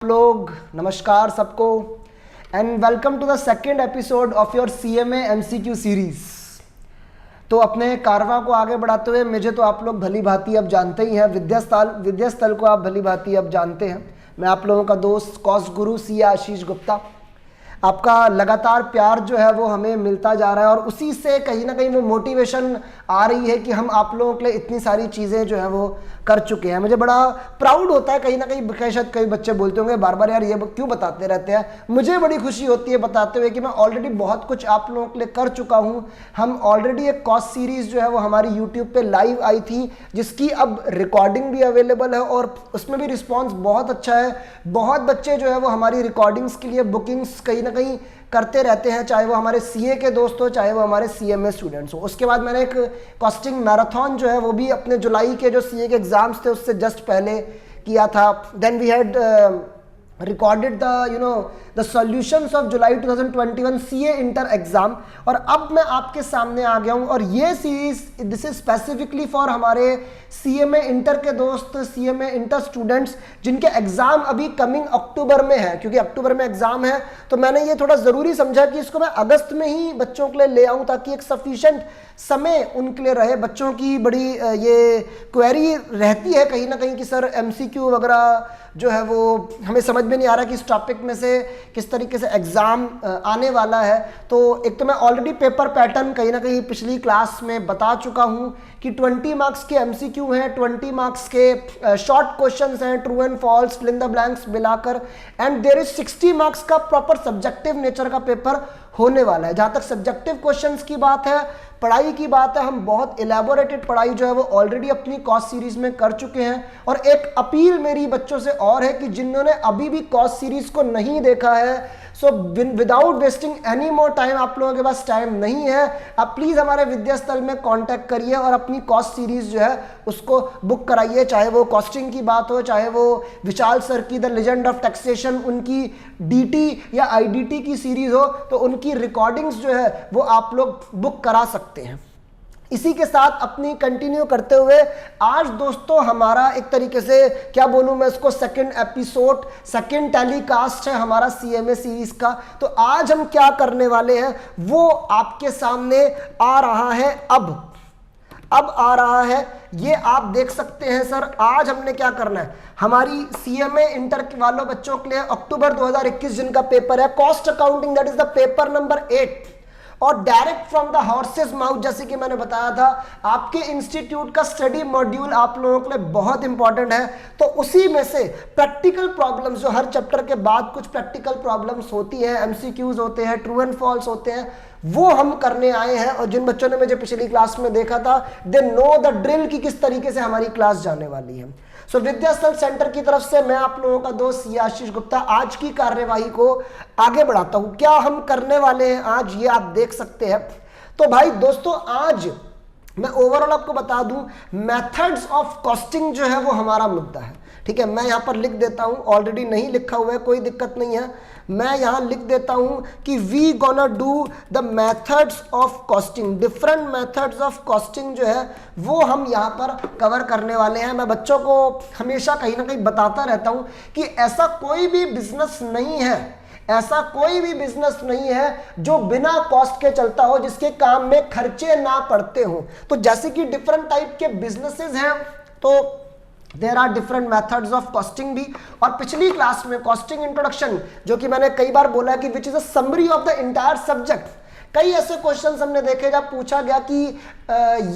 लोग नमस्कार सबको and welcome to the second episode of your CMA MCQ series. तो अपने कारवां को आगे बढ़ाते हुए मुझे तो आप लोग भली भांति अब जानते ही हैं, विद्यास्थल को आप भली भांति अब जानते हैं। मैं आप लोगों का दोस्त कौश गुरु सी आशीष गुप्ता। आपका लगातार प्यार जो है वो हमें मिलता जा रहा है और उसी से कहीं ना कहीं वो मोटिवेशन आ रही है कि हम आप लोगों के लिए इतनी सारी चीज़ें जो है वो कर चुके हैं। मुझे बड़ा प्राउड होता है कहीं ना कहीं, शायद कई बच्चे बोलते होंगे बार बार यार ये क्यों बताते रहते हैं। मुझे बड़ी खुशी होती है बताते हुए कि मैं ऑलरेडी बहुत कुछ आप लोगों के लिए कर चुका हूँ। हम ऑलरेडी एक कॉस सीरीज़ जो है वो हमारी यूट्यूब पे लाइव आई थी, जिसकी अब रिकॉर्डिंग भी अवेलेबल है और उसमें भी रिस्पॉन्स बहुत अच्छा है। बहुत बच्चे जो है वो हमारी रिकॉर्डिंग्स के लिए बुकिंग्स कहीं ना कहीं करते रहते हैं, चाहे वो हमारे CA के दोस्त हो, चाहे वो हमारे CMA स्टूडेंट्स हो। उसके बाद मैंने एक कॉस्टिंग मैराथन जो है वो भी अपने जुलाई के जो CA के एग्जाम्स थे उससे जस्ट पहले किया था। Then we had recorded the solutions of July 2021 CA inter exam. और अब मैं आपके सामने आ गया हूं और ये series this is specifically for हमारे CMA इंटर के दोस्त, CMA इंटर स्टूडेंट्स जिनके एग्जाम अभी कमिंग अक्टूबर में है। क्योंकि अक्टूबर में एग्जाम है तो मैंने ये थोड़ा ज़रूरी समझा कि इसको मैं अगस्त में ही बच्चों के लिए ले आऊँ ताकि एक सफिशेंट समय उनके लिए रहे। बच्चों की बड़ी ये क्वेरी रहती है कहीं ना कहीं कि सर MCQ वगैरह जो है वो हमें समझ में नहीं आ रहा कि इस टॉपिक में से किस तरीके से एग्ज़ाम आने वाला है। तो एक तो मैं ऑलरेडी पेपर पैटर्न कहीं ना कहीं पिछली क्लास में बता चुका हूँ कि 20 मार्क्स के MCQ हैं, 20 मार्क्स के शॉर्ट क्वेश्चंस हैं, true and false, fill in the blanks मिलाकर, एंड देयर इज 60 मार्क्स का प्रॉपर सब्जेक्टिव नेचर का पेपर होने वाला है। जहाँ तक सब्जेक्टिव क्वेश्चंस की बात है, पढ़ाई की बात है, हम बहुत इलेबोरेटेड पढ़ाई जो है वो ऑलरेडी अपनी कॉस सीरीज में कर चुके हैं। और एक अपील मेरी बच्चों से और है कि जिन्होंने अभी भी कॉस सीरीज को नहीं देखा है, so without wasting any more time, आप लोगों के पास टाइम नहीं है, आप प्लीज़ हमारे विद्यास्थल में कांटेक्ट करिए और अपनी कॉस्ट सीरीज़ जो है उसको बुक कराइए। चाहे वो कॉस्टिंग की बात हो, चाहे वो विशाल सर की द लेजेंड ऑफ टैक्सेशन, उनकी DT या IDT की सीरीज़ हो, तो उनकी रिकॉर्डिंग्स जो है वो आप लोग बुक करा सकते हैं। इसी के साथ अपनी कंटिन्यू करते हुए आज दोस्तों हमारा एक तरीके से क्या बोलूं मैं इसको, सेकंड एपिसोड, सेकंड टेलीकास्ट है हमारा CMA सीरीज का। तो आज हम क्या करने वाले हैं वो आपके सामने आ रहा है। अब आ रहा है, ये आप देख सकते हैं। सर आज हमने क्या करना है, हमारी CMA इंटर वालों बच्चों के लिए अक्टूबर 2021 जिनका पेपर है cost accounting, that is the paper number 8, और direct from the horses mouth, जैसे कि मैंने बताया था आपके इंस्टीट्यूट का स्टडी मॉड्यूल आप लोगों के लिए बहुत इंपॉर्टेंट है। तो उसी में से प्रैक्टिकल प्रॉब्लम्स, जो हर चैप्टर के बाद कुछ प्रैक्टिकल प्रॉब्लम्स होती है, MCQs होते हैं, ट्रू एंड फॉल्स होते हैं, वो हम करने आए हैं। और जिन बच्चों ने मुझे पिछली क्लास में देखा था, दे नो द ड्रिल कि किस तरीके से हमारी क्लास जाने वाली है। सो विद्यास्थल सेंटर की तरफ से मैं आप लोगों का दोस्त सी आशीष गुप्ता आज की कार्यवाही को आगे बढ़ाता हूं। क्या हम करने वाले हैं आज, ये आप देख सकते हैं। तो भाई दोस्तों, आज मैं ओवरऑल आपको बता दूं, मेथड्स ऑफ कॉस्टिंग जो है वो हमारा मुद्दा है। ठीक है, मैं यहां पर लिख देता हूं, ऑलरेडी नहीं लिखा हुआ है, कोई दिक्कत नहीं है, मैं यहां लिख देता हूं कि we gonna do the methods of costing, different methods of costing जो है वो हम यहां पर कवर करने वाले हैं। मैं बच्चों को हमेशा कहीं ना कहीं बताता रहता हूं कि ऐसा कोई भी बिजनेस नहीं है, ऐसा कोई भी बिजनेस नहीं है जो बिना कॉस्ट के चलता हो, जिसके काम में खर्चे ना पड़ते हो। तो जैसे कि डिफरेंट टाइप के बिजनेसेस हैं, तो there are different methods of costing भी। और पिछली क्लास में कॉस्टिंग इंट्रोडक्शन, जो कि मैंने कई बार बोला कि which is a summary of the entire subject, कई ऐसे क्वेश्चंस हमने देखे जब पूछा गया कि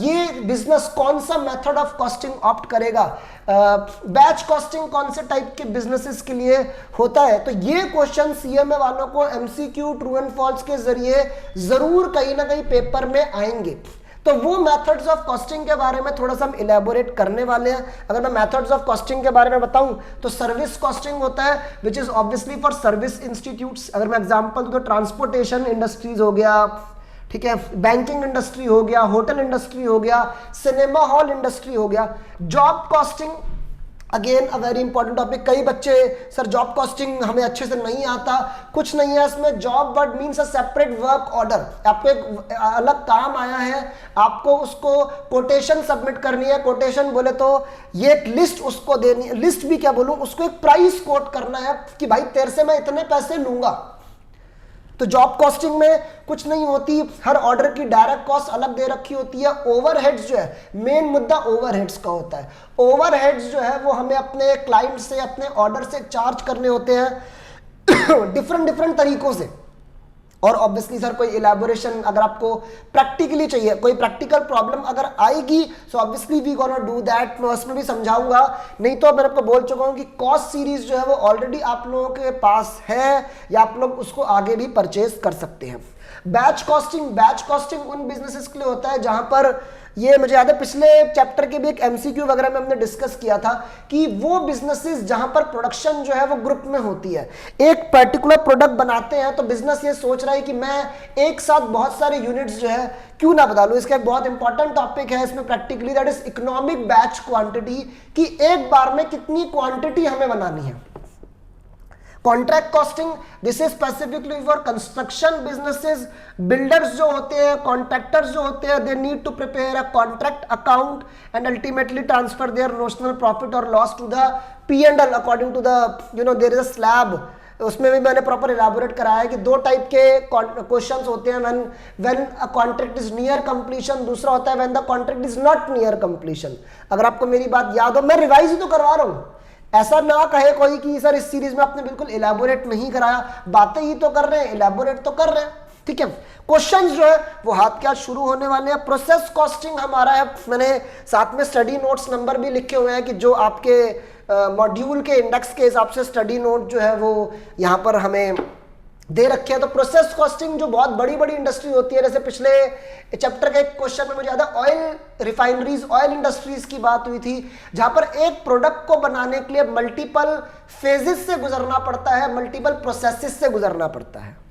ये बिजनेस कौन सा मेथड ऑफ कॉस्टिंग ऑप्ट करेगा, बैच कॉस्टिंग कौन से टाइप के बिजनेसेस के लिए होता है। तो ये क्वेश्चन CMA वालों को MCQ ट्रू एंड फॉल्स के जरिए जरूर कहीं ना कहीं पेपर में आएंगे। तो वो मेथड्स ऑफ कॉस्टिंग के बारे में थोड़ा सा हम इलेबोरेट करने वाले हैं। अगर मैं मेथड्स ऑफ कॉस्टिंग के बारे में बताऊं तो सर्विस कॉस्टिंग होता है, which is obviously for service institutes. अगर मैं एग्जांपल दूं तो ट्रांसपोर्टेशन इंडस्ट्रीज हो गया, ठीक है, बैंकिंग इंडस्ट्री हो गया, होटल इंडस्ट्री हो गया, सिनेमा हॉल इंडस्ट्री हो गया। Job costing again a very important topic. कई बच्चे सर जॉब कॉस्टिंग हमें अच्छे से नहीं आता, कुछ नहीं है इसमें। Job word means a separate work order. आपको एक अलग काम आया है, आपको उसको कोटेशन सबमिट करनी है। कोटेशन बोले तो ये एक लिस्ट उसको देनी है, लिस्ट भी क्या बोलूं, उसको एक प्राइस कोट करना है कि भाई तेरे से मैं इतने पैसे लूंगा। तो जॉब कॉस्टिंग में कुछ नहीं होती, हर ऑर्डर की डायरेक्ट कॉस्ट अलग दे रखी होती है। ओवरहेड्स जो है, मेन मुद्दा ओवरहेड्स का होता है। ओवरहेड्स जो है वो हमें अपने क्लाइंट से, अपने ऑर्डर से चार्ज करने होते हैं डिफरेंट तरीकों से। और ऑब्वियसली सर कोई इलेबोरेशन अगर आपको प्रैक्टिकली चाहिए, कोई प्रैक्टिकल प्रॉब्लम अगर आएगी, so obviously we gonna do that, मैं उसमें भी समझाऊंगा। नहीं तो मैं आपको बोल चुका हूं कि कॉस्ट सीरीज जो है वो ऑलरेडी आप लोगों के पास है, या आप लोग उसको आगे भी परचेज कर सकते हैं। बैच कॉस्टिंग उन बिजनेसेस के लिए होता है जहां पर, ये मुझे याद है पिछले चैप्टर के भी एक एमसीक्यू वगैरह में हमने डिस्कस किया था कि वो बिजनेसेस जहां पर प्रोडक्शन जो है वो ग्रुप में होती है, एक पर्टिकुलर प्रोडक्ट बनाते हैं, तो बिजनेस ये सोच रहा है कि मैं एक साथ बहुत सारे यूनिट्स जो है क्यों ना बना लूं। इसका एक बहुत इंपॉर्टेंट टॉपिक है इसमें practically, that is economic batch quantity, कि एक बार में कितनी क्वांटिटी हमें बनानी है। Contract costing, this is specifically for construction businesses. Builders जो होते हैं, कॉन्ट्रैक्टर्स जो होते हैं, they need to prepare a contract account and ultimately transfer their notional profit और loss to the P&L according to the, you know, there is a slab. उसमें भी मैंने प्रॉपर इलाबोरेट कराया है कि दो टाइप के क्वेश्चंस होते हैं, when a contract is near completion, दूसरा होता है when the contract is not near completion. अगर आपको मेरी बात याद हो, मैं रिवाइज ही तो करवा रहा हूँ, ऐसा ना कहे कोई कि सर इस सीरीज में आपने बिल्कुल इलेबोरेट नहीं कराया, बातें ही तो कर रहे हैं, इलेबोरेट तो कर रहे हैं, ठीक है। क्वेश्चंस जो है वो हाथ क्या शुरू होने वाले हैं। प्रोसेस कॉस्टिंग हमारा है, मैंने साथ में स्टडी नोट्स नंबर भी लिखे हुए हैं कि जो आपके मॉड्यूल के इंडेक्स के हिसाब से स्टडी नोट जो है वो यहाँ पर हमें दे रखे हैं। तो प्रोसेस कॉस्टिंग जो बहुत बड़ी बड़ी इंडस्ट्री होती है, जैसे पिछले चैप्टर के एक क्वेश्चन में मुझे याद है ऑयल रिफाइनरीज, ऑयल इंडस्ट्रीज की बात हुई थी, जहां पर एक प्रोडक्ट को बनाने के लिए मल्टीपल फेजेस से गुजरना पड़ता है, मल्टीपल प्रोसेसेस से गुजरना पड़ता है।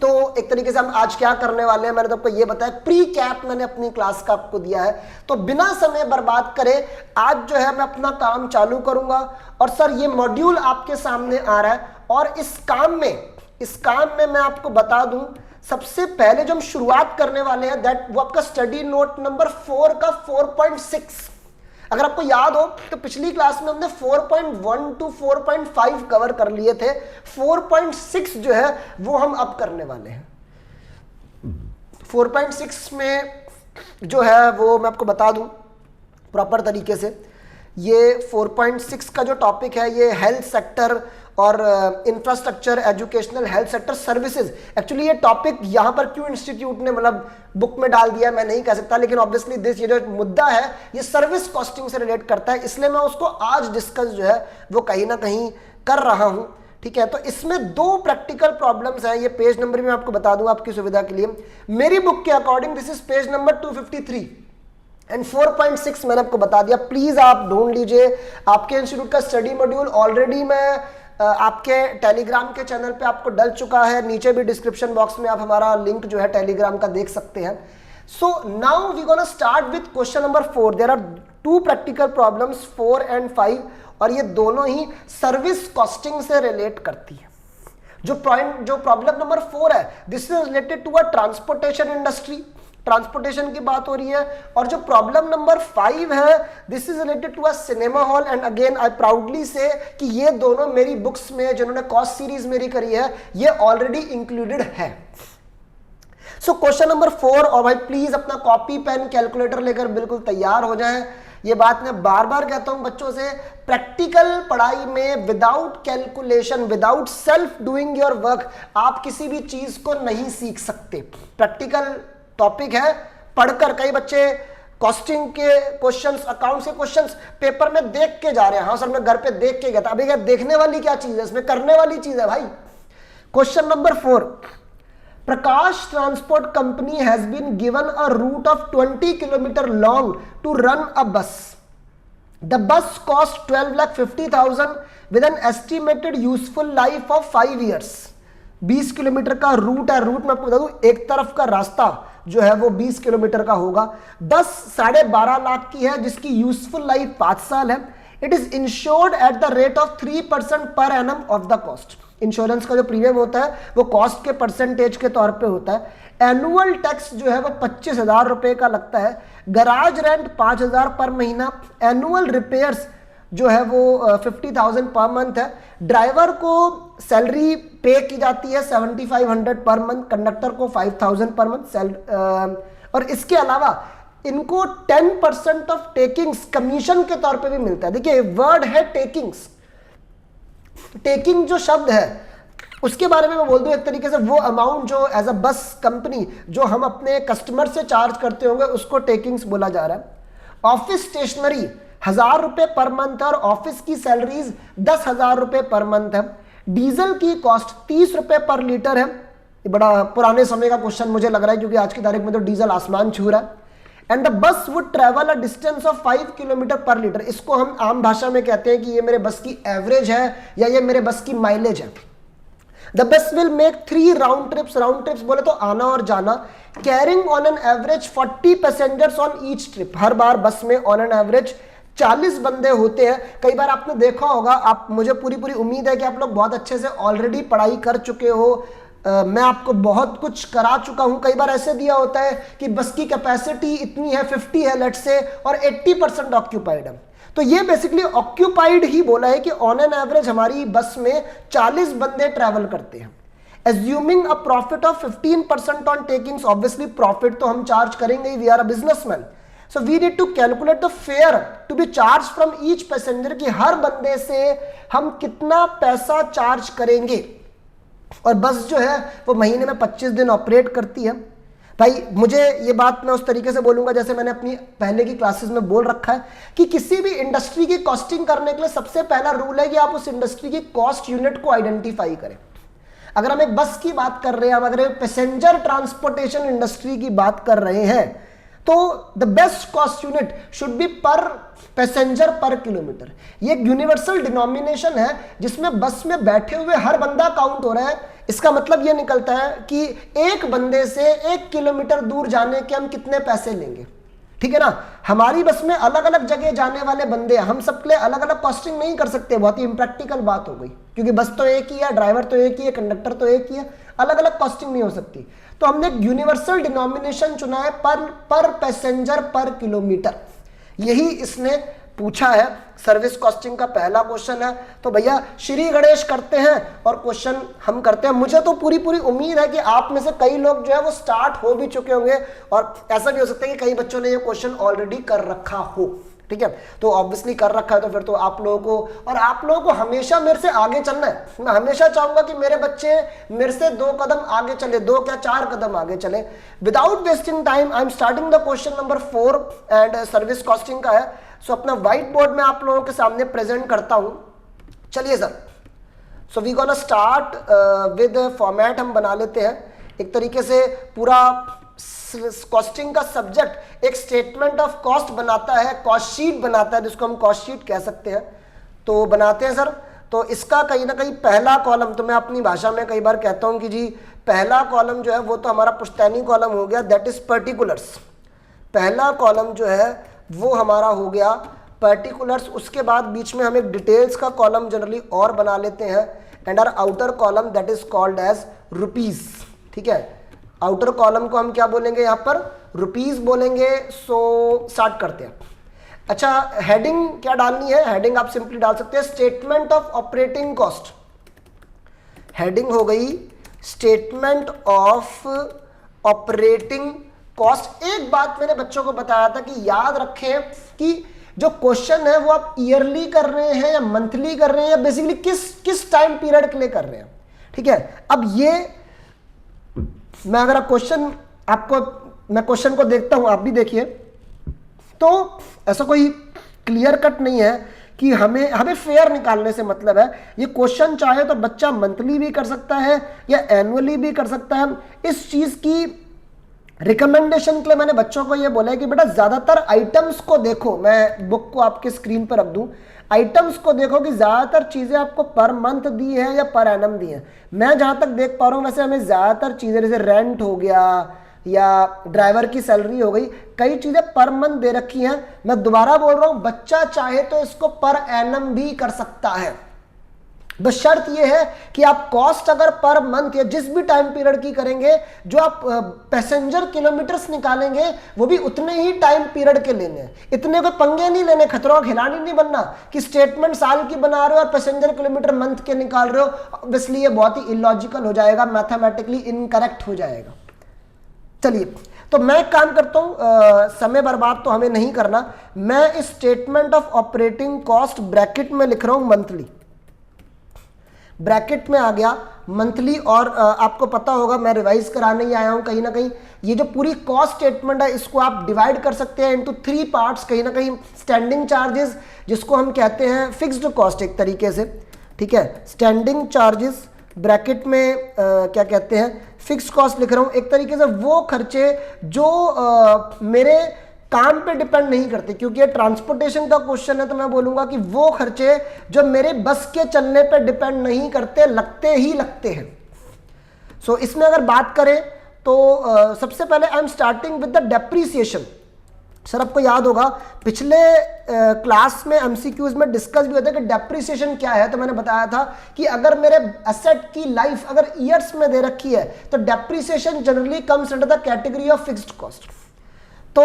तो एक तरीके से हम आज क्या करने वाले हैं, मैंने तो आपको ये बताया, प्री कैप मैंने अपनी क्लास का आपको दिया है। तो बिना समय बर्बाद करे आज जो है मैं अपना काम चालू करूंगा। और सर ये मॉड्यूल आपके सामने आ रहा है, और इस काम में मैं आपको बता दूं, सबसे पहले जो हम शुरुआत करने वाले हैं दैट वो आपका स्टडी नोट नंबर 4 का 4.6। अगर आपको याद हो तो पिछली क्लास में हमने 4.1 to 4.5 कवर कर लिए थे, 4.6 जो है वो हम अब करने वाले हैं। 4.6 में जो है वो मैं आपको बता दूं प्रॉपर तरीके से, ये 4.6 का जो टॉपिक है ये हेल्थ सेक्टर और infrastructure, educational, health sector services. Actually ये टॉपिक यहाँ पर क्यों इंस्टीट्यूट ने मतलब बुक में डाल दिया मैं नहीं कह सकता, लेकिन ऑब्वियसली दिस ये जो मुद्दा है ये सर्विस कॉस्टिंग से रिलेट करता है, इसलिए मैं उसको आज डिस्कस जो है वो कहीं ना कहीं कर रहा हूँ, ठीक है। तो इसमें दो प्रैक्टिकल प्रॉब्लम्स हैं, ये पेज नंबर भी मैं आपको बता दूं आपकी सुविधा के लिए। मेरी बुक के according this is page number 253 and 4.6 मैंने आपको बता दिया। प्लीज आप ढूंढ लीजिए, आपके इंस्टीट्यूट का स्टडी मॉड्यूल ऑलरेडी मैं आपके टेलीग्राम के चैनल पे आपको डल चुका है, नीचे भी डिस्क्रिप्शन बॉक्स में आप हमारा लिंक जो है टेलीग्राम का देख सकते हैं। So now we gonna start with question number 4। There are two practical problems 4 and 5, और ये दोनों ही सर्विस कॉस्टिंग से रिलेट करती है। जो प्रॉब्लम नंबर 4 है, this is related to a transportation industry, transportation की बात हो रही है। और जो प्रॉब्लम नंबर 5 है, this is related to a cinema hall. And again I proudly say कि ये दोनों मेरी बुक्स में जिन्होंने कॉस्ट सीरीज मेरी करी है ये ऑलरेडी इंक्लूडेड है। सो क्वेश्चन नंबर 4, और भाई प्लीज अपना कॉपी पेन कैलकुलेटर लेकर बिल्कुल तैयार हो जाएं। ये बात मैं बार बार कहता हूं बच्चों से, प्रैक्टिकल पढ़ाई में without calculation, without self doing your work आप किसी भी चीज को नहीं सीख सकते। प्रैक्टिकल टॉपिक है, पढ़कर कई बच्चे कॉस्टिंग के क्वेश्चंस, अकाउंट्स के क्वेश्चंस पेपर में देख के जा रहे हैं। हाँ सर मैं घर पे देख के गया था, अभी क्या देखने वाली क्या चीज है, इसमें करने वाली चीज है भाई। Question number 4, Prakash transport company has been given a route of 20 kilometre long to run a bus. The bus cost 12,50,000 with an estimated useful life of 5 years। 20 kilometre का रूट है, रूट में आपको बता दूं एक तरफ का रास्ता जो है वो 20 किलोमीटर का होगा। 12.5 लाख की है जिसकी यूजफुल लाइफ 5 साल है। It is insured at the rate of 3% per annum of the cost. Insurance का जो प्रीमियम होता है वो कॉस्ट के परसेंटेज के तौर पे होता है। एनुअल टैक्स जो है वो 25,000 रुपए का लगता है। गराज रेंट 5,000 पर महीना। एनुअल रिपेयर्स जो है वो 50,000 पर मंथ है। ड्राइवर को सैलरी पे की जाती है 7,500 पर मंथ, कंडक्टर को 5,000 पर मंथ। और इसके अलावा इनको 10% ऑफ टेकिंग्स कमीशन के तौर पे भी मिलता है। देखिए वर्ड है टेकिंग्स, टेकिंग जो शब्द है उसके बारे में मैं बोल दूं एक तरीके से वो अमाउंट जो एज अ बस कंपनी जो हम अपने कस्टमर से चार्ज करते होंगे उसको टेकिंग्स बोला जा रहा है। ऑफिस स्टेशनरी 1,000 रुपए पर मंथ और ऑफिस की सैलरीज 10,000 रुपए पर मंथ है। डीजल की कॉस्ट 30 रुपए पर लीटर है। ये बड़ा पुराने समय का क्वेश्चन मुझे लग रहा है क्योंकि आज की तारीख में तो डीजल आसमान छू रहा है। And the bus would travel a distance of 5 kilometre पर लीटर। इसको हम आम भाषा में कहते हैं कि ये मेरे बस की एवरेज है या ये मेरे बस की माइलेज है। The bus will make 3 round trips. Round trips बोले तो आना और जाना। Carrying on an average 40 passengers on each trip. हर बार बस में ऑन एन एवरेज 40 बंदे होते हैं। कई बार आपने देखा होगा, आप मुझे पूरी उम्मीद है कि आप लोग बहुत अच्छे से ऑलरेडी पढ़ाई कर चुके हो। मैं आपको बहुत कुछ करा चुका हूं। कई बार ऐसे दिया होता है कि बस की कैपेसिटी इतनी है 50 है लेट्स से और 80% ऑक्यूपाइड है। तो ये बेसिकली ऑक्यूपाइड ही बोला है कि ऑन एन एवरेज हमारी बस में 40 बंदे ट्रैवल करते हैं। Assuming a profit of 15% on takings. Obviously profit तो हम चार्ज करेंगे, we are a businessman, so we need to calculate the fare to be charge from each passenger कि हर बंदे से हम कितना पैसा चार्ज करेंगे। और बस जो है वो महीने में 25 दिन ऑपरेट करती है। भाई मुझे ये बात मैं उस तरीके से बोलूंगा जैसे मैंने अपनी पहले की क्लासेस में बोल रखा है कि किसी भी इंडस्ट्री की कॉस्टिंग करने के लिए सबसे पहला रूल है कि आप उस इंडस्ट्री की कॉस्ट यूनिट को आइडेंटिफाई करें। अगर हम एक बस की बात कर रहे हैं, हम अगर एक पैसेंजर ट्रांसपोर्टेशन इंडस्ट्री की बात कर रहे हैं तो the best cost unit should be पर पैसेंजर पर किलोमीटर। ये एक यूनिवर्सल डिनोमिनेशन है जिसमें बस में बैठे हुए हर बंदा काउंट हो रहा है। इसका मतलब ये निकलता है कि एक बंदे से 1 किलोमीटर दूर जाने के हम कितने पैसे लेंगे, ठीक है ना। हमारी बस में अलग अलग जगह जाने वाले बंदे, हम सबके लिए अलग अलग कॉस्टिंग नहीं कर सकते। बहुत ही इम्प्रैक्टिकल बात हो गई क्योंकि बस तो एक ही है, ड्राइवर तो एक ही है, कंडक्टर तो एक ही है, अलग अलग कॉस्टिंग नहीं हो सकती। तो हमने एक यूनिवर्सल डिनोमिनेशन चुना है पर पैसेंजर पर किलोमीटर। यही इसने पूछा है। सर्विस कॉस्टिंग का पहला क्वेश्चन है। तो भैया श्री गणेश करते हैं और क्वेश्चन हम करते हैं। मुझे तो पूरी उम्मीद है कि आप में से कई लोग जो है वो स्टार्ट हो भी चुके होंगे और ऐसा भी हो सकता है कि कई बच्चों ने ये क्वेश्चन ऑलरेडी कर रखा हो, ठीक है। तो ऑब्वियसली कर रखा है तो फिर तो आप लोगों को हमेशा मेरे से आगे चलना है। मैं हमेशा चाहूंगा कि मेरे बच्चे मेरे से 2 कदम आगे चले, 2 क्या 4 कदम आगे चले। Without wasting time I am starting the question number 4 and service costing का है। सो अपना व्हाइट बोर्ड में आप लोगों के सामने प्रेजेंट करता हूं। चलिए sir, so we gonna start with format हम बना लेते हैं। एक तरीके से पूरा कॉस्टिंग का सब्जेक्ट एक स्टेटमेंट ऑफ कॉस्ट बनाता है, कॉस्ट शीट बनाता है, जिसको हम कॉस्ट शीट कह सकते हैं। तो बनाते हैं सर। तो इसका कहीं ना कहीं पहला कॉलम, तो मैं अपनी भाषा में कई बार कहता हूं कि जी पहला कॉलम जो है वो तो हमारा पुश्तैनी कॉलम हो गया, दैट इज पर्टिकुलर्स। पहला कॉलम जो है वो हमारा हो गया पर्टिकुलर्स। उसके बाद बीच में हम एक डिटेल्स का कॉलम जनरली और बना लेते हैं and our outer column that is called as rupees, ठीक है। आउटर कॉलम को हम क्या बोलेंगे, यहाँ पर रुपीज बोलेंगे। सो स्टार्ट करते हैं। अच्छा, हेडिंग क्या डालनी है? हेडिंग आप सिंपली डाल सकते हैं statement of operating cost. Heading हो गई स्टेटमेंट ऑफ ऑपरेटिंग कॉस्ट। एक बात मैंने बच्चों को बताया था कि याद रखें कि जो क्वेश्चन है वो आप ईयरली कर रहे हैं या मंथली कर रहे हैं या बेसिकली किस टाइम पीरियड के लिए कर रहे हैं, ठीक है। अब ये मैं अगर मैं क्वेश्चन को देखता हूं, आप भी देखिए, तो ऐसा कोई क्लियर कट नहीं है कि हमें फेयर निकालने से मतलब है। ये क्वेश्चन चाहे तो बच्चा मंथली भी कर सकता है या एनुअली भी कर सकता है। इस चीज की रिकमेंडेशन के लिए मैंने बच्चों को ये बोला है कि बेटा ज्यादातर आइटम्स को देखो। मैं बुक को आपके स्क्रीन पर रख दूं, आइटम्स को देखो कि ज्यादातर चीजें आपको पर मंथ दी है या पर एनम दी है। मैं जहां तक देख पा रहा हूं वैसे हमें ज्यादातर चीजें जैसे रेंट हो गया या ड्राइवर की सैलरी हो गई, कई चीजें पर मंथ दे रखी हैं। मैं दोबारा बोल रहा हूं, बच्चा चाहे तो इसको पर एनम भी कर सकता है, बस शर्त यह है कि आप कॉस्ट अगर पर मंथ या जिस भी टाइम पीरियड की करेंगे, जो आप पैसेंजर किलोमीटर्स निकालेंगे वो भी उतने ही टाइम पीरियड के लेने हैं। इतने कोई पंगे नहीं लेने, खतरों का खिलाड़ी नहीं बनना कि स्टेटमेंट साल की बना रहे हो और पैसेंजर किलोमीटर मंथ के निकाल रहे हो। ऑब्वियसली ये बहुत ही इलॉजिकल हो जाएगा, मैथमेटिकली इनकरेक्ट हो जाएगा। चलिए, तो मैं काम करता हूं, समय बर्बाद तो हमें नहीं करना। मैं इस statement of operating cost bracket में लिख रहा हूं मंथली, ब्रैकेट में आ गया मंथली। और आपको पता होगा मैं रिवाइज कराने ही आया हूं कहीं ना कहीं। ये जो पूरी कॉस्ट स्टेटमेंट है इसको आप डिवाइड कर सकते हैं इनटू 3 पार्ट्स। कहीं ना कहीं स्टैंडिंग चार्जेस, जिसको हम कहते हैं फिक्स्ड कॉस्ट एक तरीके से, ठीक है। स्टैंडिंग चार्जेस ब्रैकेट में क्या कहते हैं, फिक्स्ड कॉस्ट लिख रहा हूं। एक तरीके से वो खर्चे जो मेरे काम पे डिपेंड नहीं करते, क्योंकि ये ट्रांसपोर्टेशन का क्वेश्चन है, तो मैं बोलूंगा कि वो खर्चे जो मेरे बस के चलने पे डिपेंड नहीं करते, लगते ही लगते हैं। सो इसमें अगर बात करें तो सबसे पहले I am starting with the depreciation. Sir आपको याद होगा पिछले क्लास में एमसीक्यूज में डिस्कस भी होता है कि डेप्रीसिएशन क्या है। तो मैंने बताया था कि अगर मेरे एसेट की लाइफ अगर ईयर्स में दे रखी है तो depreciation generally comes under the category of fixed cost. तो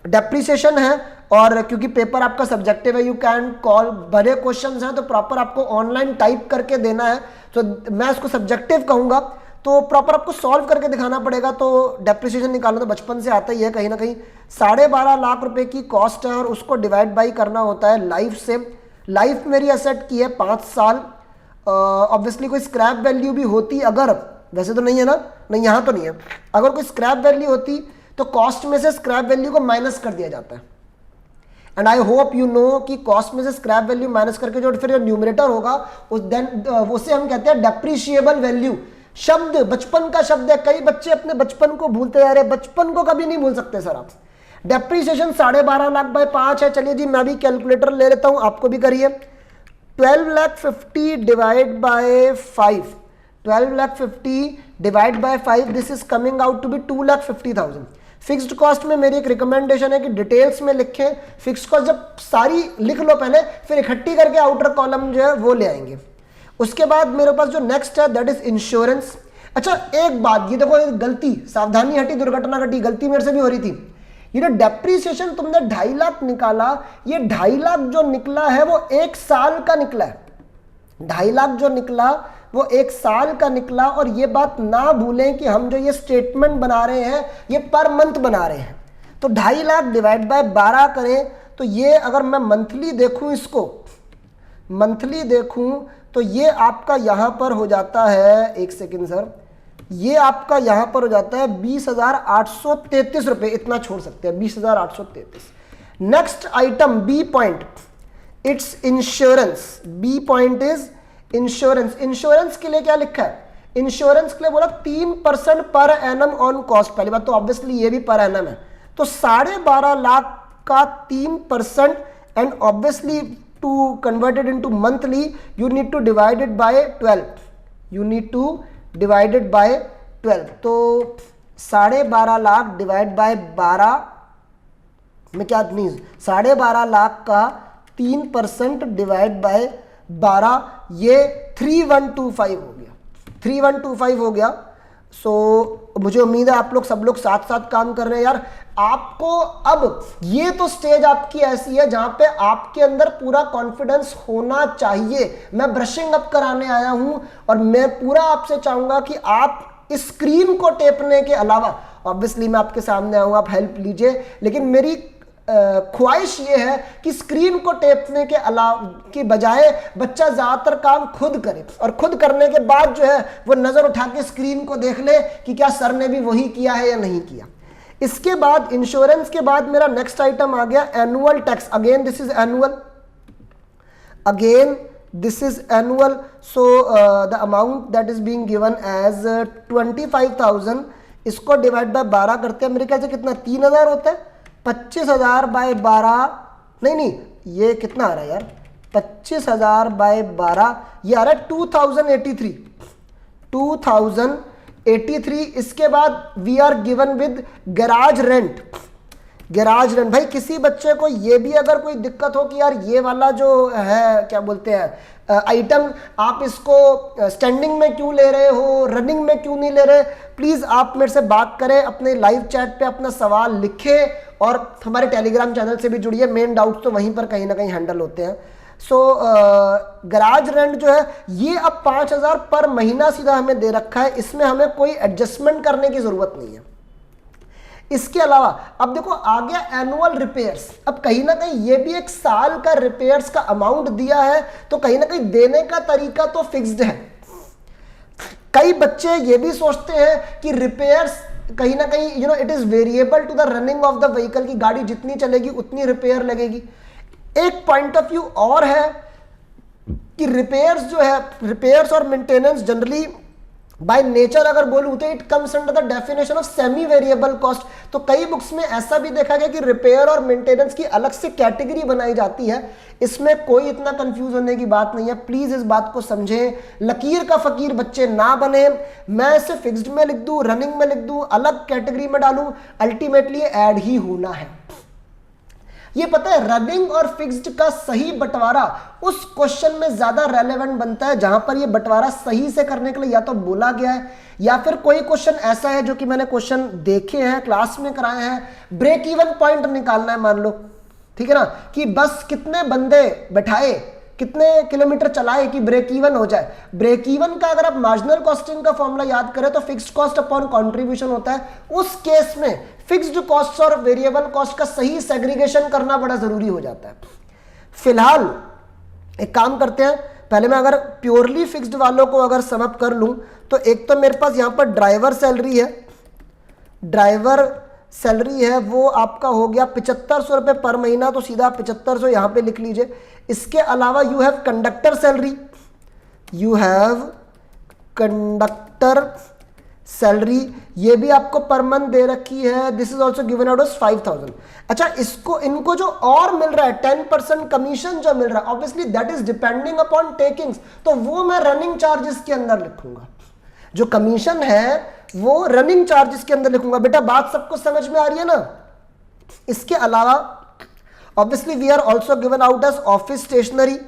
डेप्रीसिएशन है, और क्योंकि पेपर आपका सब्जेक्टिव है, यू कैन कॉल, बड़े क्वेश्चंस हैं तो प्रॉपर आपको ऑनलाइन टाइप करके देना है, तो मैं इसको सब्जेक्टिव कहूंगा। तो प्रॉपर आपको सॉल्व करके दिखाना पड़ेगा। तो डेप्रीसिएशन निकालना तो बचपन से आता ही है कहीं ना कहीं। 12.5 लाख रुपए की कॉस्ट है और उसको डिवाइड बाई करना होता है लाइफ से। लाइफ मेरी एसेट की है 5 साल। ऑब्वियसली कोई स्क्रैप वैल्यू भी होती अगर, वैसे तो नहीं है ना, नहीं यहाँ तो नहीं है, अगर कोई स्क्रैप वैल्यू होती तो कॉस्ट में से स्क्रैप वैल्यू को माइनस कर दिया जाता है। And I hope you know कि कॉस्ट में से स्क्रैप वैल्यू माइनस करके जो फिर न्यूमरेटर होगा उस देन उसे हम कहते हैं डेप्रीशिएबल वैल्यू। शब्द बचपन का शब्द है, कई बच्चे अपने बचपन को भूलते जा रहे हैं, बचपन को कभी नहीं भूल सकते सर आप। डेप्रीसिएशन 12.5 लाख बाय 5 है। चलिए जी मैं भी कैलकुलेटर ले लेता हूं, आपको भी करिए। 12,50,000 divide by 5, 12,50,000 divide by 5, this is coming out to be 2,50,000। Fixed cost में मेरी एक रिकमेंडेशन है कि डिटेल्स में लिखें। फिक्स्ड कॉस्ट जब सारी लिख लो पहले, फिर इकट्ठी करके आउटर कॉलम जो है वो ले आएंगे। उसके बाद मेरे पास जो नेक्स्ट है दैट इज इंश्योरेंस। अच्छा एक बात, ये देखो गलती, सावधानी हटी दुर्घटना घटी, गलती मेरे से भी हो रही थी। ये जो डेप्रीसिएशन तुमने 2.5 लाख निकाला, ये 2.5 लाख जो निकला है वो 1 साल का निकला है। 2.5 लाख जो निकला वो 1 साल का निकला। और ये बात ना भूलें कि हम जो ये स्टेटमेंट बना रहे हैं ये पर मंथ बना रहे हैं। तो 2.5 लाख डिवाइड बाय 12 करें तो ये अगर मैं मंथली देखूं, इसको मंथली देखूं तो ये आपका यहां पर हो जाता है, एक सेकेंड सर, ये आपका यहां पर हो जाता है 20,833 रुपए। इतना छोड़ सकते हैं, 20,833। Next item B point, it's insurance. B point is insurance. Insurance के लिए क्या लिखा है? इंश्योरेंस के लिए बोला 3% पर एनम ऑन कॉस्ट। पहली बात तो ऑब्वियसली ये भी पर एनम है, तो 12.5 लाख का 3%, and obviously to convert it into monthly you need to divide it by 12, you need to divide it by 12। तो 12.5 लाख डिवाइड बाय 12 में क्या मीन्स 12.5 लाख का 3% डिवाइड बाय 12, ये 3125 हो गया, 3125 हो गया। सो मुझे उम्मीद है आप लोग सब लोग साथ साथ काम कर रहे हैं यार। आपको अब ये तो स्टेज आपकी ऐसी है जहां पे आपके अंदर पूरा कॉन्फिडेंस होना चाहिए। मैं ब्रशिंग अप कराने आया हूं और मैं पूरा आपसे चाहूंगा कि आप स्क्रीन को टेपने के अलावा, ऑब्वियसली मैं आपके सामने आऊंगा, आप हेल्प लीजिए, लेकिन मेरी ख्वाहिश ये है कि स्क्रीन को टेपने के अलावा की बजाय बच्चा ज्यादातर काम खुद करे, और खुद करने के बाद जो है वो नजर उठा के स्क्रीन को देख ले कि क्या सर ने भी वही किया है या नहीं किया। इसके बाद इंश्योरेंस के बाद मेरा नेक्स्ट आइटम आ गया annual tax. Again this is annual, again this is annual. So the amount that is being given as 25,000, इसको डिवाइड बाय 12 करते हैं, मेरे ख्याल से कितना 3,000 होता है। 25,000 बाय 12, नहीं ये कितना आ रहा है यार, 25,000 बाय 12 ये आ रहा है 2083, 83। इसके बाद we are given with garage rent. Garage rent, भाई किसी बच्चे को ये भी अगर कोई दिक्कत हो कि यार ये वाला जो है क्या बोलते हैं आइटम, आप इसको स्टैंडिंग में क्यों ले रहे हो, रनिंग में क्यों नहीं ले रहे, प्लीज आप मेरे से बात करें, अपने लाइव चैट पे अपना सवाल लिखें और हमारे टेलीग्राम चैनल से भी जुड़िए। मेन डाउट्स तो वहीं पर कहीं ना कहीं हैंडल होते हैं। सो गैराज रेंट जो है ये अब 5,000 पर महीना सीधा हमें दे रखा है, इसमें हमें कोई एडजस्टमेंट करने की जरूरत नहीं है। इसके अलावा अब देखो आ गया एनुअल रिपेयर्स। अब कहीं ना कहीं ये भी एक साल का रिपेयर्स का अमाउंट दिया है, तो कहीं ना कहीं देने का तरीका तो फिक्स्ड है। कई बच्चे ये भी सोचते हैं कि रिपेयर्स कहीं ना कहीं it is variable to the running of the vehicle, की गाड़ी जितनी चलेगी उतनी रिपेयर लगेगी। एक पॉइंट ऑफ व्यू और है कि रिपेयर्स जो है, रिपेयर्स और मेंटेनेंस जनरली बाय नेचर अगर बोलूं तो it comes under the definition of semi variable cost. तो कई बुक्स में ऐसा भी देखा गया कि रिपेयर और मेंटेनेंस की अलग से कैटेगरी बनाई जाती है। इसमें कोई इतना कंफ्यूज होने की बात नहीं है, प्लीज इस बात को समझें। लकीर का फकीर बच्चे ना बने, मैं इसे फिक्स्ड में लिख दूं, रनिंग में लिख दूं, अलग कैटेगरी में डालूं, अल्टीमेटली ऐड ही होना है। ये पता है रनिंग और फिक्स्ड का सही बंटवारा उस क्वेश्चन में ज्यादा रेलेवेंट बनता है जहां पर ये बंटवारा सही से करने के लिए या तो बोला गया है या फिर कोई क्वेश्चन ऐसा है जो कि मैंने क्वेश्चन देखे हैं, क्लास में कराए हैं। ब्रेक इवन पॉइंट निकालना है मान लो, ठीक है ना, कि बस कितने बंदे बैठाए, कितने किलोमीटर चलाए कि ब्रेक इवन हो जाए। ब्रेक इवन का अगर आप मार्जिनल कॉस्टिंग का फॉर्मूला याद करें तो फिक्स्ड कॉस्ट अपॉन कंट्रीब्यूशन होता है। उस केस में फिक्स्ड कॉस्ट और वेरिएबल कॉस्ट का सही सेग्रीगेशन करना बड़ा जरूरी हो जाता है। फिलहाल एक काम करते हैं, पहले मैं अगर प्योरली फिक्स्ड वालों को अगर सम अप कर लूं तो एक तो मेरे पास यहां पर ड्राइवर सैलरी है, ड्राइवर सैलरी है वो आपका हो गया 7500 रुपये पर महीना, तो सीधा 7500 यहां पे लिख लीजिए। इसके अलावा you have conductor salary, you have conductor salary, ये भी आपको पर मंथ दे रखी है। This is also given out as 5000। अच्छा, इसको इनको जो और मिल रहा है 10% कमीशन जो मिल रहा है, obviously that is depending upon takings, तो वो मैं रनिंग चार्जेस के अंदर लिखूंगा। जो कमीशन है वो रनिंग चार्जेस के अंदर लिखूंगा। बेटा बात सबको समझ में आ रही है ना। इसके अलावा obviously we are also given out as office stationery,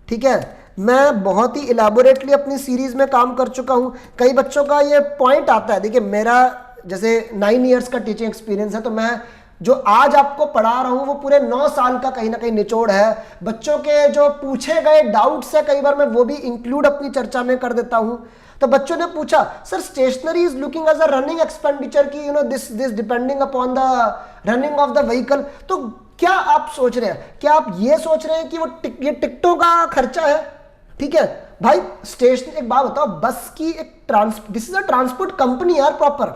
ठीक है। मैं बहुत ही इलेबोरेटली अपनी सीरीज में काम कर चुका हूं। कई बच्चों का ये पॉइंट आता है, देखिए मेरा जैसे 9 इयर्स का टीचिंग एक्सपीरियंस है, तो मैं जो आज आपको पढ़ा रहा हूं वो पूरे 9 साल का कहीं ना कहीं निचोड़ है। बच्चों के जो पूछे गए डाउट्स है कई बार मैं वो भी इंक्लूड अपनी चर्चा में कर देता हूं। तो बच्चों ने पूछा sir stationery is looking as a running expenditure की this depending upon the running of the vehicle. तो क्या आप सोच रहे हैं, क्या आप ये सोच रहे हैं कि वो ये टिकटों का खर्चा है? ठीक है भाई, स्टेशन एक बात बताओ, बस की एक this is a transport company यार प्रॉपर,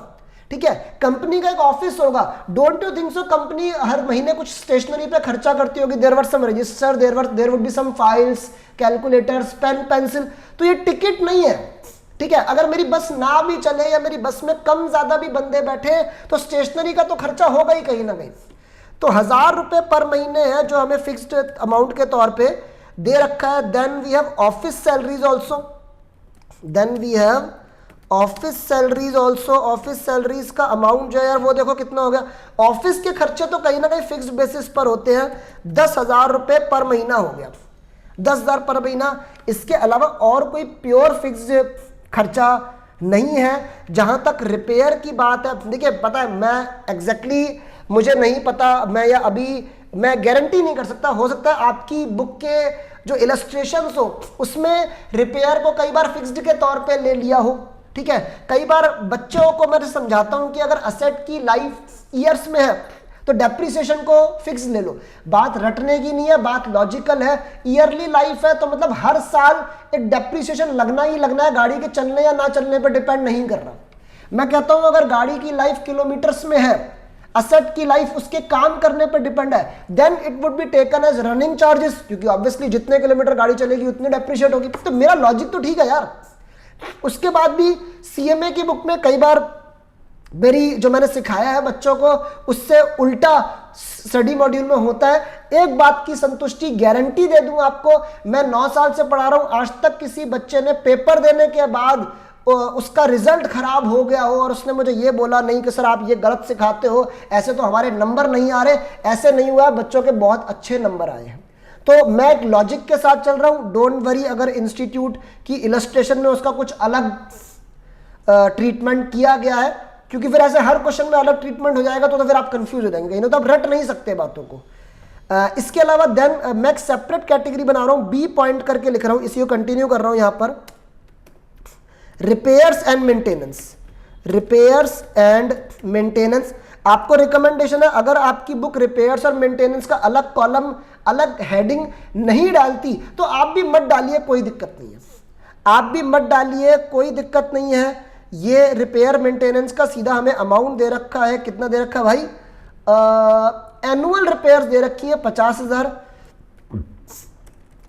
ठीक है। कंपनी का एक ऑफिस होगा, don't you think so company हर महीने कुछ स्टेशनरी पे खर्चा करती होगी? There were some register, there would be some files, calculators, pen, pencil. तो ये टिकट नहीं है, ठीक है। अगर मेरी बस ना भी चले या मेरी बस में कम ज्यादा भी बंदे बैठे तो स्टेशनरी का तो खर्चा होगा ही कहीं ना कहीं। तो 1000 रुपए पर महीने है जो हमें फिक्स्ड अमाउंट के तौर पे दे रखा है। Then we have office salaries also, then we have office salaries also. Office salaries का अमाउंट जो है यार वो देखो कितना हो गया। ऑफिस के खर्चे तो कहीं ना कहीं फिक्स्ड बेसिस पर होते हैं, 10,000 रुपए पर महीना हो गया, 10,000 पर महीना। इसके अलावा और कोई प्योर फिक्स्ड खर्चा नहीं है। जहां तक रिपेयर की बात है, देखिए पता है मैं एग्जैक्टली मुझे नहीं पता, मैं या अभी मैं गारंटी नहीं कर सकता, हो सकता है आपकी बुक के जो इलस्ट्रेशंस हो उसमें रिपेयर को कई बार फिक्स्ड के तौर पे ले लिया हो, ठीक है। कई बार बच्चों को मैं समझाता हूं कि अगर असेट की लाइफ ईयर्स में है तो डेप्रिसिएशन को फिक्स ले लो। बात रटने की नहीं है, बात लॉजिकल है। ईयरली लाइफ है तो मतलब हर साल एक डेप्रिसिएशन लगना ही लगना है, गाड़ी के चलने या ना चलने पर डिपेंड नहीं कर रहा। मैं कहता हूं अगर गाड़ी की लाइफ किलोमीटर्स में है, असेट की लाइफ उसके काम करने पर डिपेंड है, then it would be taken as running charges, क्योंकि ऑब्वियसली जितने किलोमीटर गाड़ी चलेगी उतनी डेप्रिशिएट होगी। तो मेरा लॉजिक तो ठीक है यार। उसके बाद भी सीएमए की बुक में कई बार मेरी जो मैंने सिखाया है बच्चों को उससे उल्टा स्टडी मॉड्यूल में होता है। एक बात की संतुष्टि गारंटी दे दूं आपको, मैं 9 साल से पढ़ा रहा हूं, आज तक किसी बच्चे ने पेपर देने के बाद उसका रिजल्ट खराब हो गया हो और उसने मुझे ये बोला नहीं कि सर आप ये गलत सिखाते हो, ऐसे तो हमारे नंबर नहीं आ रहे, ऐसे नहीं हुआ, बच्चों के बहुत अच्छे नंबर आए हैं। तो मैं एक लॉजिक के साथ चल रहा हूं। डोंट वरी अगर इंस्टीट्यूट की इलस्ट्रेशन में उसका कुछ अलग ट्रीटमेंट किया गया है, क्योंकि फिर ऐसे हर क्वेश्चन में अलग ट्रीटमेंट हो जाएगा तो फिर आप कंफ्यूज हो जाएंगे, तो आप रट नहीं सकते बातों को। इसके अलावा देन मैं एक सेपरेट कैटेगरी बना रहा हूं, बी पॉइंट करके लिख रहा हूं, इसी को कंटिन्यू कर रहा हूं यहां पर, repairs and maintenance. Repairs and maintenance आपको रिकमेंडेशन है, अगर आपकी बुक रिपेयर्स और मेंटेनेंस का अलग कॉलम अलग हेडिंग नहीं डालती तो आप भी मत डालिए, कोई दिक्कत नहीं है, आप भी मत डालिए, कोई दिक्कत नहीं है। ये रिपेयर मेंटेनेंस का सीधा हमें अमाउंट दे रखा है, कितना दे रखा है भाई, एनुअल रिपेयर्स दे रखी है 50,000।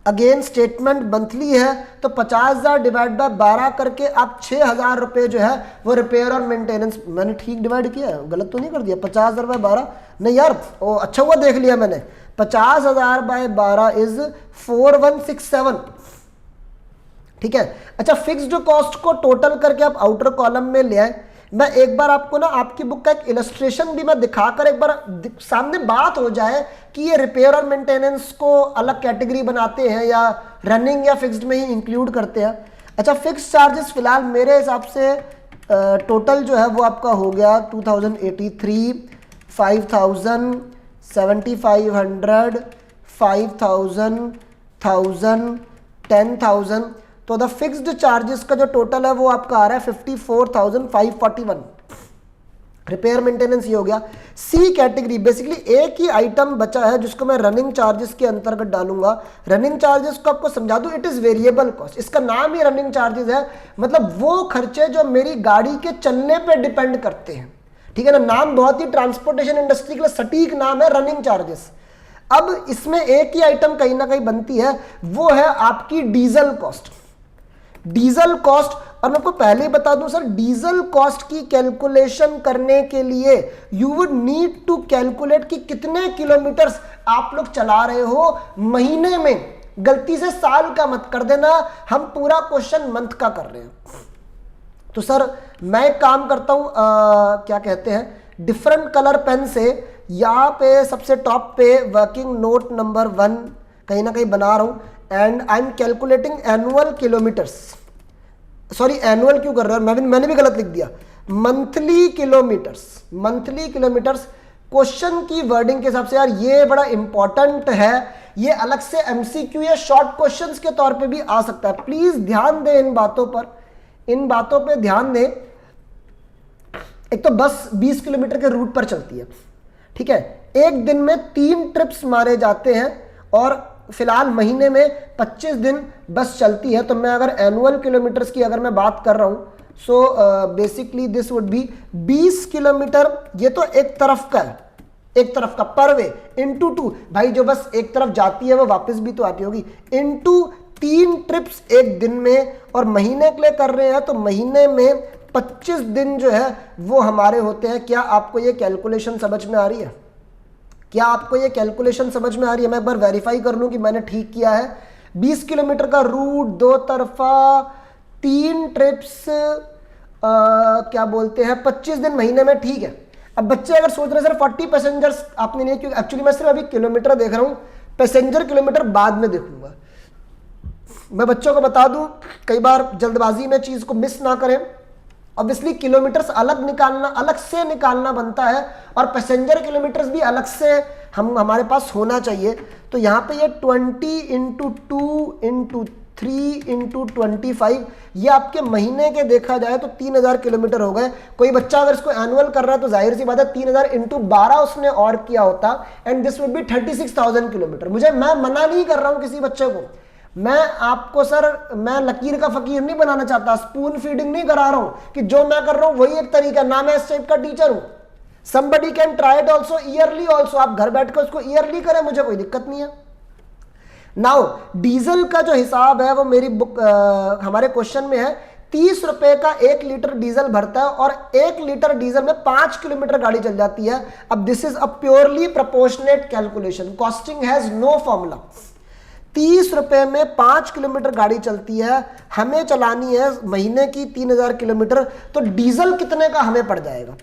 अगेन स्टेटमेंट मंथली है तो 50,000 डिवाइड बाय 12 करके आप 6,000 रुपए जो है वो रिपेयर और मेंटेनेंस, मैंने ठीक डिवाइड किया है, गलत तो नहीं कर दिया, 50,000 बाय 12 नहीं यार, ओ अच्छा हुआ देख लिया मैंने, 50,000 बाय 12 इज 4167, ठीक है। अच्छा, फिक्स्ड कॉस्ट को टोटल करके आप आउटर कॉलम में ले आए। मैं एक बार आपको ना आपकी बुक का एक इलस्ट्रेशन भी मैं दिखाकर एक बार सामने बात हो जाए कि ये रिपेयर और मेंटेनेंस को अलग कैटेगरी बनाते हैं या रनिंग या फिक्स्ड में ही इंक्लूड करते हैं। अच्छा, फिक्स चार्जेस फिलहाल मेरे हिसाब से टोटल जो है वो आपका हो गया 2083, 5000, 7500, 5000, 1000, 10,000, तो द फिक्स्ड चार्जेस का जो टोटल है वो आपका आ रहा है 54,541। रिपेयर मेंटेनेंस ये हो गया। सी कैटेगरी बेसिकली एक ही आइटम बचा है जिसको मैं रनिंग चार्जेस के अंतर्गत डालूंगा। रनिंग चार्जेस को आपको समझा दूं, इट इज वेरिएबल कॉस्ट, इसका नाम ही रनिंग चार्जेस है, मतलब वो खर्चे जो मेरी गाड़ी के चलने पे डिपेंड करते हैं, ठीक है ना। नाम बहुत ही ट्रांसपोर्टेशन इंडस्ट्री के लिए सटीक नाम है रनिंग चार्जेस। अब इसमें एक ही आइटम कहीं ना कहीं बनती है, वो है आपकी डीजल कॉस्ट। डीजल कॉस्ट, और मैं आपको पहले ही बता दूं सर, डीजल कॉस्ट की कैलकुलेशन करने के लिए you would need to calculate कि कितने किलोमीटर्स आप लोग चला रहे हो महीने में। गलती से साल का मत कर देना, हम पूरा क्वेश्चन मंथ का कर रहे हैं। तो सर मैं एक काम करता हूं, क्या कहते हैं, डिफरेंट कलर पेन से यहाँ पे सबसे टॉप पे वर्किंग नोट नंबर 1 कहीं ना कहीं बना रहा हूं, and I am calculating annual kilometres, sorry annual क्यों कर रहा हूं, मैंने भी गलत लिख दिया, monthly kilometres. Monthly kilometres question की वर्डिंग के हिसाब से यार ये बड़ा इंपॉर्टेंट है, ये अलग से एमसीक्यू या शॉर्ट क्वेश्चंस के तौर पे भी आ सकता है। प्लीज ध्यान दें इन बातों पर, इन बातों पे ध्यान दें। एक तो बस 20 किलोमीटर के रूट पर चलती है, ठीक है, एक दिन में 3 ट्रिप्स मारे जाते हैं और फिलहाल महीने में 25 दिन बस चलती है। तो मैं अगर एनुअल किलोमीटर्स की अगर मैं बात कर रहा हूं, so basically this would B 20 kilometre, ये तो एक तरफ का है, एक तरफ का पर वे, इंटू 2, भाई जो बस एक तरफ जाती है वो वापस भी तो आती होगी, इंटू 3 ट्रिप्स एक दिन में, और महीने के लिए कर रहे हैं तो महीने में 25 दिन जो है वो हमारे होते हैं। क्या आपको ये कैलकुलेशन समझ में आ रही है? क्या आपको ये कैलकुलेशन समझ में आ रही है? मैं एक बार वेरीफाई कर लूं कि मैंने ठीक किया है। 20 किलोमीटर का रूट, 2 तरफा, 3 ट्रिप्स, क्या बोलते हैं 25 दिन महीने में, ठीक है। अब बच्चे अगर सोच रहे हैं सर 40 पैसेंजर्स आपने नहीं, क्योंकि एक्चुअली मैं सिर्फ अभी किलोमीटर देख रहा हूं, पैसेंजर किलोमीटर बाद में देखूंगा। मैं बच्चों को बता दूं, कई बार जल्दबाजी में चीज को मिस ना करें। ऑब्वियसली किलोमीटर्स अलग निकालना, अलग से निकालना बनता है, और पैसेंजर किलोमीटर्स भी अलग से हमारे पास होना चाहिए। तो यहाँ पे ये 20 × 2 × 3 × 25, ये आपके महीने के देखा जाए तो 3000 किलोमीटर हो गए। कोई बच्चा अगर इसको एनुअल कर रहा है तो जाहिर सी बात है 3000 × 12 उसने और किया होता, and this would B 36,000 kilometre. मैं मना नहीं कर रहा हूँ किसी बच्चे को, मैं आपको सर, मैं लकीर का फकीर नहीं बनाना चाहता, स्पून फीडिंग नहीं करा रहा हूं कि जो मैं कर रहा हूं वही एक तरीका, ना मैं इस टाइप का टीचर हूं। somebody can try it also yearly also, आप घर बैठ कर उसको ईयरली करें, मुझे कोई दिक्कत नहीं है। नाउ डीजल का जो हिसाब है वो मेरी बुक हमारे क्वेश्चन में है, 30 रुपए का 1 लीटर डीजल भरता है, और 1 लीटर डीजल में 5 किलोमीटर गाड़ी चल जाती है। अब this is a purely proportionate calculation, costing has no formula. 30 रुपए में 5 किलोमीटर गाड़ी चलती है, हमें चलानी है महीने की 3000 किलोमीटर, तो डीजल कितने का हमें पड़ जाएगा?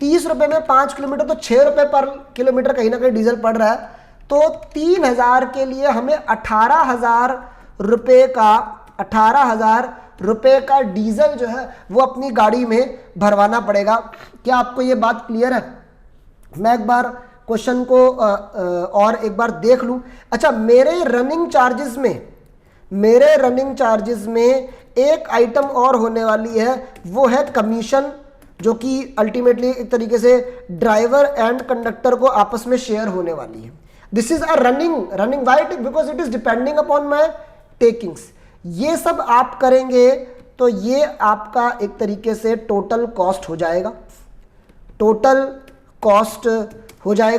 30 रुपए में 5 किलोमीटर तो 6 रुपए पर किलोमीटर कहीं ना कहीं डीजल पड़ रहा है, तो 3000 के लिए हमें 18,000 रुपए का डीजल जो है वो अपनी गाड़ी में भरवाना पड़ेगा। क्या आपको ये बात क्लियर है? मैं एक बार क्वेश्चन को और एक बार देख लूं। अच्छा, मेरे रनिंग चार्जेस में एक आइटम और होने वाली है, वो है कमीशन, जो कि अल्टीमेटली एक तरीके से ड्राइवर एंड कंडक्टर को आपस में शेयर होने वाली है। This is a running white because it is depending upon my takings. ये सब आप करेंगे तो ये आपका एक तरीके से टोटल कॉस्ट हो जाएगा।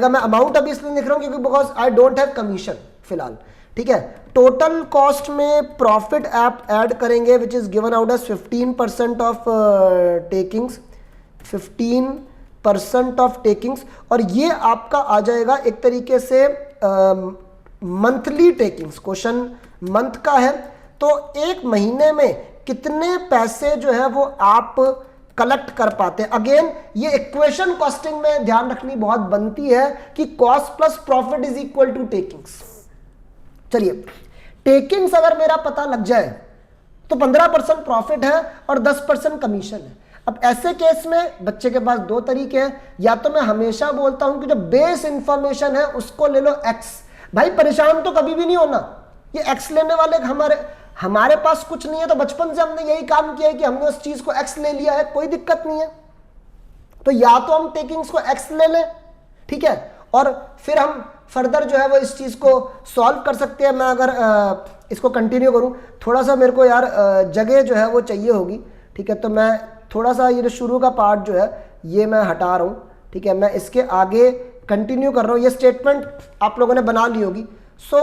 मैं अमाउंट अभी इसलिए लिख रहा हूं क्योंकि because I don't have commission फिलहाल, ठीक है। टोटल कॉस्ट में प्रॉफिट आप ऐड करेंगे which is given out as 15% of takings, 15% of takings, और ये आपका आ जाएगा एक तरीके से मंथली टेकिंग्स। क्वेश्चन मंथ का है, तो एक महीने में कितने पैसे जो है वो आप कलेक्ट कर पाते हैं। अगेन ये इक्वेशन कॉस्टिंग में ध्यान रखनी बहुत बनती है कि cost plus profit is equal to takings. चलिए, टेकिंग्स अगर मेरा पता लग जाए तो 15% प्रॉफिट है और 10% कमीशन है। अब ऐसे केस में बच्चे के पास दो तरीके हैं, या तो मैं हमेशा बोलता हूं कि जो बेस इंफॉर्मेशन है उसको ले लो एक्स। भाई परेशान तो कभी भी नहीं होना, ये एक्स लेने वाले हमारे पास कुछ नहीं है, तो बचपन से हमने यही काम किया है कि हमने उस चीज को एक्स ले लिया है, कोई दिक्कत नहीं है। तो या तो हम टेकिंग्स को एक्स ले लें, ठीक है, और फिर हम फर्दर जो है वो इस चीज को सॉल्व कर सकते हैं। मैं अगर इसको कंटिन्यू करूं, थोड़ा सा मेरे को यार जगह जो है वो चाहिए होगी, ठीक है, तो मैं थोड़ा सा ये जो शुरू का पार्ट जो है ये मैं हटा रहा हूं, ठीक है, मैं इसके आगे कंटिन्यू कर रहा हूं। ये स्टेटमेंट आप लोगों ने बना ली होगी। So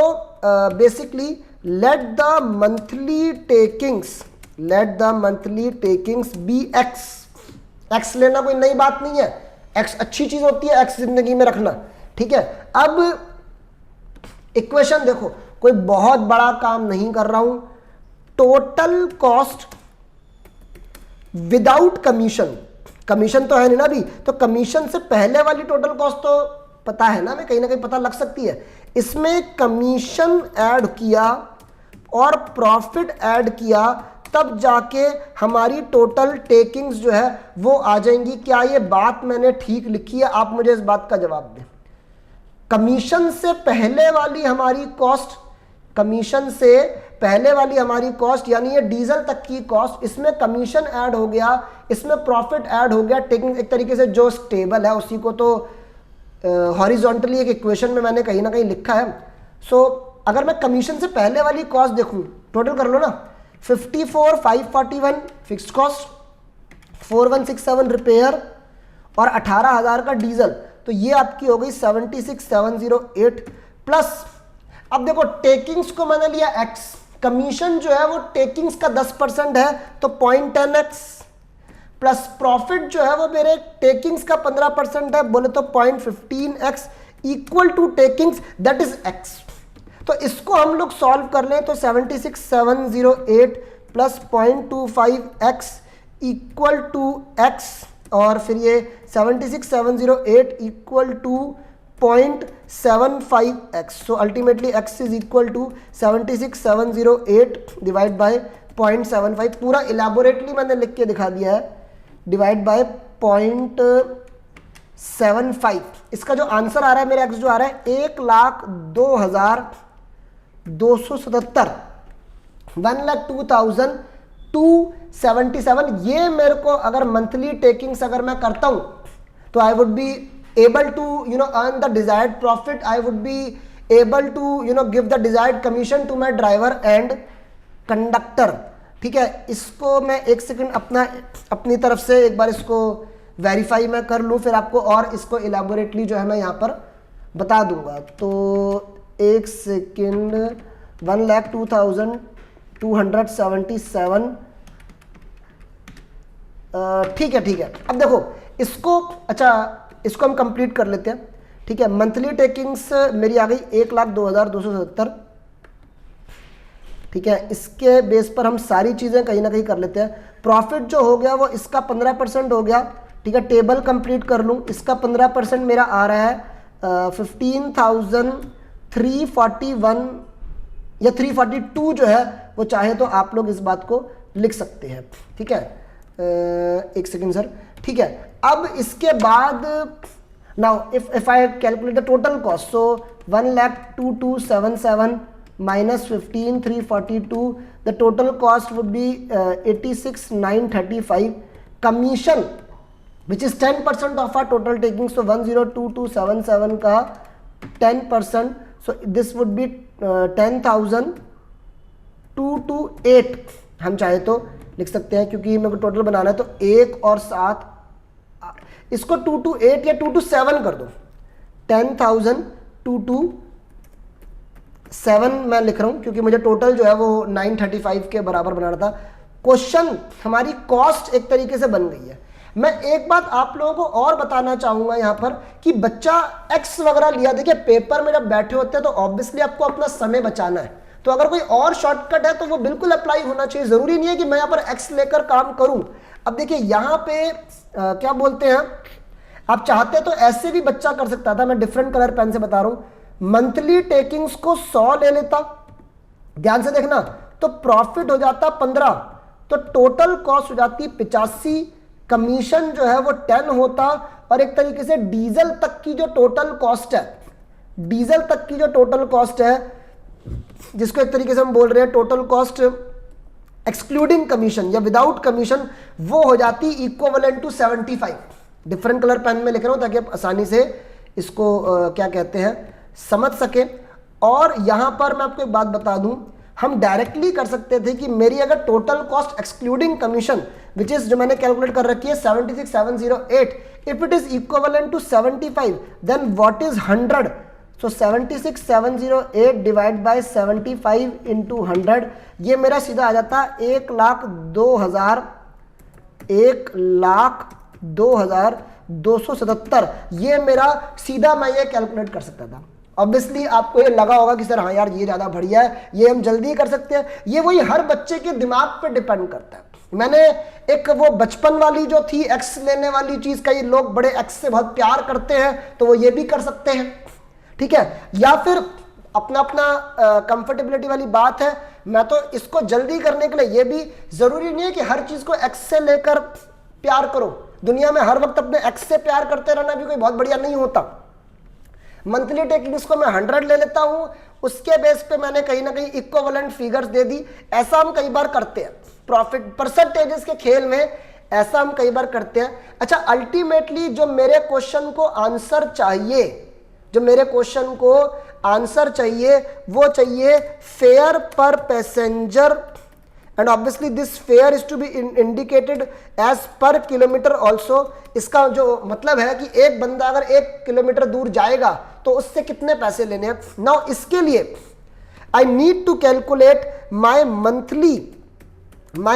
basically let the monthly takings be x लेना कोई नई बात नहीं है, x अच्छी चीज होती है, x जिंदगी में रखना, ठीक है। अब इक्वेशन देखो, कोई बहुत बड़ा काम नहीं कर रहा हूं, टोटल कॉस्ट विदाउट कमीशन तो है नहीं ना अभी, तो कमीशन से पहले वाली टोटल कॉस्ट तो पता है ना, हमें कहीं ना कहीं पता लग सकती है। इसमें कमीशन ऐड किया और प्रॉफिट ऐड किया, तब जाके हमारी टोटल टेकिंग्स जो है वो आ जाएंगी। क्या ये बात मैंने ठीक लिखी है? आप मुझे इस बात का जवाब दें। कमीशन से पहले वाली हमारी कॉस्ट यानी ये डीजल तक की कॉस्ट, इसमें कमीशन ऐड हो गया, इसमें प्रॉफिट ऐड हो गया। टेकिंग एक तरीके से जो स्टेबल है उसी को तो हॉरिजॉन्टली एक इक्वेशन में मैंने कहीं ना कहीं लिखा है। सो अगर मैं कमीशन से पहले वाली कॉस्ट देखूं, टोटल कर लो ना, 54,541 फिक्स्ड कॉस्ट, 4167 रिपेयर और 18,000 का डीजल, तो ये आपकी हो गई 76,708 प्लस। अब देखो टेकिंग्स को मैंने लिया x, कमीशन जो है वो टेकिंग्स का 10% है तो 0.10x, प्लस प्रॉफिट जो है वो मेरे टेकिंग्स का 15% है, बोले तो 0.15x equal to takings that is x। तो इसको हम लोग सॉल्व कर लें तो 76,708 plus 0.25x equal to x, और फिर ये 76,708 equal to 0.75x। So ultimately x is equal to 76,708 divide by 0.75। पूरा इलेबोरेटली मैंने लिख के दिखा दिया है, डिवाइड बाय 0.75। इसका जो आंसर आ रहा है मेरा x जो आ रहा है 1,02,277, 1,02,277। ये मेरे को अगर मंथली टेकिंग्स अगर मैं करता हूं तो I would B able to earn the desired profit, I would be able to give the desired commission to my driver and conductor, ठीक है। इसको मैं एक सेकंड अपनी तरफ से एक बार इसको वेरीफाई मैं कर लूँ, फिर आपको और इसको इलेबोरेटली जो है मैं यहाँ पर बता दूंगा। तो एक सेकंड, 1,02,277, ठीक है। अब देखो इसको, अच्छा इसको हम कंप्लीट कर लेते हैं, ठीक है। मंथली टेकिंग्स मेरी आ गई 1,02,277 ठीक है, इसके बेस पर हम सारी चीज़ें कहीं ना कहीं कर लेते हैं। प्रॉफिट जो हो गया वो इसका 15% हो गया। ठीक है, टेबल कंप्लीट कर लूँ, इसका 15% मेरा आ रहा है 15,341 या 342 जो है वो, चाहे तो आप लोग इस बात को लिख सकते हैं। ठीक है, एक सेकेंड सर। ठीक है, अब इसके बाद now if I calculate the total cost, so 1,02,277 minus 15,342, the total cost would be 86,935. Commission which is 10% of our total taking, so 10,2277 का 10%, so this would be 10,228 हम चाहे तो लिख सकते हैं, क्योंकि मेरे को टोटल बनाना है तो 1 और 7, इसको 228 या 227 कर दो, 10,227 मैं लिख रहा हूं क्योंकि मुझे टोटल जो है वो 935 के बराबर बनाना था। क्वेश्चन हमारी कॉस्ट एक तरीके से बन गई है। मैं एक बात आप लोगों को और बताना चाहूंगा यहाँ पर कि बच्चा एक्स वगैरह लिया, देखिए पेपर में जब बैठे होते हैं तो ऑब्वियसली आपको अपना समय बचाना है, तो अगर कोई और शॉर्टकट है तो वो बिल्कुल अप्लाई होना चाहिए। जरूरी नहीं है कि मैं यहाँ पर एक्स लेकर काम करूं। अब देखिए यहाँ पे क्या बोलते हैं, आप चाहते तो ऐसे भी बच्चा कर सकता था, मैं डिफरेंट कलर पेन से बता रहा हूं। मंथली टेकिंग्स को 100 ले लेता, ध्यान से देखना, तो प्रॉफिट हो जाता 15, तो टोटल कॉस्ट हो जाती 85, कमीशन जो है वो 10 होता, और एक तरीके से डीजल तक की जो टोटल कॉस्ट है, डीजल तक की जो टोटल कॉस्ट है, जिसको एक तरीके से हम बोल रहे हैं टोटल कॉस्ट एक्सक्लूडिंग कमीशन या विदाउट कमीशन, वो हो जाती equivalent to 75। Different colour pen में लिख रहा हूं ताकि आप आसानी से इसको क्या कहते हैं समझ सके। और यहां पर मैं आपको एक बात बता दूं, हम डायरेक्टली कर सकते थे कि मेरी अगर total cost excluding commission which is जो मैंने कैलकुलेट कर रखी है 76,708, if it is equivalent to 75 then what is 100, so 76,708 divide by 75 into 100, ये मेरा सीधा आ जाता 1,02,277, ये मेरा सीधा मैं ये कैलकुलेट कर सकता था। ऑब्वियसली आपको ये लगा होगा कि सर हाँ यार ये ज़्यादा बढ़िया है, ये हम जल्दी कर सकते हैं। ये वही हर बच्चे के दिमाग पे डिपेंड करता है। मैंने एक वो बचपन वाली जो थी एक्स लेने वाली चीज़, कई लोग बड़े एक्स से बहुत प्यार करते हैं तो वो ये भी कर सकते हैं, ठीक है, या फिर अपना अपना कंफर्टेबिलिटी वाली बात है। मैं तो इसको जल्दी करने के लिए, ये भी ज़रूरी नहीं है कि हर चीज़ को एक्स से लेकर प्यार करो। दुनिया में हर वक्त अपने एक्स से प्यार करते रहना भी कोई बहुत बढ़िया नहीं होता। मंथली टेकिंग्स को मैं 100 ले लेता हूं, उसके बेस पे मैंने कहीं ना कहीं इक्विवेलेंट फिगर्स दे दी। ऐसा हम कई बार करते हैं प्रॉफिट परसेंटेजेस के खेल में, ऐसा हम कई बार करते हैं। अच्छा, अल्टीमेटली जो मेरे क्वेश्चन को आंसर चाहिए, जो मेरे क्वेश्चन को आंसर चाहिए वो चाहिए fare per passenger, and obviously this fare is to be indicated as per kilometre also. इसका जो मतलब है कि एक बंदा अगर 1 किलोमीटर दूर जाएगा तो उससे कितने पैसे लेने हैं। नाउ इसके लिए I need to calculate my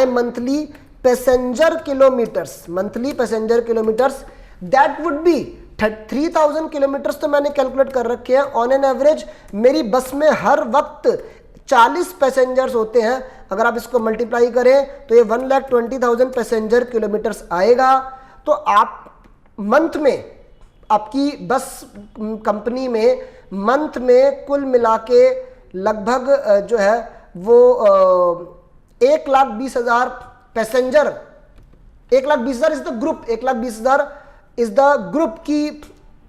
monthly passenger kilometres, monthly passenger kilometres, that would be 3,000 kilometres तो मैंने कैलकुलेट कर रखे हैं। ऑन एन एवरेज मेरी बस में हर वक्त 40 पैसेंजर्स होते हैं। अगर आप इसको मल्टीप्लाई करें तो ये 1,20,000 पैसेंजर किलोमीटर्स आएगा। तो आप मंथ में, आपकी बस कंपनी में मंथ में कुल मिला के लगभग जो है वो 1,20,000 passenger, 1,20,000 is the group, 1,20,000 is the group की,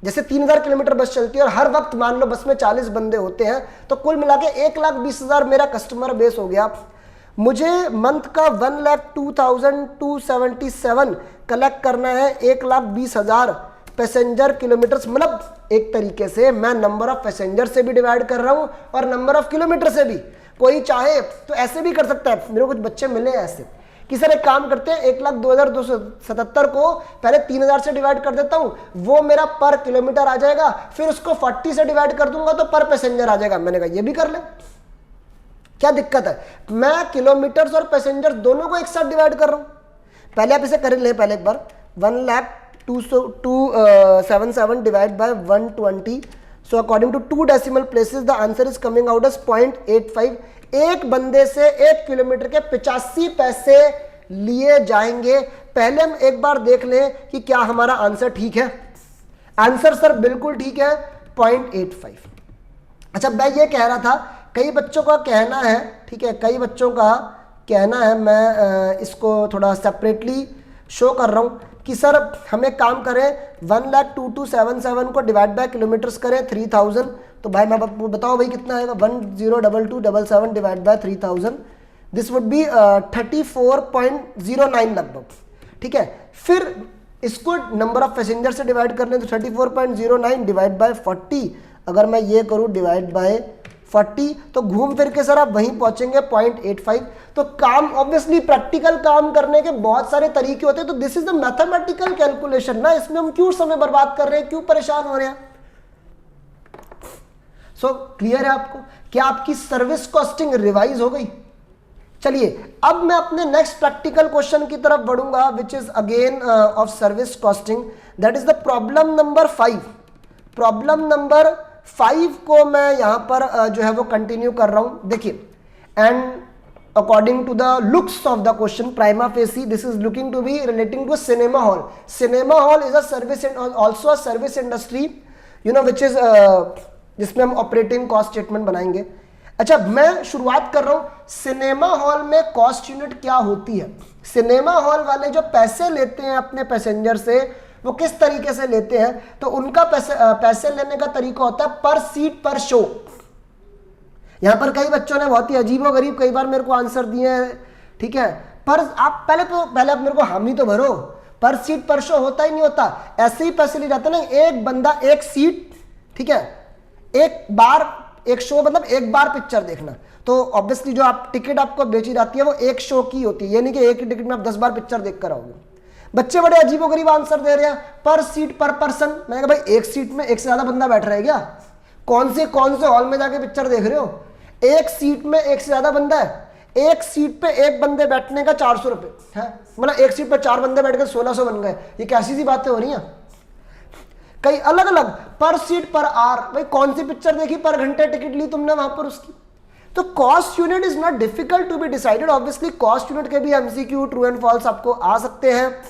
जैसे 3,000 किलोमीटर बस चलती है और हर वक्त मान लो बस में 40 बंदे होते हैं, तो कुल मिला के 1,20,000 मेरा कस्टमर बेस हो गया। मुझे मंथ का 1,02,277 कलेक्ट करना है 1,20,000 पैसेंजर किलोमीटर्स, मतलब एक तरीके से मैं नंबर ऑफ पैसेंजर से भी डिवाइड कर रहा हूं और नंबर ऑफ किलोमीटर से भी। कोई चाहे तो ऐसे भी कर सकता है। मेरे कुछ बच्चे मिले ऐसे कि सर एक काम करते हैं, 1,02,277 को पहले 3,000 से डिवाइड कर देता हूं, वो मेरा पर किलोमीटर आ जाएगा, फिर उसको 40 से डिवाइड कर दूंगा तो पर पैसेंजर आ जाएगा। मैंने कहा ये भी कर ले, क्या दिक्कत है। मैं किलोमीटर्स और पैसेंजर दोनों को एक साथ डिवाइड कर रहा हूं। पहले आप इसे कर ले, पहले एक बार 1,02,277 divide by 120, so according to 2 decimal places the answer is coming out as 0.85। एक बंदे से 1 किलोमीटर के 85 पैसे लिए जाएंगे। पहले हम एक बार देख लें कि क्या हमारा आंसर ठीक है। आंसर सर बिल्कुल ठीक है, 0.85। अच्छा, मैं ये कह रहा था, कई बच्चों का कहना है, ठीक है, कई बच्चों का कहना है, मैं इसको थोड़ा सेपरेटली शो कर रहा हूँ कि सर हमें काम करें 1,02,277 को डिवाइड बाय किलोमीटर्स करें 3000। तो भाई मैं बताओ भाई कितना आएगा, 102277 divide by 3000, this would B 34.09 लगभग, ठीक है। फिर इसको नंबर ऑफ पैसेंजर से डिवाइड कर लें तो 34.09 डिवाइड बाय 40, अगर मैं ये करूँ डिवाइड बाय 40 तो घूम फिर के सर आप वहीं पहुंचेंगे 0.85। तो काम ऑब्वियसली प्रैक्टिकल काम करने के बहुत सारे तरीके होते हैं, तो this is the mathematical calculation ना, इसमें हम क्यों समय बर्बाद कर रहे हैं, क्यों परेशान हो रहे हैं। सो क्लियर है आपको, क्या आपकी सर्विस कॉस्टिंग रिवाइज हो गई। चलिए अब मैं अपने नेक्स्ट प्रैक्टिकल क्वेश्चन की तरफ बढ़ूंगा, which is again of service costing, that is the problem number 5। Problem number 5 को मैं यहां पर जो है वो कंटिन्यू कर रहा हूं। देखिए, and according to the looks of the question prima facie this is looking to be relating to cinema hall. Cinema hall is a service, also a service industry, you know, which is जिसमें हम operating cost statement बनाएंगे। अच्छा, मैं शुरुआत कर रहा हूं, cinema hall में कॉस्ट यूनिट क्या होती है। सिनेमा हॉल वाले जो पैसे लेते हैं अपने पैसेंजर से, वो किस तरीके से लेते हैं, तो उनका पैसे लेने का तरीका होता है पर सीट पर शो। यहां पर कई बच्चों ने बहुत ही अजीबोगरीब कई बार मेरे को आंसर दिए हैं, ठीक है, पर आप पहले आप मेरे को हामी तो भरो, पर सीट पर शो होता ही नहीं होता, ऐसे ही पैसे लिए जाते ना, एक बंदा एक सीट, ठीक है, एक बार एक शो, मतलब एक बार पिक्चर देखना। तो ऑब्वियसली जो आप टिकट आपको बेची जाती है वो एक शो की होती है, ये नहीं कि एक ही टिकट में आप 10 बार पिक्चर देख कर आओगे। बच्चे बड़े अजीबोगरीब आंसर दे रहे हैं, पर सीट पर पर्सन। मैंने कहा भाई एक सीट में एक से ज्यादा बंदा बैठ रहा है क्या, कौन से हॉल में जाके पिक्चर देख रहे हो, एक सीट में एक से ज्यादा बंदा है, एक सीट पे एक बंदे बैठने का 400 रुपए है, मतलब एक सीट पे 4 बंदे बैठ कर 1600 बन गए। ये कैसी सी बातें हो रही हैं। कई अलग अलग पर सीट पर आर, भाई कौन सी पिक्चर देखी, पर घंटे टिकट ली तुमने वहां पर उसकी। तो cost unit is not difficult to be decided. Obviously cost unit के भी एमसीक्यू ट्रू एंड फॉल्स आपको आ सकते हैं,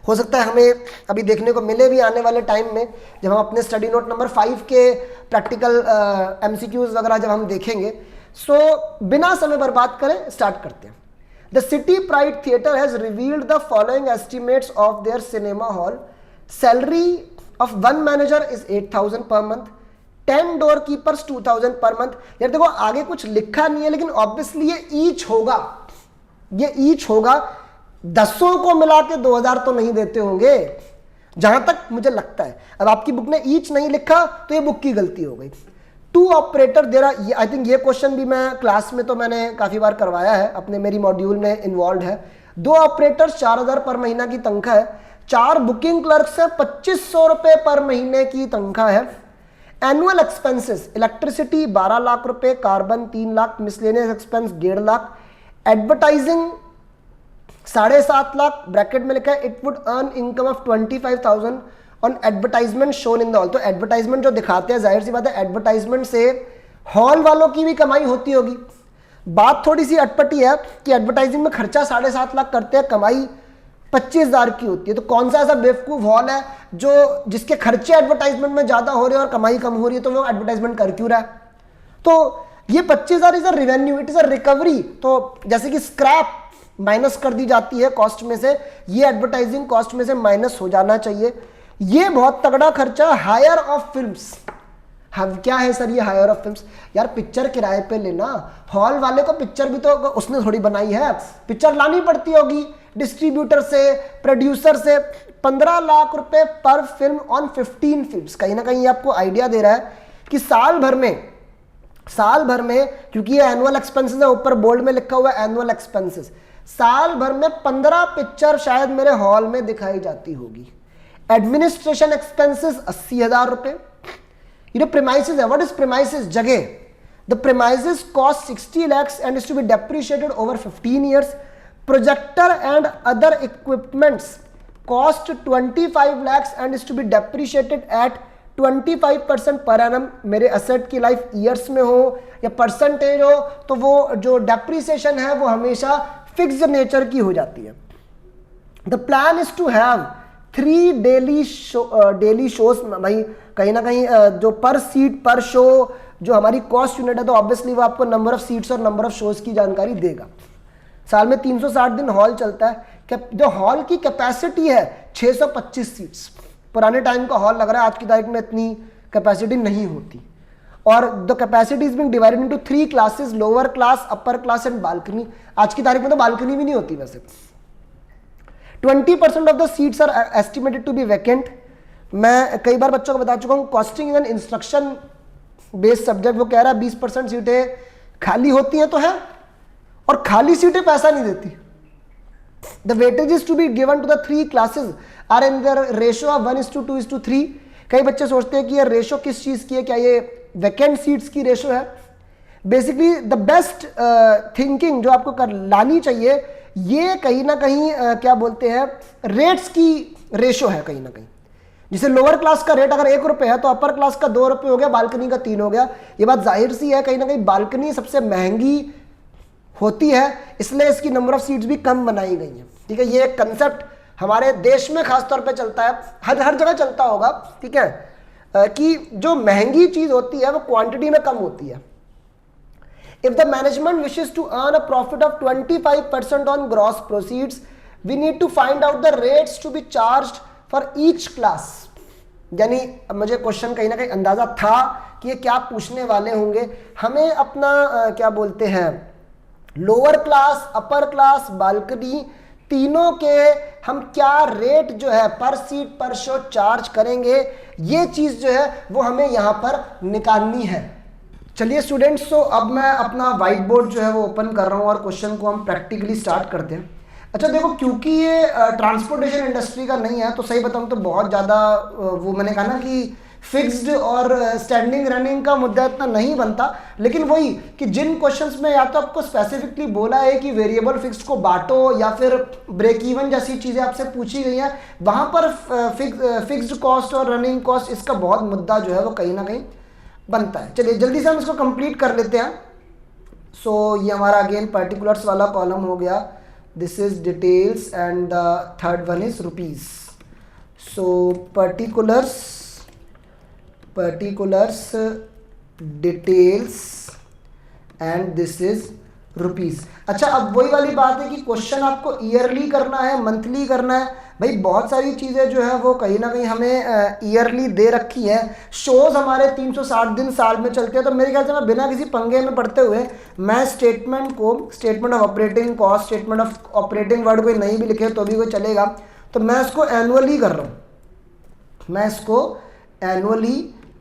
हो सकता है हमें अभी देखने को मिले भी आने वाले टाइम में, जब हम अपने स्टडी नोट नंबर 5 के प्रैक्टिकल एमसीक्यूज वगैरह जब हम देखेंगे। सो बिना समय बर्बाद करें स्टार्ट करते हैं। The city pride theatre has revealed the following estimates of their cinema hall. Salary of one manager is 8,000 per month, 10 door keepers 2,000 per month। यार देखो आगे कुछ लिखा नहीं है, लेकिन ऑब्वियसली ये ईच होगा, ये ईच होगा। 10 को मिला के 2,000 तो नहीं देते होंगे, जहां तक मुझे लगता है। अब आपकी बुक ने ईच नहीं लिखा तो ये बुक की गलती हो गई। 2 ऑपरेटर देर, आई थिंक ये क्वेश्चन भी मैं क्लास में तो मैंने काफी बार करवाया है, अपने मेरी मॉड्यूल में इन्वॉल्व है। 2 ऑपरेटर 4,000 पर महीना की तनख्वाह है। 4 बुकिंग क्लर्क से 2500 रुपए पर महीने की तनख्वाह है। एनुअल एक्सपेंसेस, इलेक्ट्रिसिटी 12 लाख रुपए, carbon 3 lakh, miscellaneous expense 1.5 lakh, advertising 7.5 lakh, bracket में लिखा है it would earn income of 25,000 on advertisement shown in the hall. तो एडवर्टाइजमेंट जो दिखाते हैं, जाहिर सी बात है एडवर्टाइजमेंट से हॉल वालों की भी कमाई होती होगी। बात थोड़ी सी अटपटी है कि एडवर्टाइजिंग में खर्चा 7.5 लाख करते हैं, कमाई 25,000 की होती है। तो कौन सा ऐसा बेवकूफ हॉल है जो जिसके खर्चे एडवर्टाइजमेंट में ज्यादा हो रहे हैं और कमाई कम हो रही है, तो वो एडवर्टाइजमेंट कर क्यों रहा है। तो ये 25,000 is a revenue, it is a recovery. तो जैसे कि स्क्रैप माइनस कर दी जाती है कॉस्ट में से, ये एडवर्टाइजिंग कॉस्ट में से माइनस हो जाना चाहिए। ये बहुत तगड़ा खर्चा। हायर ऑफ फिल्म्स, हम क्या है सर ये हायर ऑफ फिल्म्स, यार पिक्चर किराए पे लेना, हॉल वाले को पिक्चर भी तो उसने थोड़ी बनाई है, पिक्चर लानी पड़ती होगी डिस्ट्रीब्यूटर से, प्रोड्यूसर से। 15 लाख रुपए पर फिल्म ऑन 15 फिल्म्स। कहीं ना कहीं आपको आइडिया दे रहा है कि साल भर में क्योंकि ये एनुअल एक्सपेंसेस है, ऊपर बोल्ड में लिखा हुआ है एनुअल एक्सपेंसेस, साल भर में 15 पिक्चर शायद मेरे हॉल में दिखाई जाती होगी। एडमिनिस्ट्रेशन एक्सपेंसेस 80,000 रुपए। You know, premises, what is premises? जगह. The premises cost 60 lakhs and is to be depreciated over 15 years. Projector and other equipments cost 25 lakhs and is to be depreciated at 25% per annum मेरे asset की life years में हो या percentage हो, तो वो जो डेप्रिसिएशन है वो हमेशा फिक्स्ड नेचर की हो जाती है। The plan is to have 3 daily shows. भाई कहीं ना कहीं जो पर सीट पर शो जो हमारी कॉस्ट यूनिट है, तो ऑब्वियसली वो आपको नंबर ऑफ सीट्स और नंबर ऑफ शोज की जानकारी देगा। साल में 360 दिन हॉल चलता है। जो हॉल की कैपेसिटी है 625 सीट्स। पुराने टाइम का हॉल लग रहा है, आज की तारीख में इतनी कैपेसिटी नहीं होती। और the capacity is being divided into 3 classes, lower class, upper class and balcony. आज की तारीख में तो बालकनी भी नहीं होती वैसे। 20% of the seats are estimated to be vacant. मैं कई बार बच्चों को बता चुका हूँ, costing is an instruction based subject. वो कह रहा है 20% सीटें खाली होती हैं तो है, और खाली सीटें पैसा नहीं देती। The weightages to be given to the 3 classes are in the ratio of 1:2:3। कई बच्चे सोचते हैं कि ये रेशो किस चीज की है, क्या ये वैकेंट सीट्स की रेशो है? बेसिकली द बेस्ट थिंकिंग जो आपको कर लानी चाहिए, ये कहीं ना कहीं क्या बोलते हैं, रेट्स की रेशो है कहीं ना कहीं। जिसे लोअर क्लास का रेट अगर 1 रुपये है तो अपर क्लास का 2 रुपये हो गया, बालकनी का 3 हो गया। ये बात जाहिर सी है, कहीं ना कहीं बालकनी सबसे महंगी होती है, इसलिए इसकी नंबर ऑफ सीट्स भी कम बनाई गई है। ठीक है, ये एक कंसेप्ट हमारे देश में खासतौर पे चलता है, हर जगह चलता होगा। ठीक है, कि जो महंगी चीज होती है वो क्वांटिटी में कम होती है। If the management wishes to earn a profit of 25% on gross proceeds, we need to find out the rates to be charged for each class. यानी मुझे क्वेश्चन कहीं ना कहीं अंदाजा था कि ये क्या पूछने वाले होंगे। हमें अपना क्या बोलते हैं, lower class, upper class, balcony, तीनों के हम क्या रेट जो है पर सीट पर शो चार्ज करेंगे, ये चीज जो है वो हमें यहां पर निकालनी है। चलिए स्टूडेंट्स, तो अब मैं अपना व्हाइट बोर्ड जो है वो ओपन कर रहा हूं और क्वेश्चन को हम प्रैक्टिकली स्टार्ट करते हैं। अच्छा देखो, क्योंकि ये ट्रांसपोर्टेशन इंडस्ट्री का नहीं है, तो सही बताऊं तो बहुत ज़्यादा वो मैंने कहा ना कि फिक्स्ड और स्टैंडिंग रनिंग का मुद्दा इतना नहीं बनता। लेकिन वही कि जिन क्वेश्चंस में या तो आपको स्पेसिफिकली बोला है कि वेरिएबल फिक्स्ड को बांटो या फिर ब्रेक इवन जैसी चीज़ें आपसे पूछी गई हैं, वहाँ पर फिक्स्ड कॉस्ट और रनिंग कॉस्ट इसका बहुत मुद्दा जो है वो कहीं ना कहीं बनता है। चलिए जल्दी से हम इसको कंप्लीट कर लेते हैं। सो ये हमारा अगेन पर्टिकुलर्स वाला कॉलम हो गया। This is details and the third one is rupees. So particulars, details and this is rupees. अच्छा, अब वही वाली बात है कि क्वेश्चन आपको ईयरली करना है, मंथली करना है। भाई बहुत सारी चीज़ें जो है वो कहीं ना कहीं हमें ईयरली दे रखी है। शोज हमारे 360 दिन साल में चलते हैं, तो मेरे ख्याल से मैं बिना किसी पंगे में पढ़ते हुए मैं statement of operating cost, statement of operating word कोई नहीं भी लिखे तो भी कोई चलेगा, तो मैं इसको एनुअली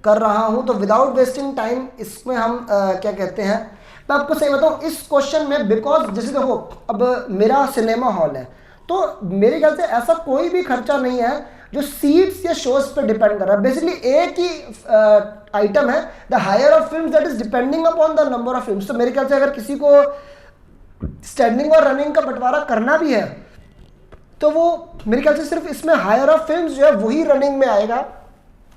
कर रहा हूँ। तो विदाउट वेस्टिंग टाइम इसमें हम क्या कहते हैं, मैं आपको सही बताऊँ इस क्वेश्चन में, बिकॉज जैसे देखो अब मेरा सिनेमा हॉल है, तो मेरे ख्याल से ऐसा कोई भी खर्चा नहीं है जो सीट्स या शोज पे डिपेंड कर रहा है। बेसिकली एक ही आइटम है, the hire of films that is depending upon the number of films. तो मेरे ख्याल से अगर किसी को स्टैंडिंग और रनिंग का बंटवारा करना भी है तो वो मेरे ख्याल से सिर्फ इसमें हायर ऑफ फिल्म्स जो है वही रनिंग में आएगा,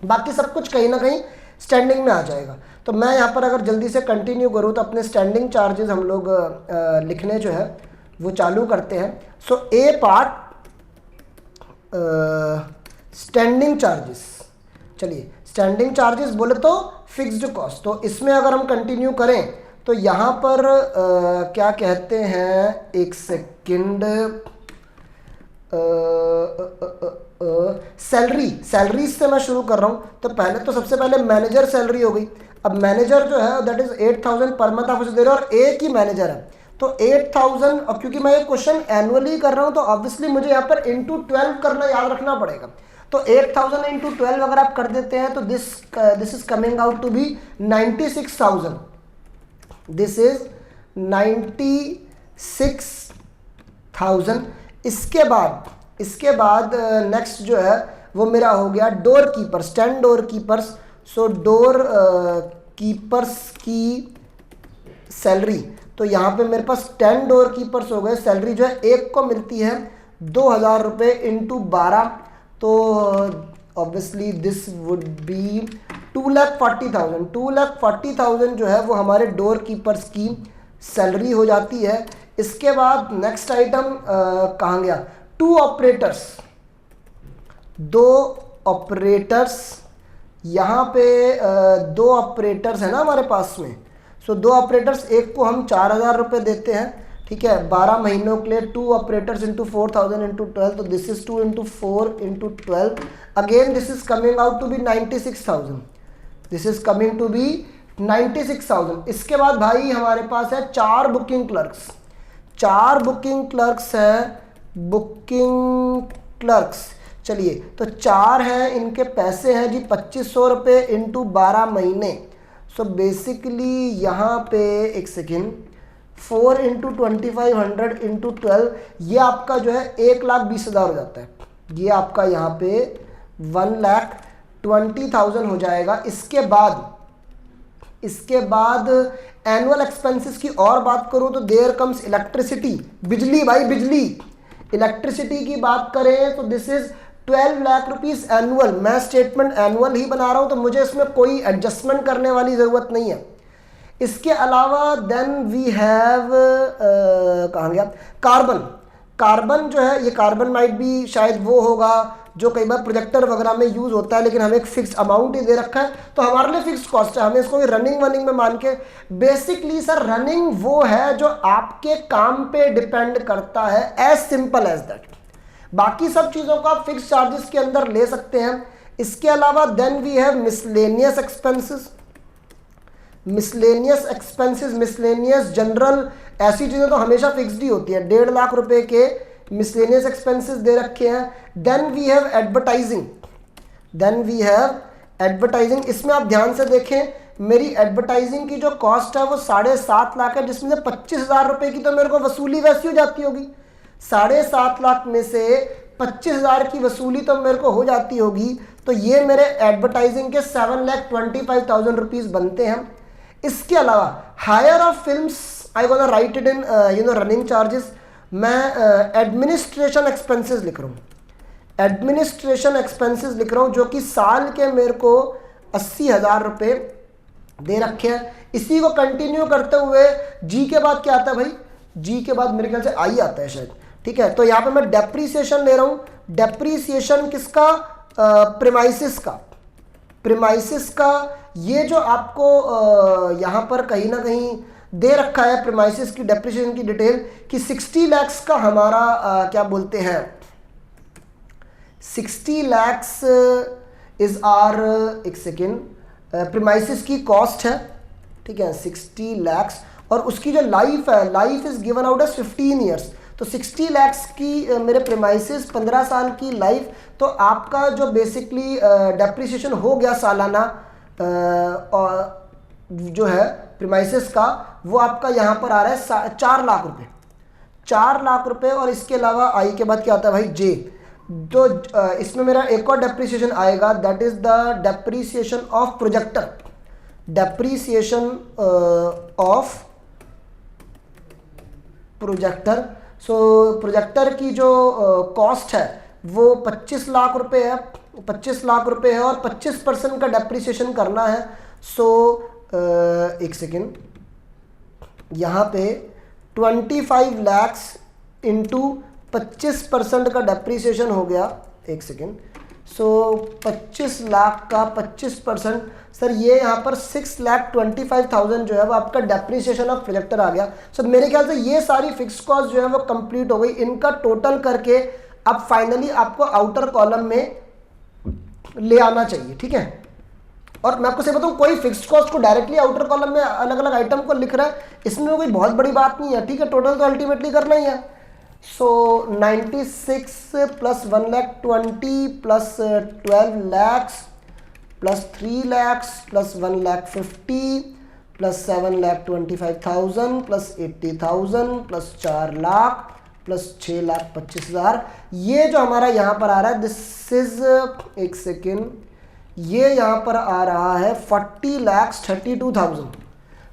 बाकी सब कुछ कहीं ना कहीं स्टैंडिंग में आ जाएगा। तो मैं यहाँ पर अगर जल्दी से कंटिन्यू करूँ तो अपने स्टैंडिंग चार्जेस हम लोग लिखने जो है वो चालू करते हैं। सो ए पार्ट स्टैंडिंग चार्जेस। चलिए स्टैंडिंग चार्जेस बोले तो फिक्स्ड कॉस्ट, तो इसमें अगर हम कंटिन्यू करें तो यहाँ पर क्या कहते हैं, एक सेकेंड, सैलरी से मैं शुरू कर रहा हूँ। तो पहले तो सबसे पहले मैनेजर सैलरी हो गई। अब मैनेजर जो है दैट इज 8000 पर मंथ आप उसे दे रहे हो, और एक ही मैनेजर है तो 8000। और क्योंकि मैं ये क्वेश्चन एनुअली कर रहा हूँ तो ऑब्वियसली मुझे यहाँ पर इंटू 12 करना याद रखना पड़ेगा। तो 8000 इंटू 12 अगर आप कर देते हैं तो this is coming out to be 96,000। This is 96,000। इसके बाद नेक्स्ट जो है वो मेरा हो गया डोर कीपर्स, 10 डोर कीपर्स। सो डोर कीपर्स की सैलरी, तो यहाँ पे मेरे पास 10 डोर कीपर्स हो गए। सैलरी जो है एक को मिलती है 2000 रुपये इंटू 12, तो ऑब्वियसली दिस वुड बी 2,40,000। 2,40,000 जो है वो हमारे डोर कीपर्स की सैलरी हो जाती है। इसके बाद नेक्स्ट आइटम कहाँ गया, 2 ऑपरेटर्स, 2 ऑपरेटर्स, यहाँ पे 2 ऑपरेटर्स है ना हमारे पास में। सो 2 ऑपरेटर्स, एक को हम 4,000 रुपये देते हैं, ठीक है, 12 महीनों के लिए। 2 ऑपरेटर्स इंटू 4,000 इंटू 12, तो this is 2 into 4 into 12, again this is coming out to be 96,000, this is coming to be 96,000। इसके बाद भाई हमारे पास है 4 बुकिंग क्लर्क्स, 4 बुकिंग क्लर्क्स है, बुकिंग क्लर्क्स। चलिए तो 4 हैं, इनके पैसे हैं जी 2,500 रुपये इंटू 12 महीने। सो बेसिकली यहाँ पे एक सेकेंड, 4 इंटू 2,500 इंटू 12, ये आपका जो है 1,20,000 हो जाता है। ये आपका यहाँ पे 1,20,000 हो जाएगा। इसके बाद एनुअल एक्सपेंसेस की और बात करूँ तो देयर कम्स इलेक्ट्रिसिटी, बिजली, भाई बिजली, इलेक्ट्रिसिटी की बात करें तो this is 12 lakh rupees annual. मैं स्टेटमेंट एनुअल ही बना रहा हूं तो मुझे इसमें कोई एडजस्टमेंट करने वाली ज़रूरत नहीं है। इसके अलावा देन वी हैव कहाँ गया, कार्बन। कार्बन जो है, ये कार्बन माइट भी शायद वो होगा जो कई बार प्रोजेक्टर वगैरह में यूज़ होता है, लेकिन हमें एक फिक्स अमाउंट ही दे रखा है तो हमारे लिए फिक्स कॉस्ट है, हमें इसको भी रनिंग वनिंग में मान के। बेसिकली सर रनिंग वो है जो आपके काम पे डिपेंड करता है, एज सिंपल एज दैट। बाकी सब चीज़ों को आप फिक्स चार्जेस के अंदर ले सकते हैं। इसके अलावा then we have miscellaneous expenses, miscellaneous expenses, miscellaneous general, ऐसी चीज़ें तो हमेशा फिक्स्ड ही होती है। 1.5 लाख रुपए के मिसलेनियस एक्सपेंसेस दे रखे हैं। Then we have advertising, then we have advertising. इसमें आप ध्यान से देखें, मेरी एडवर्टाइजिंग की जो कॉस्ट है वो 7.5 लाख है, जिसमें से 25,000 रुपये की तो मेरे को वसूली वैसी हो जाती होगी। 7.5 लाख में से 25,000 की वसूली तो मेरे को हो जाती होगी, तो ये मेरे एडवर्टाइजिंग के 7,25,000 रुपीज़ बनते हैं। इसके अलावा hire of films, I gonna write it in running charges. मैं एडमिनिस्ट्रेशन एक्सपेंसेस लिख रहा हूँ, एडमिनिस्ट्रेशन एक्सपेंसेस लिख रहा हूँ, जो कि साल के मेरे को 80,000 रुपये दे रखे हैं। इसी को कंटिन्यू करते हुए जी के बाद क्या आता है भाई, जी के बाद मेरे ख्याल से आई आता है शायद, ठीक है। तो यहाँ पे मैं डेप्रीसिएशन ले रहा हूँ। डेप्रीसिएशन किसका, प्रीमाइसिस का, प्रीमाइसिस का। ये जो आपको यहाँ पर कहीं ना कहीं दे रखा है प्रीमाइसिस की डेप्रीसिएशन की डिटेल, कि 60 लैक्स का हमारा क्या बोलते हैं, 60 लैक्स इज आर, एक सेकेंड, प्रीमाइसिस की कॉस्ट है, ठीक है, 60 लैक्स। और उसकी जो लाइफ है, life is given out as 15 years. तो 60 लैक्स की मेरे प्रीमाइसिस, 15 साल की लाइफ, तो आपका जो बेसिकली डेप्रीसिएशन हो गया सालाना जो है प्रीमाइसिस का, वो आपका यहाँ पर आ रहा है 4 लाख रुपए, 4 लाख रुपए। और इसके अलावा आई के बाद क्या आता है भाई, जे। तो इसमें मेरा एक और डेप्रीसिएशन आएगा, that is the depreciation of projector, depreciation of projector. So projector की जो कॉस्ट है वो 25 लाख रुपए है, 25 लाख रुपए है, और 25% का डेप्रीसिएशन करना है। सो एक सेकेंड, यहाँ पे 25 लैक्स इंटू 25% का डेप्रीसिएशन हो गया, एक सेकेंड। सो 25 लाख का 25%, सर ये यहाँ पर 6,25,000 जो है वो आपका डेप्रीसिएशन ऑफ प्रोजेक्टर आ गया। सो मेरे ख्याल से ये सारी फिक्स कॉस्ट जो है वो कंप्लीट हो गई। इनका टोटल करके अब फाइनली आपको आउटर कॉलम में ले आना चाहिए, ठीक है। और मैं आपको से बताऊँ, कोई फिक्स्ड कॉस्ट को डायरेक्टली आउटर कॉलम में अलग अलग आइटम को लिख रहा है, इसमें कोई बहुत बड़ी बात नहीं है, ठीक है। टोटल तो अल्टीमेटली करना ही है। सो 96 plus 1,20,000 plus 12 lakhs plus 3 lakhs plus 1,50,000 plus 7,25,000 plus 80,000 plus 4 lakh plus 6,25,000। ये जो हमारा यहाँ पर आ रहा है, दिस इज, एक सेकेंड, ये यहाँ पर आ रहा है 40,32,000,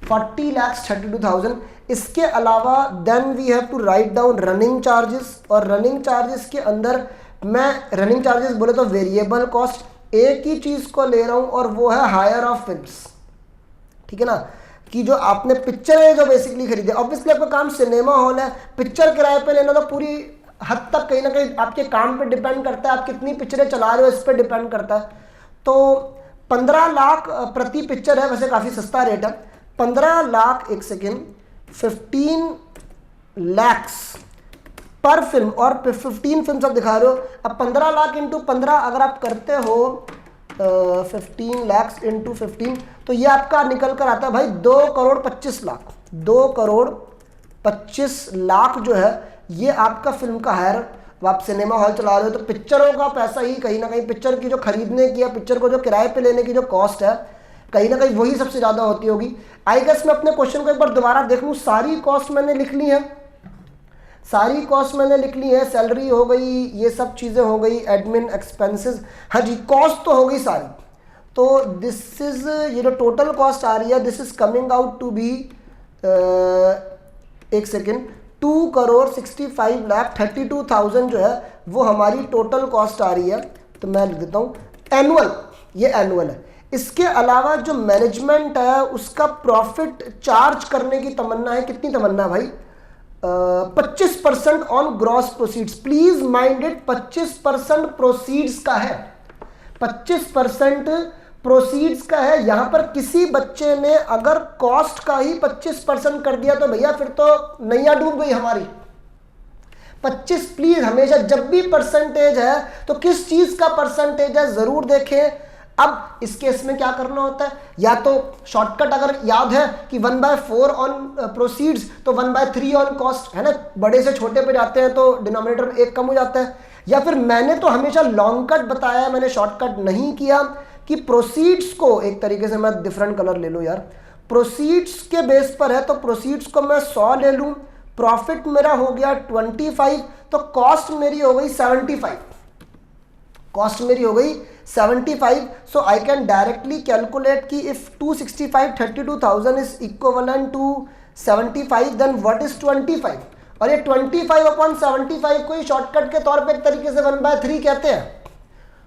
40,32,000। इसके अलावा then we have to write down running charges, और रनिंग चार्जेस के अंदर मैं रनिंग चार्जेस बोले तो वेरिएबल कॉस्ट एक ही चीज़ को ले रहा हूँ और वो है हायर ऑफ फिल्म्स, ठीक है ना, कि जो आपने पिक्चर है जो बेसिकली खरीदे। ऑब्वियसली आपका काम सिनेमा हॉल है, पिक्चर किराए पे लेना तो पूरी हद तक कहीं ना कहीं आपके काम पे डिपेंड करता है, आप कितनी पिक्चरें चला रहे हो इस पर डिपेंड करता है। तो 15 लाख प्रति पिक्चर है, वैसे काफ़ी सस्ता रेट है। 15 लाख, एक सेकेंड, 15 लैक्स पर फिल्म, और 15 फिल्म आप दिखा रहे हो। अब 15 लाख इंटू 15 अगर आप करते हो 15 लैक्स इंटू 15, तो ये आपका निकल कर आता है भाई 2 करोड़ 25 लाख। 2 करोड़ 25 लाख जो है ये आपका फिल्म का हायर। आप सिनेमा हॉल चला रहे हो तो पिक्चरों का पैसा ही कहीं ना कहीं, पिक्चर की जो खरीदने की या पिक्चर को जो किराए पे लेने की जो कॉस्ट है कहीं ना कहीं वही सबसे ज़्यादा होती होगी। आई गेस मैं अपने क्वेश्चन को एक बार दोबारा देख लूँ। सारी कॉस्ट मैंने लिख ली है, सारी कॉस्ट मैंने लिख ली है, सैलरी हो गई, ये सब चीज़ें हो गई, एडमिन एक्सपेंसेस, हाँ जी कॉस्ट तो हो गई सारी। तो दिस इज, ये जो टोटल कॉस्ट आ रही है this is coming out to be, एक सेकेंड, 2 करोड़ 65 लाख 32,000 जो है वो हमारी टोटल कॉस्ट आ रही है। तो मैं लिख देता हूँ एनुअल, ये एनुअल है। इसके अलावा जो मैनेजमेंट है उसका प्रॉफिट चार्ज करने की तमन्ना है। कितनी तमन्ना है भाई? 25% on gross proceeds. Please mind it, 25% proceeds का है, 25% प्रोसीड्स का है। यहां पर किसी बच्चे ने अगर कॉस्ट का ही 25% कर दिया तो भैया फिर तो नैया डूब गई हमारी। 25 प्लीज, हमेशा जब भी परसेंटेज है तो किस चीज का परसेंटेज है जरूर देखें। अब इस केस में क्या करना होता है, या तो शॉर्टकट अगर याद है कि 1/4 ऑन प्रोसीड्स तो 1/3 ऑन कॉस्ट, है ना, बड़े से छोटे पे जाते हैं तो डिनोमिनेटर में एक कम हो जाता है। या फिर मैंने तो हमेशा लॉन्ग कट बताया है, मैंने शॉर्टकट नहीं किया कि प्रोसीड्स को, एक तरीके से मैं डिफरेंट कलर ले लूँ यार, प्रोसीड्स के बेस पर है तो प्रोसीड्स को मैं 100 ले लूँ, प्रॉफिट मेरा हो गया 25, तो कॉस्ट मेरी हो गई 75, कॉस्ट मेरी हो गई 75। So I can directly calculate कि if 265 32,000 is equivalent to 75 then what is 25, और ये 25/75 को ही शॉर्टकट के तौर पे एक तरीके से 1/3 कहते हैं।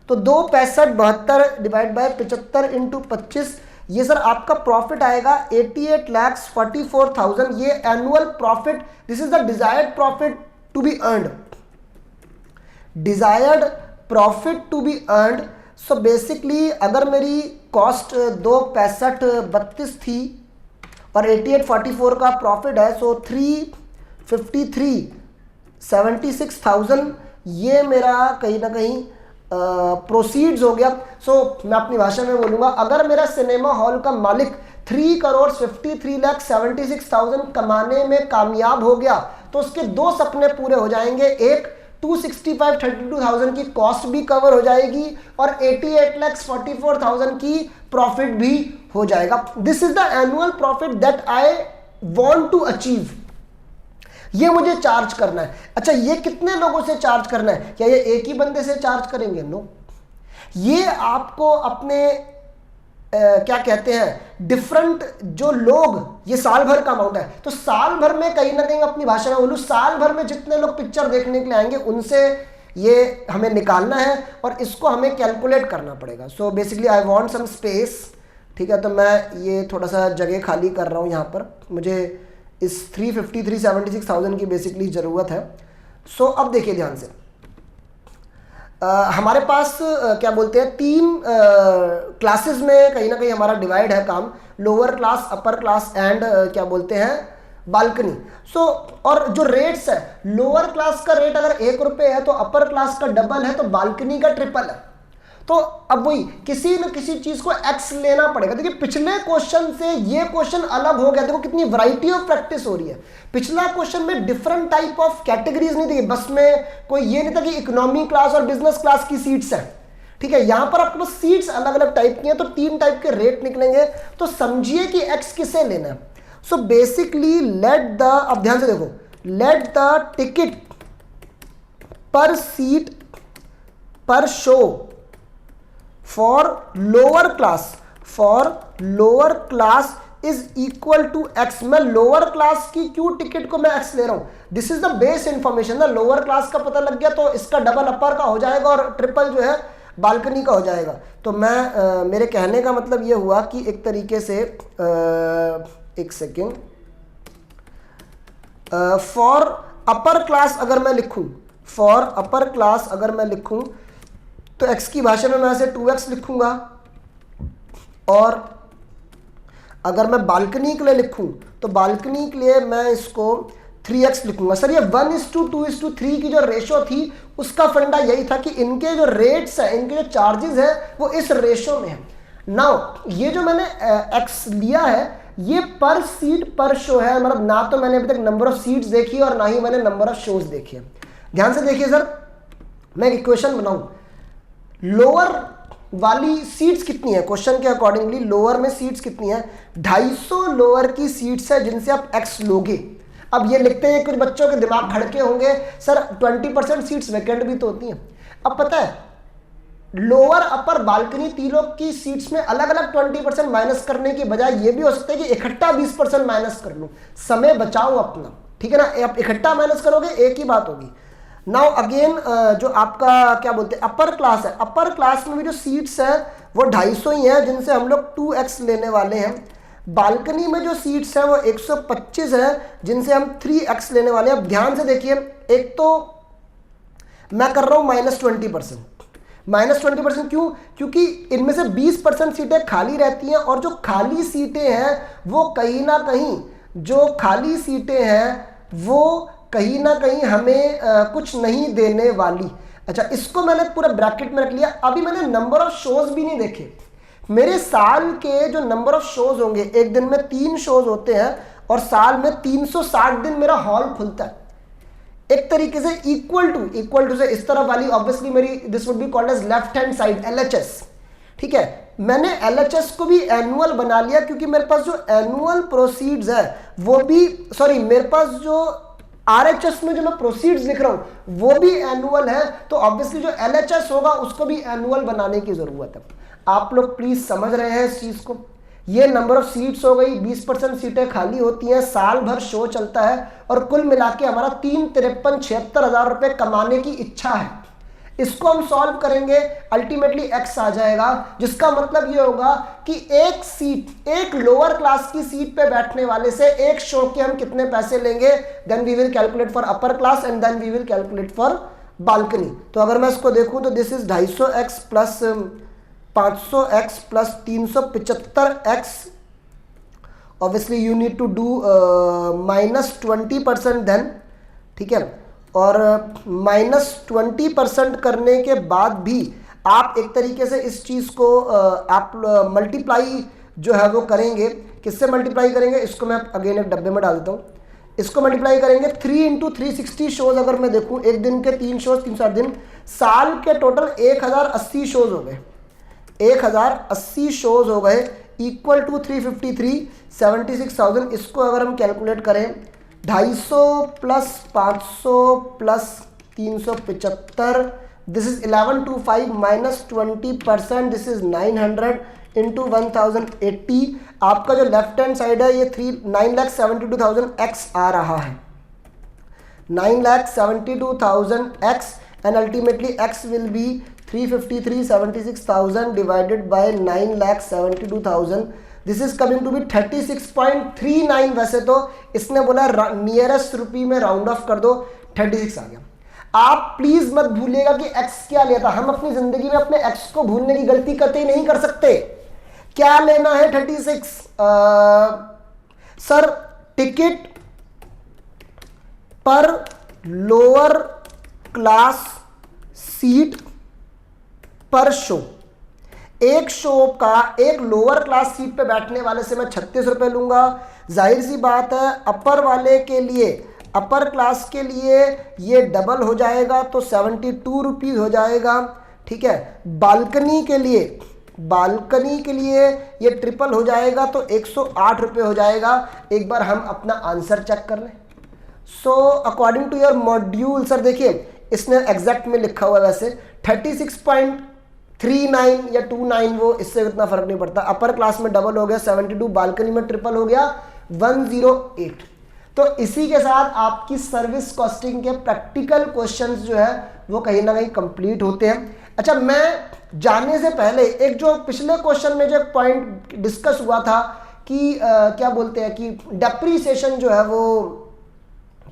तो 2 65 72 डिवाइड बाय 75 इंटू 25, ये सर आपका प्रॉफिट आएगा 88,44,000। ये annual profit, this is the desired profit to be earned, desired profit to be earned. So basically अगर मेरी कॉस्ट 2 65 32 थी और 88,44 का प्रॉफिट है, सो 353,76,000 ये मेरा कहीं ना कहीं प्रोसीड्स हो गया। सो मैं अपनी भाषा में बोलूँगा, अगर मेरा सिनेमा हॉल का मालिक 3,53,76,000 कमाने में कामयाब हो गया तो उसके 2 सपने पूरे हो जाएंगे। एक, 265,32,000 की कॉस्ट भी कवर हो जाएगी और 88,44,000 की प्रॉफिट भी हो जाएगा। This is the annual profit that I want to achieve. ये मुझे चार्ज करना है। अच्छा, ये कितने लोगों से चार्ज करना है? क्या ये एक ही बंदे से चार्ज करेंगे? नो, ये आपको अपने क्या कहते हैं, डिफरेंट जो लोग, ये साल भर का अमाउंट है, तो साल भर में कहीं ना कहीं अपनी भाषा में बोलूँ, साल भर में जितने लोग पिक्चर देखने के लिए आएंगे उनसे ये हमें निकालना है और इसको हमें कैलकुलेट करना पड़ेगा। So basically I want some space, ठीक है, तो मैं ये थोड़ा सा जगह खाली कर रहा हूँ यहाँ पर। मुझे इस 353,76,000 की बेसिकली ज़रूरत है। सो अब देखिए ध्यान से, हमारे पास क्या बोलते हैं, 3 क्लासेस में कहीं ना कहीं हमारा डिवाइड है काम, lower class, upper class and क्या बोलते हैं, बालकनी। सो और जो रेट्स है, लोअर क्लास का रेट अगर 1 रुपये है तो अपर क्लास का डबल है, तो बालकनी का ट्रिपल है। तो अब वही किसी न किसी चीज को एक्स लेना पड़ेगा। देखिए पिछले क्वेश्चन से ये क्वेश्चन अलग हो गया, देखो कितनी वैरायटी ऑफ प्रैक्टिस हो रही है। पिछला क्वेश्चन में डिफरेंट टाइप ऑफ कैटेगरीज नहीं थी, बस में कोई ये नहीं था कि इकोनॉमी क्लास और बिजनेस क्लास की सीट्स हैं, ठीक है। यहां पर आपके पास सीट्स अलग अलग टाइप की हैं, तो 3 टाइप के रेट निकलेंगे। तो समझिए कि एक्स किसे लेना है। सो बेसिकली लेट द, अब ध्यान से देखो, लेट द टिकट पर सीट पर show for lower class is equal to x. मैं लोअर क्लास की क्यों टिकट को मैं एक्स ले रहा हूं, this is the base information ना। लोअर क्लास का पता लग गया तो इसका डबल अपर का हो जाएगा और ट्रिपल जो है बालकनी का हो जाएगा। तो मैं मेरे कहने का मतलब ये हुआ कि एक तरीके से एक सेकेंड, फॉर अपर क्लास अगर मैं लिखूं, फॉर अपर क्लास अगर मैं लिखूं तो x की भाषा में मैं इसे 2x लिखूंगा, और अगर मैं बालकनी के लिए लिखूं तो बालकनी के लिए मैं इसको 3x लिखूंगा। सर ये 1:2:3 की जो रेशो थी उसका फंडा यही था कि इनके जो रेट्स है, इनके जो चार्जेस है वो इस रेशो में है। नाउ ये जो मैंने x लिया है ये पर सीट पर शो है, मतलब ना तो मैंने अभी तक नंबर ऑफ सीट्स देखी और ना ही मैंने नंबर ऑफ शोज देखे हैं। ध्यान से देखिए सर, मैं एक इक्वेशन बनाऊं, लोअर वाली सीट्स कितनी है, क्वेश्चन के अकॉर्डिंगली लोअर में सीट्स कितनी है, 250 लोअर की सीट्स है जिनसे आप x लोगे। अब ये लिखते हैं कुछ बच्चों के दिमाग खड़के होंगे, सर 20% सीट्स वैकेंट भी तो होती हैं। अब पता है लोअर अपर बालकनी तीनों की सीट्स में अलग अलग 20% माइनस करने की बजाय ये भी हो सकता है कि इकट्ठा 20% माइनस कर लूं, समय बचाओ अपना, ठीक है ना। आप इकट्ठा माइनस करोगे एक ही बात होगी। नाउ अगेन जो आपका क्या बोलते हैं अपर क्लास है, अपर क्लास में भी जो सीट्स है वो 250 ही है जिनसे हम लोग 2x लेने वाले हैं। बालकनी में जो सीट्स है वो 125 है जिनसे हम 3x लेने वाले हैं। अब ध्यान से देखिए, एक तो मैं कर रहा हूं -20%, -20% क्यों, क्योंकि इनमें से 20% सीटें खाली रहती हैं और जो खाली सीटें हैं वो कहीं ना कहीं, जो खाली सीटें हैं वो कहीं ना कहीं हमें कुछ नहीं देने वाली। अच्छा, इसको मैंने पूरा ब्रैकेट में रख लिया। अभी मैंने नंबर ऑफ शोज भी नहीं देखे। मेरे साल के जो नंबर ऑफ शोज होंगे, एक दिन में 3 शोज होते हैं और साल में 360 दिन मेरा हॉल खुलता है। एक तरीके से इक्वल टू से इस तरफ वाली ऑब्वियसली मेरी this would be called as left hand side LHS, ठीक है। मैंने LHS को भी एनुअल बना लिया क्योंकि मेरे पास जो एनुअल प्रोसीड्स है वो भी, सॉरी मेरे पास जो RHS में जो मैं प्रोसीड्स लिख रहा हूं वो भी एनुअल है, तो ऑब्वियसली जो LHS होगा उसको भी एनुअल बनाने की जरूरत है। आप लोग प्लीज समझ रहे हैं इस चीज को। ये नंबर ऑफ सीट्स हो गई, 20% सीटें खाली होती हैं, साल भर शो चलता है और कुल मिला के हमारा 3-53-76 हज़ार रुपए कमाने की इच्छा है। इसको हम सॉल्व करेंगे, अल्टीमेटली x आ जाएगा, जिसका मतलब ये होगा कि एक सीट, एक लोअर क्लास की सीट पे बैठने वाले से एक शो के हम कितने पैसे लेंगे, then we will calculate for upper class and then we will calculate for balcony. तो अगर मैं इसको देखूं तो दिस इज 250x plus 500x plus 375x, obviously you need to do -20% then, ठीक है। और -20% करने के बाद भी आप एक तरीके से इस चीज़ को आप मल्टीप्लाई जो है वो करेंगे। किससे मल्टीप्लाई करेंगे, इसको मैं अगेन एक डब्बे में डाल देता हूँ। इसको मल्टीप्लाई करेंगे 3 × 360 शोज। अगर मैं देखूँ एक दिन के 3 शोज 360 दिन, साल के टोटल 1080 शोज हो गए, 1080 शोज हो गए, इक्वल टू 353 76,000। इसको अगर हम कैलकुलेट करें 250 plus 500 plus 375, this is 1125 minus 20%, this is 900 into 1080। आपका जो लेफ्ट हैंड साइड है ये 9,72,000 x आ रहा है, 9,72,000 x, and ultimately x will be 353,76,000 divided by 9,72,000, this is coming to be 36.39। वैसे तो इसने बोला नियरेस्ट रुपी में राउंड ऑफ कर दो, 36 आ गया। आप प्लीज मत भूलिएगा कि x क्या लिया था। हम अपनी जिंदगी में अपने x को भूलने की गलती कतई नहीं कर सकते। क्या लेना है 36? सर टिकट पर लोअर क्लास सीट पर शो, एक शो का एक लोअर क्लास सीट पे बैठने वाले से मैं 36 रुपए लूंगा। जाहिर सी बात है अपर वाले के लिए, अपर क्लास के लिए ये डबल हो जाएगा तो 72 रुपीज हो जाएगा, ठीक है। बालकनी के लिए ये ट्रिपल हो जाएगा तो 108 रुपये हो जाएगा। एक बार हम अपना आंसर चेक कर लें। So according to your module, sir देखिए इसने एग्जैक्ट में लिखा हुआ है वैसे 39 या 29, वो इससे इतना फर्क नहीं पड़ता। अपर क्लास में डबल हो गया 72, बालकनी में ट्रिपल हो गया 108। तो इसी के साथ आपकी सर्विस कॉस्टिंग के प्रैक्टिकल क्वेश्चंस जो है वो कहीं ना कहीं कंप्लीट होते हैं। अच्छा, मैं जाने से पहले एक जो पिछले क्वेश्चन में जो पॉइंट डिस्कस हुआ था कि क्या बोलते हैं कि डेप्रीसिएशन जो है वो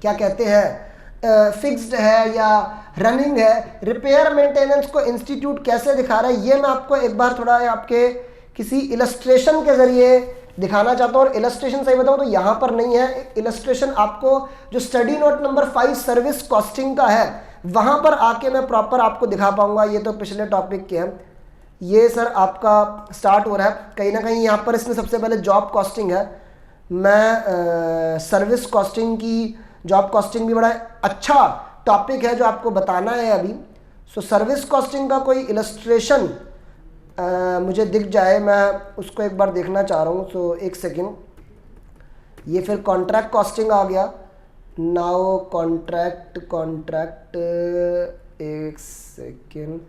क्या कहते हैं फिक्स्ड है या रनिंग है, रिपेयर मेंटेनेंस को इंस्टीट्यूट कैसे दिखा रहा है, ये मैं आपको एक बार थोड़ा आपके किसी इलस्ट्रेशन के जरिए दिखाना चाहता हूँ। और इलस्ट्रेशन सही बताऊँ तो यहाँ पर नहीं है, इलस्ट्रेशन आपको जो study note number 5 service costing का है वहाँ पर आके मैं प्रॉपर आपको दिखा पाऊंगा। ये तो पिछले टॉपिक के हैं। ये सर आपका स्टार्ट हो रहा है कहीं ना कहीं यहाँ पर। इसमें सबसे पहले जॉब कॉस्टिंग है। मैं सर्विस कॉस्टिंग की, जॉब कॉस्टिंग भी बड़ा अच्छा टॉपिक है जो आपको बताना है अभी। सो सर्विस कॉस्टिंग का कोई इलस्ट्रेशन मुझे दिख जाए, मैं उसको एक बार देखना चाह रहा हूँ। सो एक सेकेंड, ये फिर कॉन्ट्रैक्ट कॉस्टिंग आ गया। नाउ कॉन्ट्रैक्ट एक सेकेंड,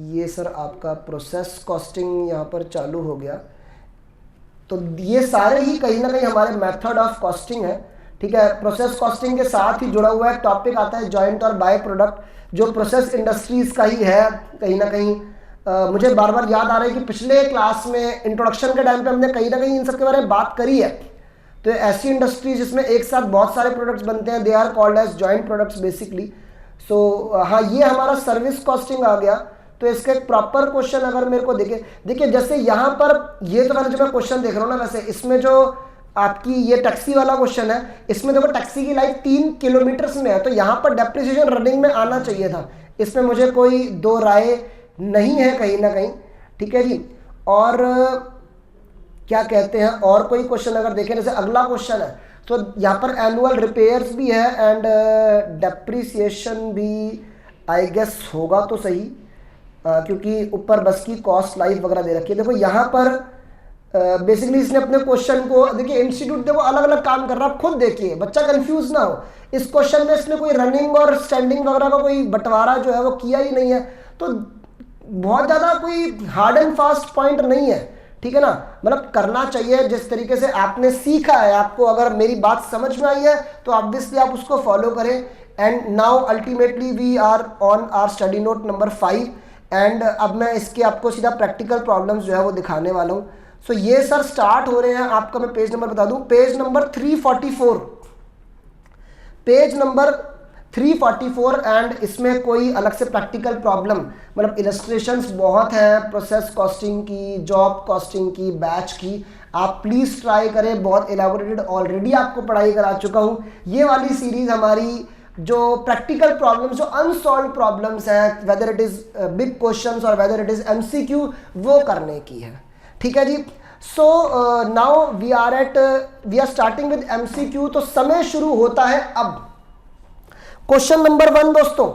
ये सर आपका प्रोसेस कॉस्टिंग यहाँ पर चालू हो गया। तो ये सारे ही कहीं ना कहीं हमारे मेथड ऑफ कॉस्टिंग है, ठीक है। प्रोसेस कॉस्टिंग के साथ ही जुड़ा हुआ एक टॉपिक आता है जॉइंट और बाय प्रोडक्ट, जो प्रोसेस इंडस्ट्रीज का ही है कहीं ना कहीं। मुझे बार बार याद आ रहा है कि पिछले क्लास में इंट्रोडक्शन के टाइम पे हमने कहीं ना कहीं इन सब के बारे में बात करी है। तो ऐसी इंडस्ट्री जिसमें एक साथ बहुत सारे प्रोडक्ट्स बनते हैं, they are called as joint products basically. So हाँ, ये हमारा सर्विस कॉस्टिंग आ गया। तो इसका एक प्रॉपर क्वेश्चन अगर मेरे को देखिए जैसे यहाँ पर ये तो मैंने जो मैं क्वेश्चन देख रहा हूँ ना, वैसे इसमें जो आपकी ये टैक्सी वाला क्वेश्चन है, इसमें देखो टैक्सी की लाइफ 3 किलोमीटर में है, तो यहाँ पर डेप्रिसिएशन रनिंग में आना चाहिए था। इसमें मुझे कोई दो राय नहीं है कहीं ना कहीं, ठीक है जी। और क्या कहते हैं, और कोई क्वेश्चन अगर देखें, जैसे अगला क्वेश्चन है तो यहाँ पर एनुअल रिपेयर्स भी है एंड डेप्रिसिएशन भी आई गेस होगा तो सही, क्योंकि ऊपर बस की कॉस्ट लाइफ वगैरह दे रखी है। देखो यहाँ पर बेसिकली इसने अपने क्वेश्चन को, देखिए इंस्टीट्यूट देखो अलग अलग काम कर रहा है, खुद देखिए बच्चा कंफ्यूज ना हो। इस क्वेश्चन में इसने कोई रनिंग और स्टैंडिंग वगैरह का कोई बंटवारा जो है वो किया ही नहीं है, तो बहुत ज़्यादा कोई हार्ड एंड फास्ट पॉइंट नहीं है, ठीक है ना। मतलब करना चाहिए जिस तरीके से आपने सीखा है, आपको अगर मेरी बात समझ में आई है तो ऑब्वियसली आप उसको फॉलो करें। And now ultimately we are on our study note number 5 and अब मैं इसके आपको सीधा प्रैक्टिकल प्रॉब्लम्स जो है वो दिखाने वाला हूँ। सो ये सर स्टार्ट हो रहे हैं आपका, मैं पेज नंबर बता दूं, page number 344, page number 344। And इसमें कोई अलग से प्रैक्टिकल प्रॉब्लम, मतलब इलस्ट्रेशंस बहुत हैं प्रोसेस कॉस्टिंग की, जॉब कॉस्टिंग की, बैच की। आप प्लीज़ ट्राई करें, बहुत एलाबोरेटेड ऑलरेडी आपको पढ़ाई करा चुका हूँ। ये वाली सीरीज़ हमारी जो प्रैक्टिकल प्रॉब्लम्स, जो अनसॉल्व प्रॉब्लम्स हैं, whether it is big questions और वेदर इट इज़ MCQ, वो करने की है, ठीक है जी। So now we are starting with MCQ। तो समय शुरू होता है अब। क्वेश्चन नंबर 1 दोस्तों,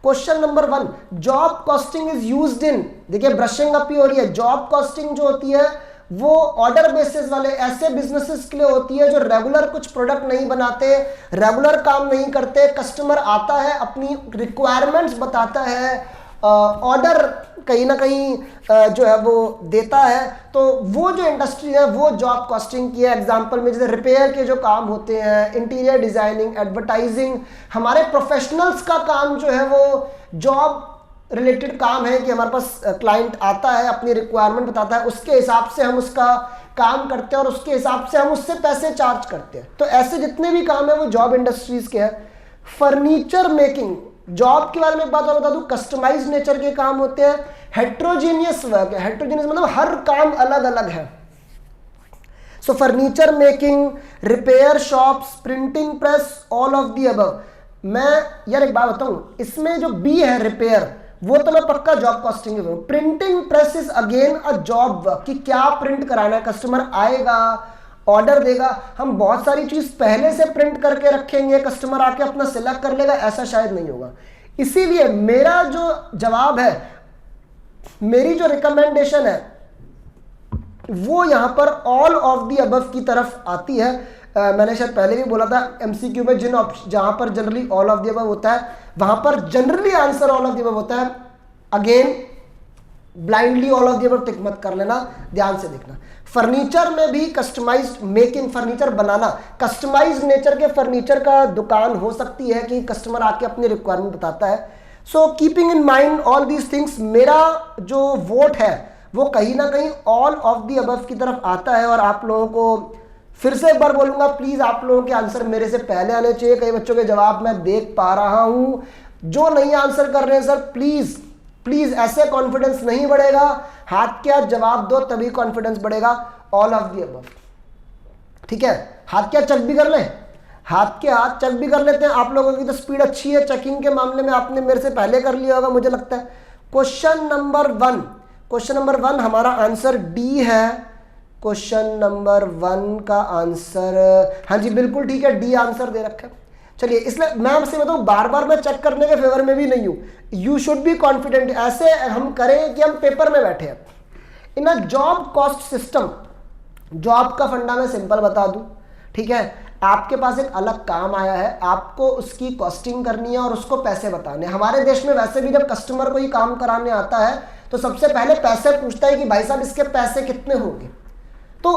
question number 1, job costing is used इन, देखिए ब्रशिंग अप ही हो रही है। जॉब कॉस्टिंग जो होती है वो ऑर्डर बेसिस वाले ऐसे बिजनेसेस के लिए होती है जो रेगुलर कुछ प्रोडक्ट नहीं बनाते, रेगुलर काम नहीं करते। कस्टमर आता है, अपनी रिक्वायरमेंट्स बताता है, ऑर्डर कहीं ना कहीं जो है वो देता है, तो वो जो इंडस्ट्री है वो जॉब कॉस्टिंग की है। एग्जांपल में जैसे रिपेयर के जो काम होते हैं, इंटीरियर डिजाइनिंग, एडवर्टाइजिंग, हमारे प्रोफेशनल्स का काम जो है वो जॉब रिलेटेड काम है कि हमारे पास क्लाइंट आता है, अपनी रिक्वायरमेंट बताता है, उसके हिसाब से हम उसका काम करते हैं और उसके हिसाब से हम उससे पैसे चार्ज करते हैं। तो ऐसे जितने भी काम है वो जॉब इंडस्ट्रीज के हैं। फर्नीचर मेकिंग, जॉब के बारे में एक बात और बता दूं, कस्टमाइज नेचर के काम होते हैं। हेट्रोजीनियस वर्क है, हेट्रोजीनियस मतलब हर काम अलग अलग है। So furniture making, repair shops, printing press, all of the above. मैं यार एक बात बताऊं, इसमें जो बी है रिपेयर, वो तो मैं पक्का जॉब कॉस्टिंग में। Printing press is again a job work, कि क्या प्रिंट कराना है, कस्टमर आएगा, ऑर्डर देगा, हम बहुत सारी चीज पहले से प्रिंट करके रखेंगे, कस्टमर आके अपना सिलेक्ट कर लेगा, ऐसा शायद नहीं होगा। इसीलिए मेरा जो जवाब है, मेरी जो रिकमेंडेशन है वो यहां पर ऑल ऑफ दी अबव की तरफ आती है। मैंने शायद पहले भी बोला था MCQ में जहां पर generally all of the above होता है वहां पर generally answer all of the above होता है। Again blindly all of the above tick मत कर लेना, ध्यान से देखना। फर्नीचर में भी कस्टमाइज्ड मेकिंग, फर्नीचर बनाना, कस्टमाइज्ड नेचर के फर्नीचर का दुकान हो सकती है कि कस्टमर आके अपनी रिक्वायरमेंट बताता है। So keeping in mind all these things, मेरा जो वोट है वो कहीं ना कहीं ऑल ऑफ द अबव की तरफ आता है। और आप लोगों को फिर से एक बार बोलूंगा, प्लीज आप लोगों के आंसर मेरे से पहले आने चाहिए। कई बच्चों के जवाब मैं देख पा रहा हूं, जो नहीं आंसर कर रहे हैं सर प्लीज प्लीज, ऐसे कॉन्फिडेंस नहीं बढ़ेगा। हाथ के हाथ जवाब दो तभी कॉन्फिडेंस बढ़ेगा। ऑल ऑफ द अबव, ठीक है। हाथ के हाथ चेक भी कर ले, हाथ के हाथ चेक भी कर लेते हैं। आप लोगों की तो स्पीड अच्छी है, चेकिंग के मामले में आपने मेरे से पहले कर लिया होगा मुझे लगता है। क्वेश्चन नंबर 1 हमारा आंसर डी है। क्वेश्चन नंबर 1 का आंसर, हाँ जी बिल्कुल ठीक है, डी आंसर दे रखा है। चलिए, इसलिए मैं आपसे बताऊं, बार बार मैं चेक करने के फेवर में भी नहीं हूं। You should be confident. ऐसे हम करें कि हम पेपर में बैठे हैं। In a job cost system, job का फंडा मैं सिंपल बता दूं, ठीक है। आपके पास एक अलग काम आया है, आपको उसकी कॉस्टिंग करनी है और उसको पैसे बताने। हमारे देश में वैसे भी जब कस्टमर को ही काम कराने आता है तो सबसे पहले पैसे पूछता है कि भाई साहब इसके पैसे कितने होंगे। तो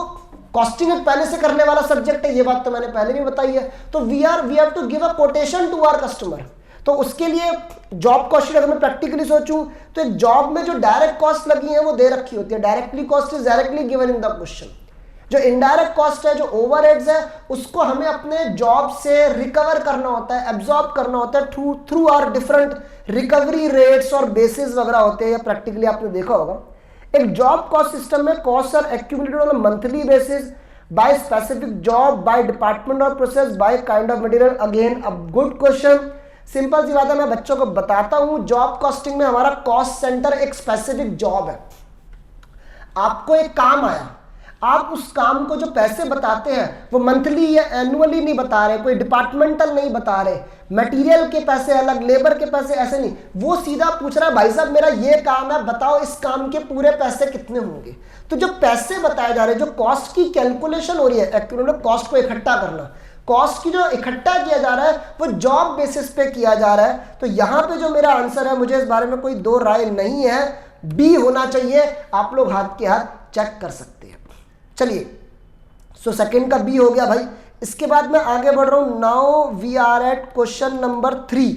कॉस्टिंग एक पहले से करने वाला सब्जेक्ट है, ये बात तो मैंने पहले भी बताई है। तो we have to give a quotation to our customer. तो उसके लिए जॉब कॉस्ट अगर मैं प्रैक्टिकली सोचूं तो एक जॉब में जो डायरेक्ट कॉस्ट लगी है वो दे रखी होती है। Directly cost is directly given in the question. जो इनडायरेक्ट कॉस्ट है, जो ओवरहेड्स है, उसको हमें अपने जॉब से रिकवर करना होता है, एब्जॉर्ब करना होता है through our different recovery rates और बेसिस वगैरह होते हैं। प्रैक्टिकली आपने देखा होगा। एक जॉब कॉस्ट सिस्टम में cost are accumulated on a monthly basis by specific job, by department और process, by kind of material. Again a good question, simple सी बात है, मैं बच्चों को बताता हूं। जॉब कॉस्टिंग में हमारा कॉस्ट सेंटर एक स्पेसिफिक जॉब है। आपको एक काम आया, आप उस काम को जो पैसे बताते हैं वो मंथली या एनुअली नहीं बता रहे, कोई डिपार्टमेंटल नहीं बता रहे, मटेरियल के पैसे अलग, लेबर के पैसे ऐसे नहीं। वो सीधा पूछ रहा है भाई साहब मेरा ये काम है, बताओ इस काम के पूरे पैसे कितने होंगे। तो जो पैसे बताए जा रहे हैं, जो कॉस्ट की कैलकुलेशन हो रही है, कॉस्ट को इकट्ठा करना, कॉस्ट की जो इकट्ठा किया जा रहा है वो जॉब बेसिस पे किया जा रहा है। तो यहां पे जो मेरा आंसर है, मुझे इस बारे में कोई दो राय नहीं है, बी होना चाहिए। आप लोग हाथ के हाथ चेक कर सकते हैं। चलिए, सो सेकंड का बी हो गया भाई। इसके बाद मैं आगे बढ़ रहा हूं। Now we are at question number 3।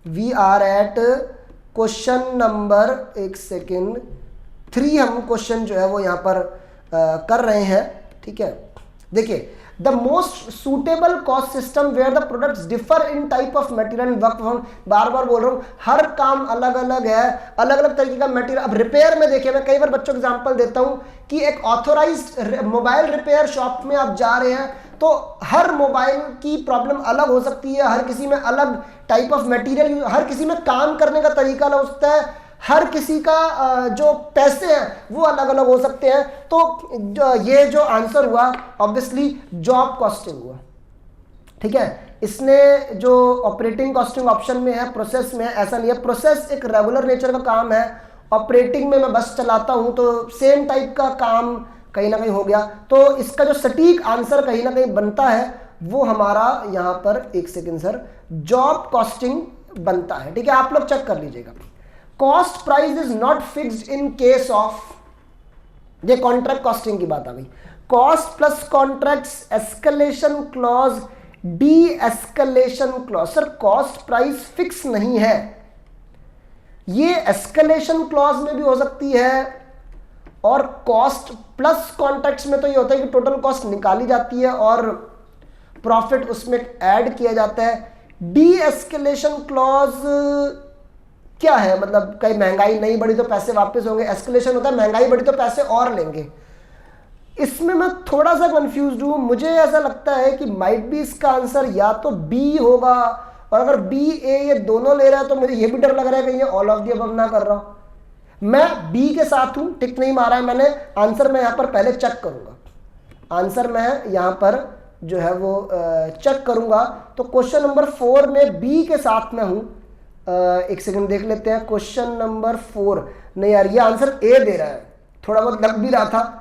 We are at question number, एक सेकेंड, 3 हम क्वेश्चन जो है वो यहां पर कर रहे हैं, ठीक है। देखिए, the most suitable cost system where the products differ in type of material and work. बार बार बोल रहा हूं, हर काम अलग अलग है, अलग अलग तरीके का मटेरियल। अब रिपेयर में देखिए, मैं कई बार बच्चों को एग्जांपल देता हूं कि एक ऑथोराइज्ड मोबाइल रिपेयर शॉप में आप जा रहे हैं तो हर मोबाइल की प्रॉब्लम अलग हो सकती है, हर किसी में अलग टाइप ऑफ मटेरियल, हर किसी में काम करने का तरीका अलग हो सकता है, हर किसी का जो पैसे हैं वो अलग अलग हो सकते हैं। तो ये जो आंसर हुआ ऑब्वियसली जॉब कॉस्टिंग हुआ, ठीक है। इसने जो ऑपरेटिंग कॉस्टिंग ऑप्शन में है, प्रोसेस में है, ऐसा नहीं है। प्रोसेस एक रेगुलर नेचर का काम है, ऑपरेटिंग में मैं बस चलाता हूं तो सेम टाइप का काम कहीं ना कहीं हो गया। तो इसका जो सटीक आंसर कहीं ना कहीं बनता है वो हमारा यहां पर, एक सेकेंड सर, जॉब कॉस्टिंग बनता है, ठीक है। आप लोग चेक कर लीजिएगा। Cost price is not fixed in case of, ये कॉन्ट्रैक्ट कॉस्टिंग की बात आ गई। Cost plus contracts, escalation clause, D escalation clause. Sir cost price fix नहीं है, ये एस्केलेशन क्लॉज में भी हो सकती है और कॉस्ट प्लस कॉन्ट्रैक्ट्स में तो ये होता है कि टोटल कॉस्ट निकाली जाती है और प्रॉफिट उसमें ऐड किया जाता है। डी एस्केलेशन क्लॉज क्या है, मतलब कहीं महंगाई नहीं बढ़ी तो पैसे वापस होंगे। एस्केलेशन होता है महंगाई बढ़ी तो पैसे और लेंगे। इसमें मैं थोड़ा सा कंफ्यूज हूं। मुझे ऐसा लगता है कि माइट बी इसका आंसर या तो बी होगा, और अगर बी ए ये दोनों ले रहा है तो मुझे ये भी डर लग रहा है कि ये ऑल ऑफ द अबव ना कर रहा हूं। मैं बी के साथ हूं, टिक नहीं मारा है मैंने। आंसर मैं यहां पर पहले चेक करूंगा, आंसर मैं यहां पर जो है वो चेक करूंगा। तो क्वेश्चन नंबर 4 में बी के साथ में हूं। एक सेकंड देख लेते हैं। क्वेश्चन नंबर 4, नहीं यार ये आंसर ए दे रहा है, थोड़ा बहुत लग भी रहा था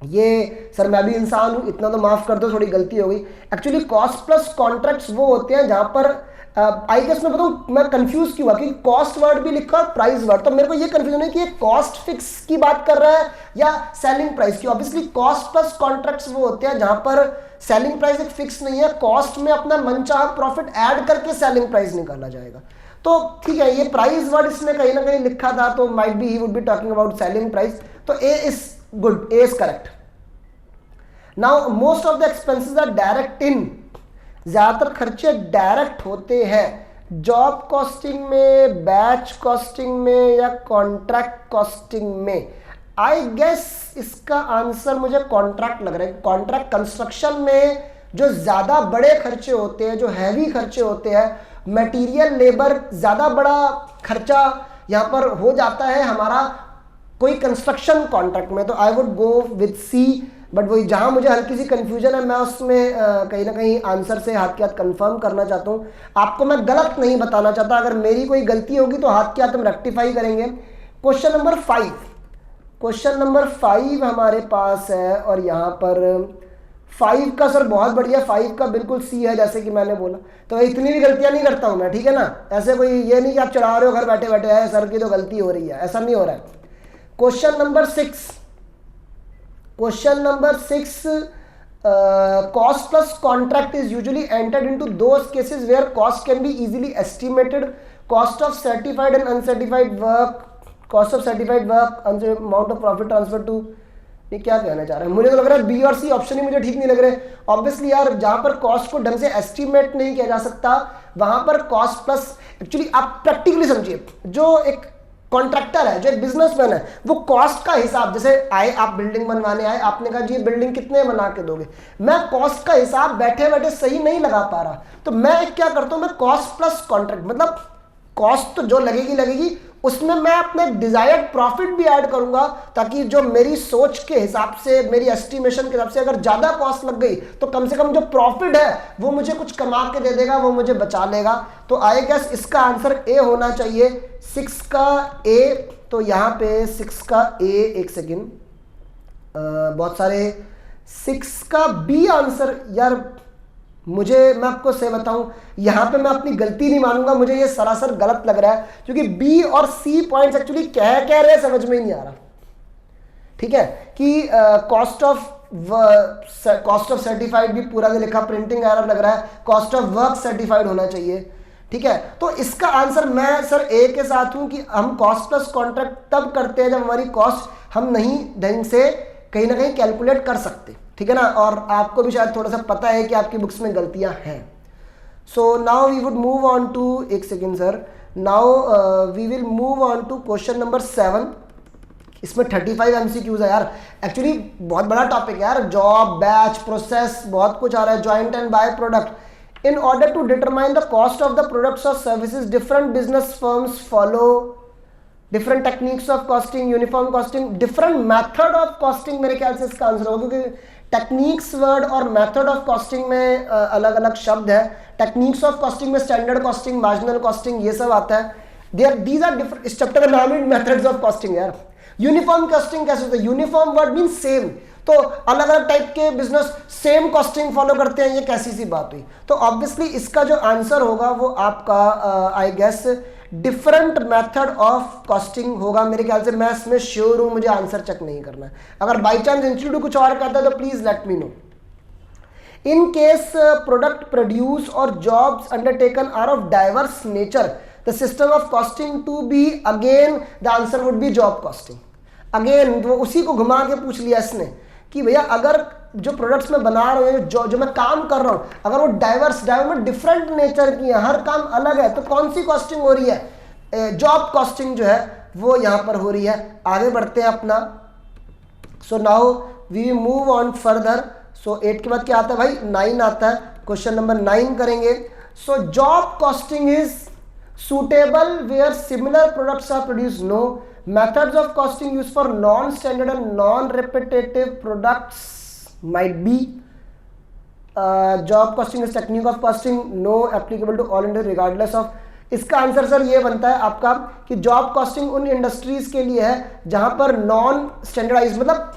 ये। सर मैं भी इंसान हूं, इतना तो माफ कर दो, थोड़ी गलती हो गई। एक्चुअली कॉस्ट प्लस कॉन्ट्रैक्ट्स वो होते हैं जहां पर आई गेस मैं बताऊं मैं कंफ्यूज क्यों हुआ कि कॉस्ट वर्ड भी लिखा और प्राइस वर्ड, तो मेरे को ये कंफ्यूजन है कि ये कॉस्ट फिक्स की बात कर रहा है या सेलिंग प्राइस की। ऑब्वियसली कॉस्ट प्लस कॉन्ट्रैक्ट्स वो होते हैं जहां पर सेलिंग प्राइस एक फिक्स नहीं है, कॉस्ट में अपना मनचाहा प्रॉफिट ऐड करके सेलिंग प्राइस निकाला जाएगा। तो ठीक है, ये प्राइस वर्ड इसने कहीं ना कहीं लिखा था, तो might be he would be talking about selling price. तो A is good, A is correct. Now most of the expenses are direct in, ज्यादातर खर्चे डायरेक्ट होते हैं जॉब कॉस्टिंग में, बैच कॉस्टिंग में या कॉन्ट्रैक्ट कॉस्टिंग में। आई गेस इसका आंसर मुझे कॉन्ट्रैक्ट लग रहा है। कॉन्ट्रैक्ट कंस्ट्रक्शन में जो ज्यादा बड़े खर्चे होते हैं, जो हैवी खर्चे होते हैं, मटेरियल लेबर ज्यादा बड़ा खर्चा यहां पर हो जाता है हमारा कोई कंस्ट्रक्शन कॉन्ट्रैक्ट में। तो I would go with C, but वही जहां मुझे हल्की सी कंफ्यूजन है मैं उसमें कहीं ना कहीं आंसर से हाथ के हाथ कंफर्म करना चाहता हूं। आपको मैं गलत नहीं बताना चाहता, अगर मेरी कोई गलती होगी तो हाथ के हाथ हम रेक्टिफाई करेंगे। क्वेश्चन नंबर 5, क्वेश्चन नंबर 5 हमारे पास है और यहां पर 5 का सर बहुत बढ़िया, 5 का बिल्कुल सी है जैसे कि मैंने बोला। तो इतनी भी गलतियां नहीं करता हूं मैं, ठीक है ना। ऐसे कोई ये नहीं कि आप चढ़ा रहे हो घर बैठे बैठे है सर की तो गलती हो रही है, ऐसा नहीं हो रहा है। Question number 6, question number 6, cost plus contract is usually entered into those cases where cost can be easily estimated. Cost of certified and uncertified work, cost of certified work, amount of profit transfer to, ये क्या कहना चाह रहे हैं? मुझे तो लग रहा है बी और सी ऑप्शन ही मुझे ठीक नहीं लग रहे। ऑब्वियसली यार जहां पर कॉस्ट को ढंग से एस्टिमेट नहीं किया जा सकता वहां पर कॉस्ट प्लस, एक्चुअली आप प्रैक्टिकली समझिए, जो एक कॉन्ट्रैक्टर है, जो एक बिजनेसमैन है, वो कॉस्ट का हिसाब, जैसे आए आप बिल्डिंग बनवाने आए, आपने कहा जी बिल्डिंग कितने बना के दोगे, मैं कॉस्ट का हिसाब बैठे बैठे सही नहीं लगा पा रहा, तो मैं क्या करता हूं, मैं कॉस्ट प्लस कॉन्ट्रैक्ट, मतलब कॉस्ट तो जो लगेगी लगेगी, उसमें मैं अपने डिजायर्ड प्रॉफिट भी ऐड करूंगा, ताकि जो मेरी सोच के हिसाब से, मेरी एस्टिमेशन के हिसाब से अगर ज्यादा कॉस्ट लग गई तो कम से कम जो प्रॉफिट है वो मुझे कुछ कमा के दे देगा, वो मुझे बचा लेगा। तो आई गेस इसका आंसर ए होना चाहिए, 6 का ए। तो यहां पे 6 का ए, एक सेकेंड, बहुत सारे 6 का बी आंसर, यार मुझे, मैं आपको सही बताऊं, यहां पे मैं अपनी गलती नहीं मानूंगा, मुझे ये सरासर गलत लग रहा है, क्योंकि बी और सी पॉइंट्स एक्चुअली कह रहे समझ में ही नहीं आ रहा। ठीक है कि कॉस्ट ऑफ सर्टिफाइड भी पूरा नहीं लिखा, प्रिंटिंग एरर लग रहा है, कॉस्ट ऑफ वर्क सर्टिफाइड होना चाहिए। ठीक है, तो इसका आंसर मैं सर ए के साथ हूं कि हम कॉस्ट प्लस कॉन्ट्रैक्ट तब करते हैं जब हमारी कॉस्ट हम नहीं ढंग से कहीं ना कहीं कैलकुलेट कर सकते। ठीक है ना, और आपको भी शायद थोड़ा सा पता है कि आपकी बुक्स में गलतियां हैं। So now we would move on to, एक second sir, now we will move on to question number 7। इसमें 35 MCQs है यार, एक्चुअली बहुत बड़ा टॉपिक है यार, जॉब, बैच, प्रोसेस, बहुत कुछ आ रहा है, joint and by product. In order to determine the cost of the products और services, different business firms follow different techniques of costing, uniform costing, different method of costing, मेरे ख्याल से इसका आंसर होगा, क्योंकि टेक्निक्स वर्ड और method of costing में अलग अलग शब्द है। टेक्निक्स ऑफ कॉस्टिंग में स्टैंडर्ड कॉस्टिंग, मार्जिनल कॉस्टिंग, ये सब आता है। दीज आर डिफरेंट, इस चैप्टर का नाम ही मेथड्स ऑफ कॉस्टिंग यार। यूनिफॉर्म कॉस्टिंग कैसे होता है? यूनिफॉर्म वर्ड मीन सेम, तो अलग अलग टाइप के बिजनेस सेम कॉस्टिंग फॉलो करते हैं, ये कैसी सी बात हुई? तो ऑब्वियसली इसका जो आंसर होगा वो आपका I guess different method of costing होगा मेरे ख्याल से। मैं इसमें श्योर हूं, मुझे आंसर चेक नहीं करना है, अगर बाई चांस इंस्टीट्यूट कुछ और कहता है तो please let me know. In case product produce और jobs undertaken are of diverse nature, the system of costing to be, again the answer would be job costing. Again वो उसी को घुमा के पूछ लिया इसने कि भैया अगर जो प्रोडक्ट्स मैं बना रहा हूँ, जो मैं काम कर रहा हूँ, अगर वो डाइवर्स में डिफरेंट नेचर की है, हर काम अलग है, तो कौन सी कॉस्टिंग हो रही है? जॉब कॉस्टिंग जो है वो यहाँ पर हो रही है। आगे बढ़ते हैं अपना। So now we move on further. So 8 के बाद क्या आता है भाई? 9 आता है। क्वेश्चन नंबर 9 करेंगे। So job costing is suitable where similar products are produced. No. Methods of costing used for non-standard and non-repetitive products might be job costing is technique of costing, no applicable to all industries regardless of. इसका answer sir ये बनता है आपका कि job costing उन industries के लिए है जहां पर नॉन स्टैंडर्डाइज, मतलब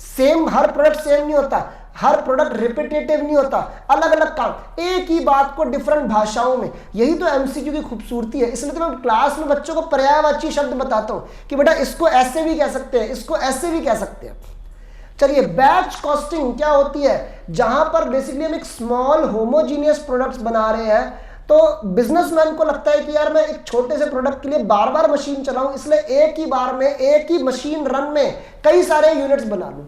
सेम, हर प्रोडक्ट सेम नहीं होता, हर प्रोडक्ट रिपीटेटिव नहीं होता, अलग अलग काम, एक ही बात को डिफरेंट भाषाओं में। यही तो एमसीक्यू की खूबसूरती है। इसलिए तो मैं क्लास में बच्चों को पर्यायवाची शब्द बताता हूं कि बेटा इसको ऐसे भी कह सकते हैं, इसको ऐसे भी कह सकते हैं। चलिए, बैच कॉस्टिंग क्या होती है? जहां पर बेसिकली हम एक स्मॉल होमोजीनियस प्रोडक्ट्स बना रहे हैं, तो बिजनेसमैन को लगता है कि यार मैं एक छोटे से प्रोडक्ट के लिए बार बार मशीन चलाऊं, इसलिए एक ही बार में एक ही मशीन रन में कई सारे यूनिट्स बना लूं।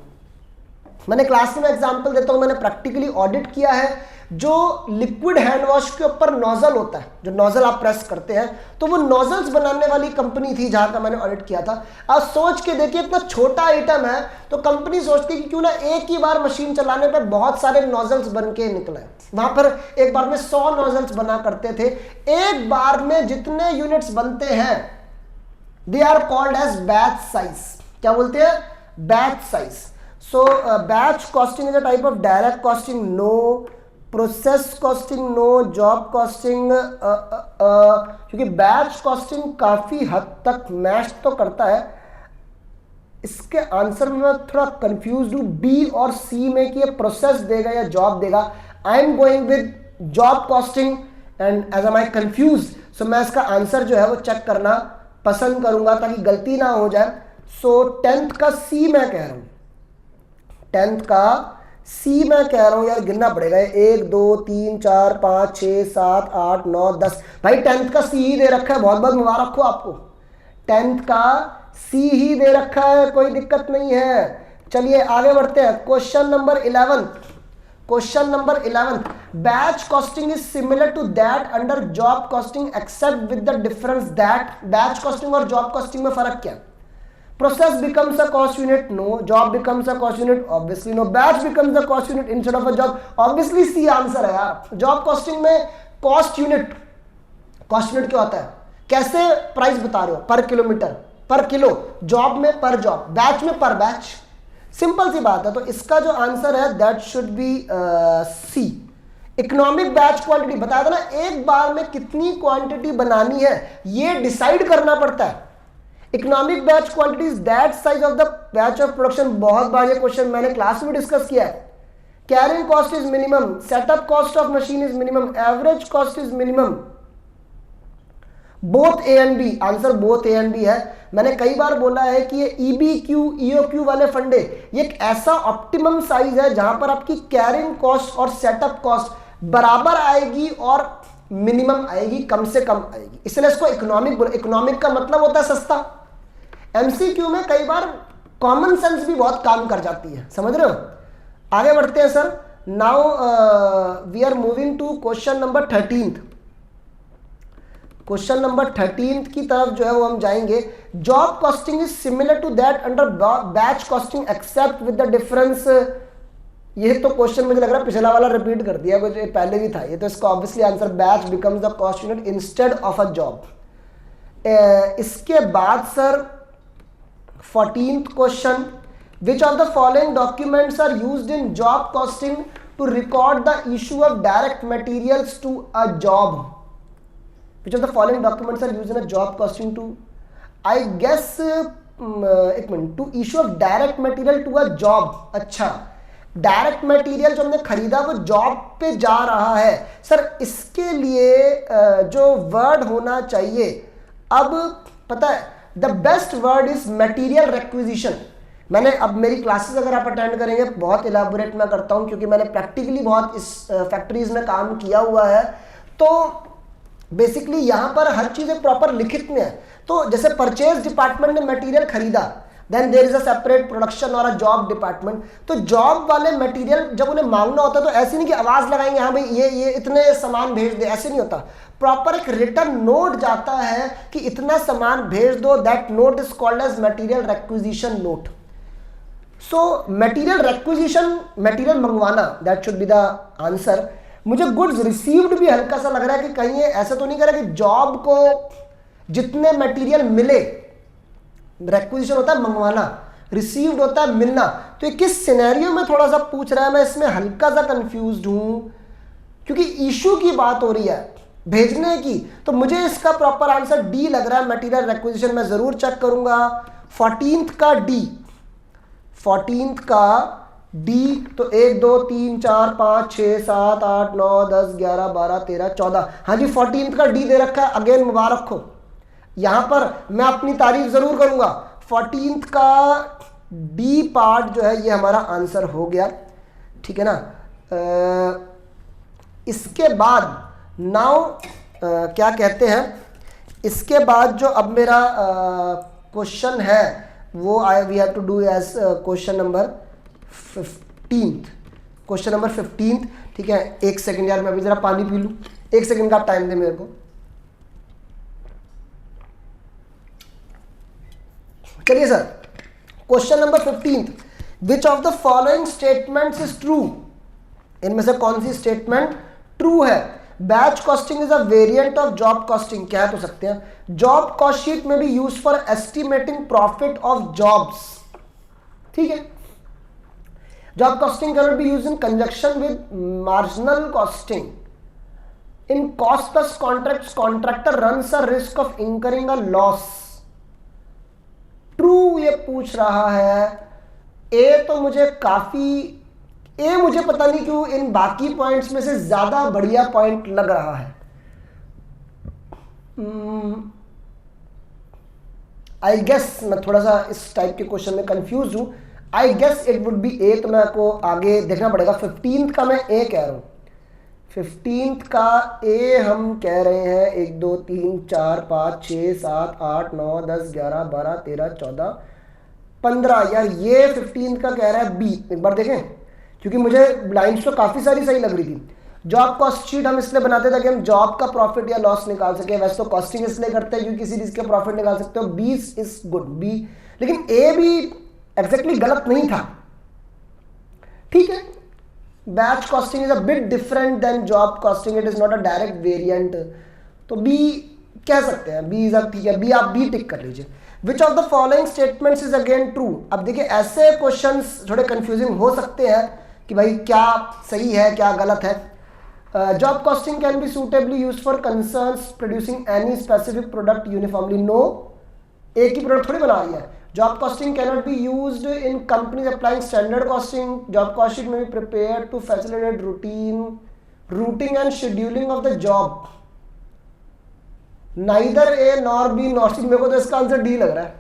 मैंने क्लास में एग्जांपल देता हूं, मैंने प्रैक्टिकली ऑडिट किया है। जो लिक्विड हैंड वॉश के ऊपर नोजल होता है, जो नोजल आप प्रेस करते हैं, तो वो नोजल्स बनाने वाली कंपनी थी जहां का मैंने ऑडिट किया था। आप सोच के देखिए, इतना छोटा आइटम है तो कंपनी सोचती है कि क्यों ना एक ही बार मशीन चलाने पर बहुत सारे नोजल्स बन के निकले। वहां पर एक बार में 100 नोजल्स बना करते थे। एक बार में जितने यूनिट्स बनते हैं, they are called as batch size. क्या बोलते हैं? Batch size. So batch costing is a type of direct costing, no. Process costing, no. Job costing, क्योंकि बैच कॉस्टिंग काफी हद तक मैच तो करता है। इसके आंसर में मैं थोड़ा कंफ्यूज हूं, बी और सी में कि ये प्रोसेस देगा या जॉब देगा। I am going with job costing and as am I confused, so मैं इसका आंसर जो है वो चेक करना पसंद करूंगा ताकि गलती ना हो जाए। सो 10th का सी मैं कह रहा हूं, 10th का सी मैं कह रहा हूं। यार गिनना पड़ेगा, 1 2 3 4 5 6 7 8 9 10। भाई 10th का सी ही दे रखा है, बहुत बहुत मुबारक हो आपको। 10th का सी ही दे रखा है, कोई दिक्कत नहीं है। चलिए आगे बढ़ते हैं। Question number 11। Question number 11, batch costing is similar to that under job costing except with the difference that. Batch costing और जॉब कॉस्टिंग में फर्क क्या है? Process becomes a cost unit, no. Job becomes a cost unit, obviously no. Batch becomes a cost unit instead of a job, obviously C answer है यार। Job costing में cost unit, cost unit क्या होता है? कैसे price बता रहे हो? पर किलोमीटर, पर किलो। जॉब में पर जॉब, बैच में पर बैच। सिंपल सी बात है। तो इसका जो आंसर है that should be C. Economic batch quantity बताया था ना, एक बार में कितनी क्वांटिटी बनानी है ये डिसाइड करना पड़ता है। Economic batch quantity is that size of the batch of production. बहुत बार ये क्वेश्चन मैंने क्लास में डिस्कस किया है। Carrying cost is minimum, setup cost of machine is minimum, average cost is minimum. Both A and B, answer both A and B है। मैंने कई बार बोला है कि ये EBQ EOQ वाले फंडे, ये एक ऐसा ऑप्टिमम साइज है जहां पर आपकी कैरिंग कॉस्ट और सेटअप कॉस्ट बराबर आएगी और मिनिमम आएगी, कम से कम आएगी, इसलिए इसको इकोनॉमिक बोला। इकोनॉमिक का मतलब होता है सस्ता। एमसीक्यू में कई बार कॉमन सेंस भी बहुत काम कर जाती है, समझ रहे हो? आगे बढ़ते हैं sir. Now we are moving to question number 13। Question number 13 की तरफ जो है वो हम जाएंगे। Job costing is similar to that under batch costing except with the difference. ये तो क्वेश्चन मुझे लग रहा है पिछला वाला रिपीट कर दिया, कुछ पहले भी था ये, तो इसका obviously answer batch becomes the cost unit instead of a job. इसके बाद sir 14th question, which of the following documents are used in job costing to record the issue of direct materials to a job? Which of the following documents are used in a job costing to, I guess, एक minute, to issue of direct material to a job। अच्छा, direct material जो हमने खरीदा वो job पे जा रहा है सर, इसके लिए जो वर्ड होना चाहिए, अब पता है the best word is material requisition. मैंने अब मेरी क्लासेस अगर आप अटेंड करेंगे बहुत इलाबोरेट मैं करता हूं क्योंकि मैंने प्रैक्टिकली बहुत इस फैक्ट्रीज में काम किया हुआ है। तो बेसिकली यहां पर हर चीज एक प्रॉपर लिखित में है। तो जैसे परचेज डिपार्टमेंट ने मटेरियल खरीदा, then there is a separate production और अ जॉब डिपार्टमेंट। तो जॉब वाले मटेरियल जब उन्हें मांगना होता है तो ऐसे नहीं कि आवाज लगाएंगे हाँ भाई ये इतने सामान भेज दे, ऐसे नहीं होता। प्रॉपर एक रिटर्न नोट जाता है कि इतना सामान भेज दो, that note is called as material requisition note. So material requisition, material मंगवाना, that should be the answer. मुझे गुड्स रिसीव्ड भी हल्का सा लग रहा है कि कहीं ये ऐसा तो नहीं कर रहा कि जॉब को जितने मटेरियल मिले, रिक्विजिशन होता है मंगवाना, रिसीव्ड होता है मिलना, तो ये किस सिनेरियो में थोड़ा सा पूछ रहा है, मैं इसमें हल्का सा कंफ्यूज्ड हूं क्योंकि इशू की बात हो रही है भेजने की। तो मुझे इसका प्रॉपर आंसर डी लग रहा है, मटेरियल रिक्विजिशन। मैं जरूर चेक करूंगा 14th का डी, 14th का डी, तो 1 2 3 4 5 6 7 8 9 10 11 12 13 14, हाँ जी 14th का डी दे रखा है। अगेन मुबारक हो, यहां पर मैं अपनी तारीफ जरूर करूंगा। 14th का डी पार्ट जो है ये हमारा आंसर हो गया, ठीक है ना। इसके बाद नाउ क्या कहते हैं, इसके बाद जो अब मेरा क्वेश्चन है वो we have to do as question number 15th, question number 15th, ठीक है। एक सेकंड यार, मैं अभी जरा पानी पी लूं, एक सेकंड का आप टाइम दे मेरे को। चलिए sir, question number 15th, which of the following statements is true, इनमें से कौन सी स्टेटमेंट ट्रू है। Batch costing is a variant of job costing, कह तो सकते हैं। Job cost sheet may be used for estimating profit of jobs, ठीक है। Job costing can not be used in conjunction with marginal costing. In cost plus contracts contractor runs a risk of incurring a loss. True ये पूछ रहा है। ए तो मुझे काफी, ए मुझे पता नहीं क्यों इन बाकी पॉइंट्स में से ज्यादा बढ़िया पॉइंट लग रहा है। आई गेस मैं थोड़ा सा इस टाइप के क्वेश्चन में कंफ्यूज हूं। I guess it would be A, तो मैं आपको आगे देखना पड़ेगा। 15th का मैं ए कह रहा हूं, 15th का ए हम कह रहे हैं 1 2 3 4 5 6 7 8 9 10 11 12 13 14 15, यार ये 15th का कह रहा है बी। एक बार देखें, क्योंकि मुझे लाइन्स तो काफी सारी सही लग रही थी। जॉब कॉस्ट शीट हम इसलिए बनाते थे कि हम जॉब का प्रॉफिट या लॉस निकाल सके। वैसे तो कॉस्टिंग इसलिए करते हैं क्योंकि किसी चीज का प्रॉफिट निकाल सकते हो। बी इज गुड, बी, लेकिन ए भी एग्जैक्टली गलत नहीं था, ठीक है। Batch costing is a bit different then job costing, it is not a direct variant, तो बी कह सकते हैं। बी इज अ, ठीक है, बी आप बी टिक कर लीजिए। विच of the following statements is again true. अब देखिए ऐसे क्वेश्चंस थोड़े कंफ्यूजिंग हो सकते हैं कि भाई क्या सही है क्या गलत है। Job costing can be suitably used for concerns producing any specific product uniformly. No, एक ही प्रोडक्ट थोड़ी बना रही है। Job costing cannot be used in companies applying standard costing. Job cost sheet may be prepared to facilitate routing and scheduling of the job. Neither A nor B nor C. मेरे को तो इसका answer D लग रहा है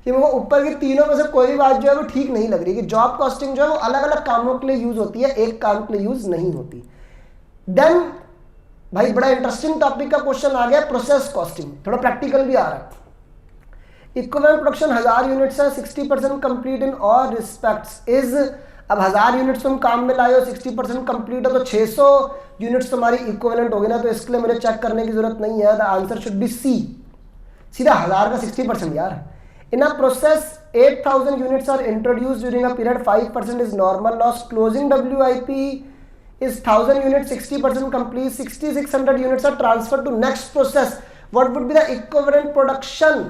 कि मेरे को ऊपर की तीनों में से कोई भी बात जो है वो ठीक नहीं लग रही कि जॉब कॉस्टिंग जो है वो अलग अलग कामों के लिए यूज होती है, एक काम के लिए यूज नहीं होती। देन भाई बड़ा इंटरेस्टिंग टॉपिक का क्वेश्चन आ गया, प्रोसेस कॉस्टिंग, थोड़ा प्रैक्टिकल भी आ रहा है। इक्विवेलेंट प्रोडक्शन 1000 यूनिट्स है, 60% complete in all respects is. अब 1000 यूनिट्स तुम काम में लाए हो, 60% कंप्लीट है, तो 600 यूनिट्स तुम्हारी इक्विवेलेंट होगी ना, तो इसके लिए मुझे चेक करने की जरूरत नहीं है। The answer should be C, सीधा 1000 का 60% यार। In a process, 8,000 units are introduced during a period. 5% is normal loss. Closing WIP is 1,000 units. 60% complete. 6,600 units are transferred to next process. What would be the equivalent production?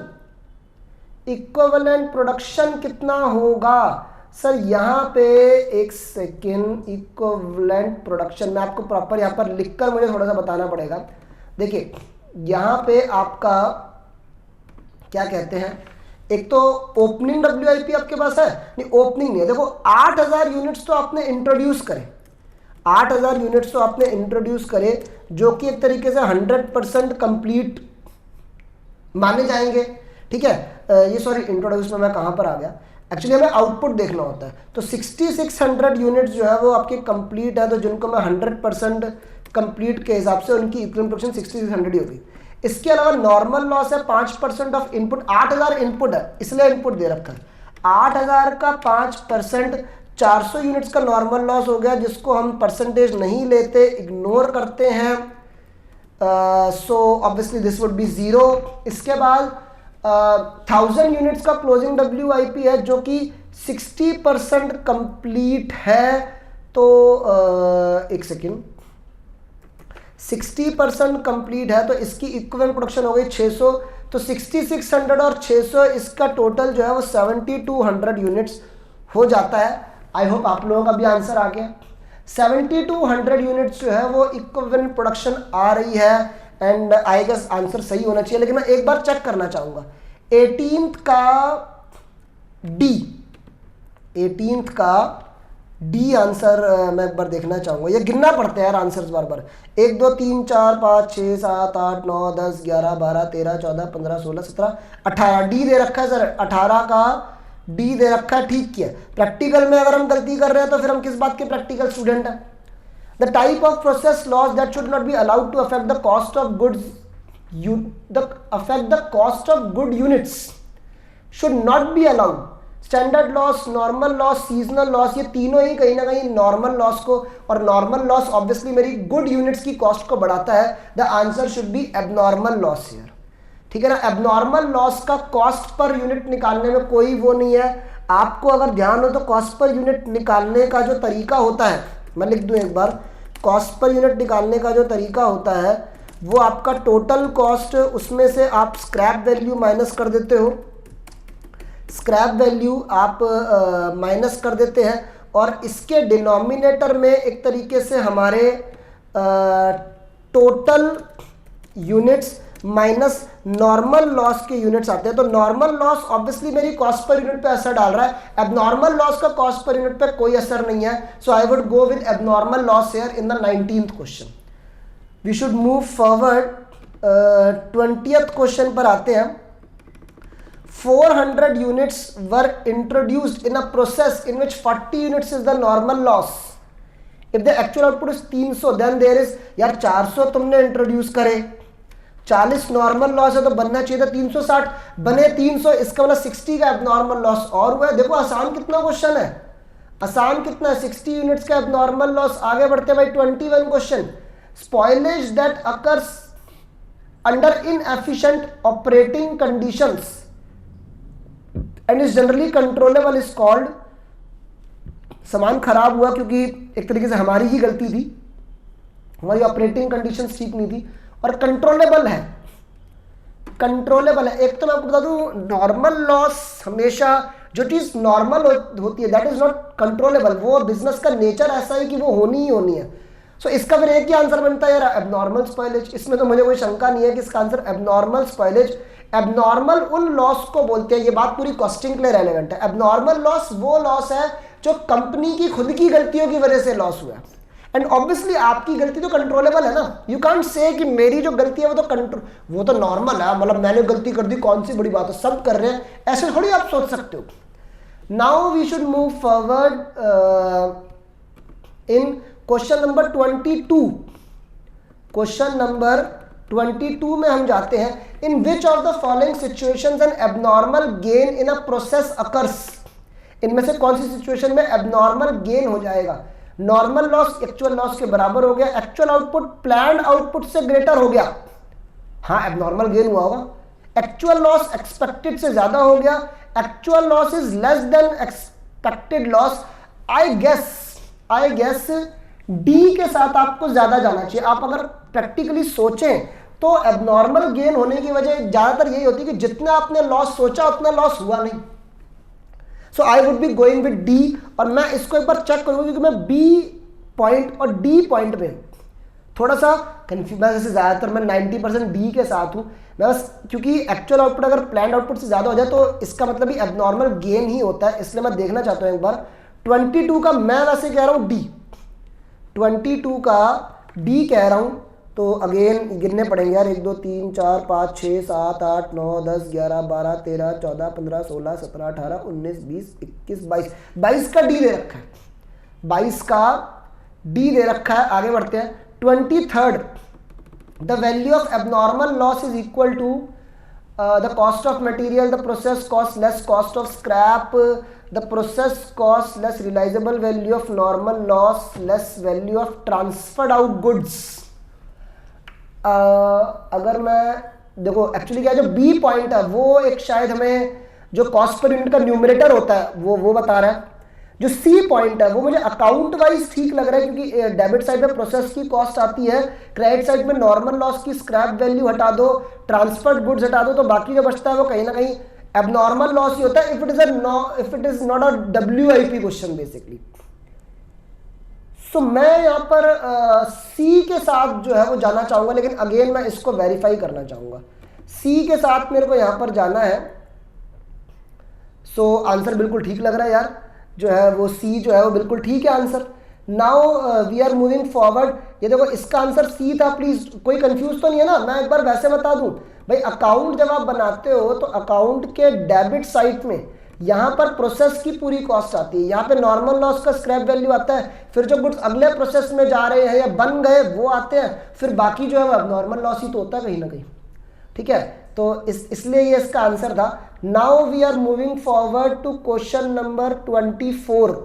Equivalent production कितना होगा sir? यहाँ पे एक second, equivalent production मैं आपको proper यहाँ पर लिखकर मुझे थोड़ा सा बताना पड़ेगा। देखिए यहाँ पे आपका क्या कहते हैं, एक तो ओपनिंग WIP आपके पास है, नहीं ओपनिंग नहीं है। देखो 8,000 यूनिट्स तो आपने इंट्रोड्यूस करे, 8,000 यूनिट्स तो आपने इंट्रोड्यूस करे, जो कि एक तरीके से 100% कंप्लीट माने जाएंगे, ठीक है। ये सॉरी इंट्रोड्यूस में मैं कहां पर आ गया, एक्चुअली हमें आउटपुट देखना होता है। तो 6600 यूनिट्स जो है वो आपके कंप्लीट है, तो जिनको मैं 100% कंप्लीट के हिसाब से उनकी इक्विवेलेंट प्रोडक्शन 6600 ही होगी। इसके अलावा नॉर्मल लॉस है 5% ऑफ इनपुट। 8,000 इनपुट है इसलिए इनपुट दे रखा है। 8,000 का 5% 400 यूनिट्स का नॉर्मल लॉस हो गया, जिसको हम परसेंटेज नहीं लेते, इग्नोर करते हैं। So obviously this would B 0। इसके बाद 1000 यूनिट्स का क्लोजिंग WIP है, जो कि 60% कंप्लीट है। तो एक सेकेंड, 60% कंप्लीट है, तो इसकी इक्विवेलेंट प्रोडक्शन हो गई 600। तो 6600 और 600 इसका टोटल जो है वो 7200 यूनिट्स हो जाता है। आई होप आप लोगों का भी आंसर आ गया। 7200 यूनिट्स जो है वो इक्विवेलेंट प्रोडक्शन आ रही है, एंड आई गेस आंसर सही होना चाहिए। लेकिन मैं एक बार चेक करना चाहूंगा 18th का डी, 18th का डी आंसर मैं एक बार देखना चाहूँगा, ये गिनना पड़ता है यार आंसर्स बार बार। 1 2 3 4 5 6 7 8 9 10 11 12 13 14 15 16 17 18 डी दे रखा है सर, 18 का डी दे रखा है, ठीक किया। प्रैक्टिकल में अगर हम गलती कर रहे हैं तो फिर हम किस बात के प्रैक्टिकल स्टूडेंट हैं। The type of process loss that should not be allowed to affect the cost of goods affect the cost of good units should not be allowed। Standard loss, normal loss, seasonal loss, ये तीनों ही कहीं ना कहीं normal loss को, और normal loss obviously मेरी good units की cost को बढ़ाता है। The answer should B abnormal loss here, ठीक है ना। एबनॉर्मल लॉस का कॉस्ट पर यूनिट निकालने में कोई वो नहीं है। आपको अगर ध्यान हो तो कॉस्ट पर यूनिट निकालने का जो तरीका होता है, मैं लिख दूं एक बार, कॉस्ट पर यूनिट निकालने का जो तरीका होता है वो आपका टोटल कॉस्ट, उसमें से आप स्क्रैप वैल्यू माइनस कर देते हो, स्क्रैप वैल्यू आप माइनस कर देते हैं, और इसके डिनोमिनेटर में एक तरीके से हमारे total units minus normal loss के यूनिट्स आते हैं। तो नॉर्मल लॉस ऑब्वियसली मेरी कॉस्ट पर यूनिट पे असर डाल रहा है, एबनॉर्मल लॉस का कॉस्ट पर यूनिट पे कोई असर नहीं है। So I would go with abnormal loss here in the 19th question. We should move forward, 20th question पर आते हैं। 400 units were introduced in a process in which 40 units is the normal loss। if the actual output is 300 then there is, यार 400 तुमने introduce करे, 40 normal loss है तो बनना चाहिए था 360, बने 300, इसका मतलब 60 का एबनॉर्मल लॉस और हुआ है। देखो आसान कितना क्वेश्चन है, आसान कितना है, 60 यूनिट्स का एबनॉर्मल लॉस। आगे बढ़ते भाई 21 question. spoilage that occurs under inefficient operating conditions and is generally controllable is called। सामान खराब हुआ क्योंकि एक तरीके से हमारी ही गलती थी, हमारी ऑपरेटिंग कंडीशंस ठीक नहीं थी, और कंट्रोलेबल है, कंट्रोलेबल है। एक तो मैं आपको बता दूं, नॉर्मल लॉस हमेशा, जो चीज नॉर्मल होती है दैट इज नॉट कंट्रोलेबल, वो बिजनेस का नेचर ऐसा है कि वो होनी ही होनी है। सो इसका फिर एक ही आंसर बनता है यार, एबनॉर्मल स्पॉइलेज। इसमें तो मुझे कोई शंका नहीं है कि इसका आंसर एबनॉर्मल स्पॉइलेज। एबनॉर्मल उन लॉस को बोलते हैं, ये बात पूरी कॉस्टिंग के लिए रेलेवेंट है। एबनॉर्मल लॉस वो लॉस है जो कंपनी की खुद की गलतियों की वजह से लॉस हुआ है, एंड ऑब्वियसली आपकी गलती तो कंट्रोलेबल है ना। यू कांट से कि मेरी जो गलती है वो तो वो तो नॉर्मल है, मतलब मैंने गलती कर दी, कौन सी बड़ी बात है, सब कर रहे हैं, ऐसे थोड़ी आप सोच सकते हो। Now we should move forward in question number 22। Question number 22 में हम जाते हैं। In which of the following situations an abnormal gain in a process occurs. इनमें से कौन सी सिचुएशन में एबनॉर्मल गेन हो जाएगा। नॉर्मल लॉस एक्चुअल लॉस के बराबर हो गया, एक्चुअल आउटपुट प्लान्ड आउटपुट से ग्रेटर हो गया, हाँ एबनॉर्मल गेन हुआ होगा। एक्चुअल लॉस एक्सपेक्टेड से ज्यादा हो गया, actual loss is less than expected loss. I guess D के साथ आपको ज्यादा जाना चाहिए। आप अगर प्रैक्टिकली सोचें तो एबनॉर्मल गेन होने की वजह ज्यादातर यही होती है कि जितना आपने लॉस सोचा उतना लॉस हुआ नहीं। So I would be going with D, और मैं इसको एक बार चेक करूंगा क्योंकि मैं बी पॉइंट और डी पॉइंट पे थोड़ा सा कंफ्यूज, मैं जैसे ज्यादातर मैं 90% डी के साथ हूं मैं बस, क्योंकि एक्चुअल आउटपुट अगर प्लान्ड आउटपुट से ज्यादा हो जाए तो इसका मतलब भी एबनॉर्मल गेन ही होता है, इसलिए मैं देखना चाहता हूं एक बार। 22 का मैं वैसे कह रहा हूं डी, 22 का डी कह रहा हूं, तो अगेन गिनने पड़ेंगे यार, 1 2 3 4 5 6 7 8 9 10 11 12 13 14 15 16 17 18 19 20 21 22, 22 का डी दे रखा है, 22 का डी दे रखा है। आगे बढ़ते हैं 23rd, the value of abnormal loss is equal to the cost of material, the process cost less cost of scrap, the process cost less realizable value of normal loss less value of transferred out goods। अगर मैं देखो actually क्या है, जो B point है वो एक शायद हमें जो कॉस्ट पर यूनिट का न्यूमरेटर होता है वो बता रहा है। जो सी पॉइंट है वो मुझे अकाउंट वाइज ठीक लग रहा है क्योंकि डेबिट साइड में प्रोसेस की कॉस्ट आती है, क्रेडिट साइड में नॉर्मल लॉस की स्क्रैप वैल्यू हटा दो, ट्रांसफर्ड गुड्स हटा दो, तो बाकी जो बचता है वो कहीं ना कहीं एबनॉर्मल लॉस ही होता है if it is not a WIP question basically. So मैं यहाँ पर सी के साथ जो है वो जाना चाहूंगा, लेकिन अगेन मैं इसको वेरीफाई करना चाहूंगा। सी के साथ मेरे को यहाँ पर जाना है। सो आंसर बिल्कुल ठीक लग रहा है यार, जो है वो सी जो है वो बिल्कुल ठीक है answer. Now we are moving forward. ये देखो इसका आंसर सी था, प्लीज कोई कंफ्यूज तो नहीं है ना। मैं एक बार वैसे बता दूं भाई, अकाउंट जब आप बनाते हो तो अकाउंट के डेबिट साइड में यहाँ पर प्रोसेस की पूरी कॉस्ट आती है, यहाँ पे नॉर्मल लॉस का स्क्रैप वैल्यू आता है, फिर जो गुड्स अगले प्रोसेस में जा रहे हैं या बन गए वो आते हैं, फिर बाकी जो है वो नॉर्मल लॉस ही तो होता है कहीं ना कहीं, ठीक है। तो इसलिए ये इसका आंसर था। Now we are moving forward to question number 24।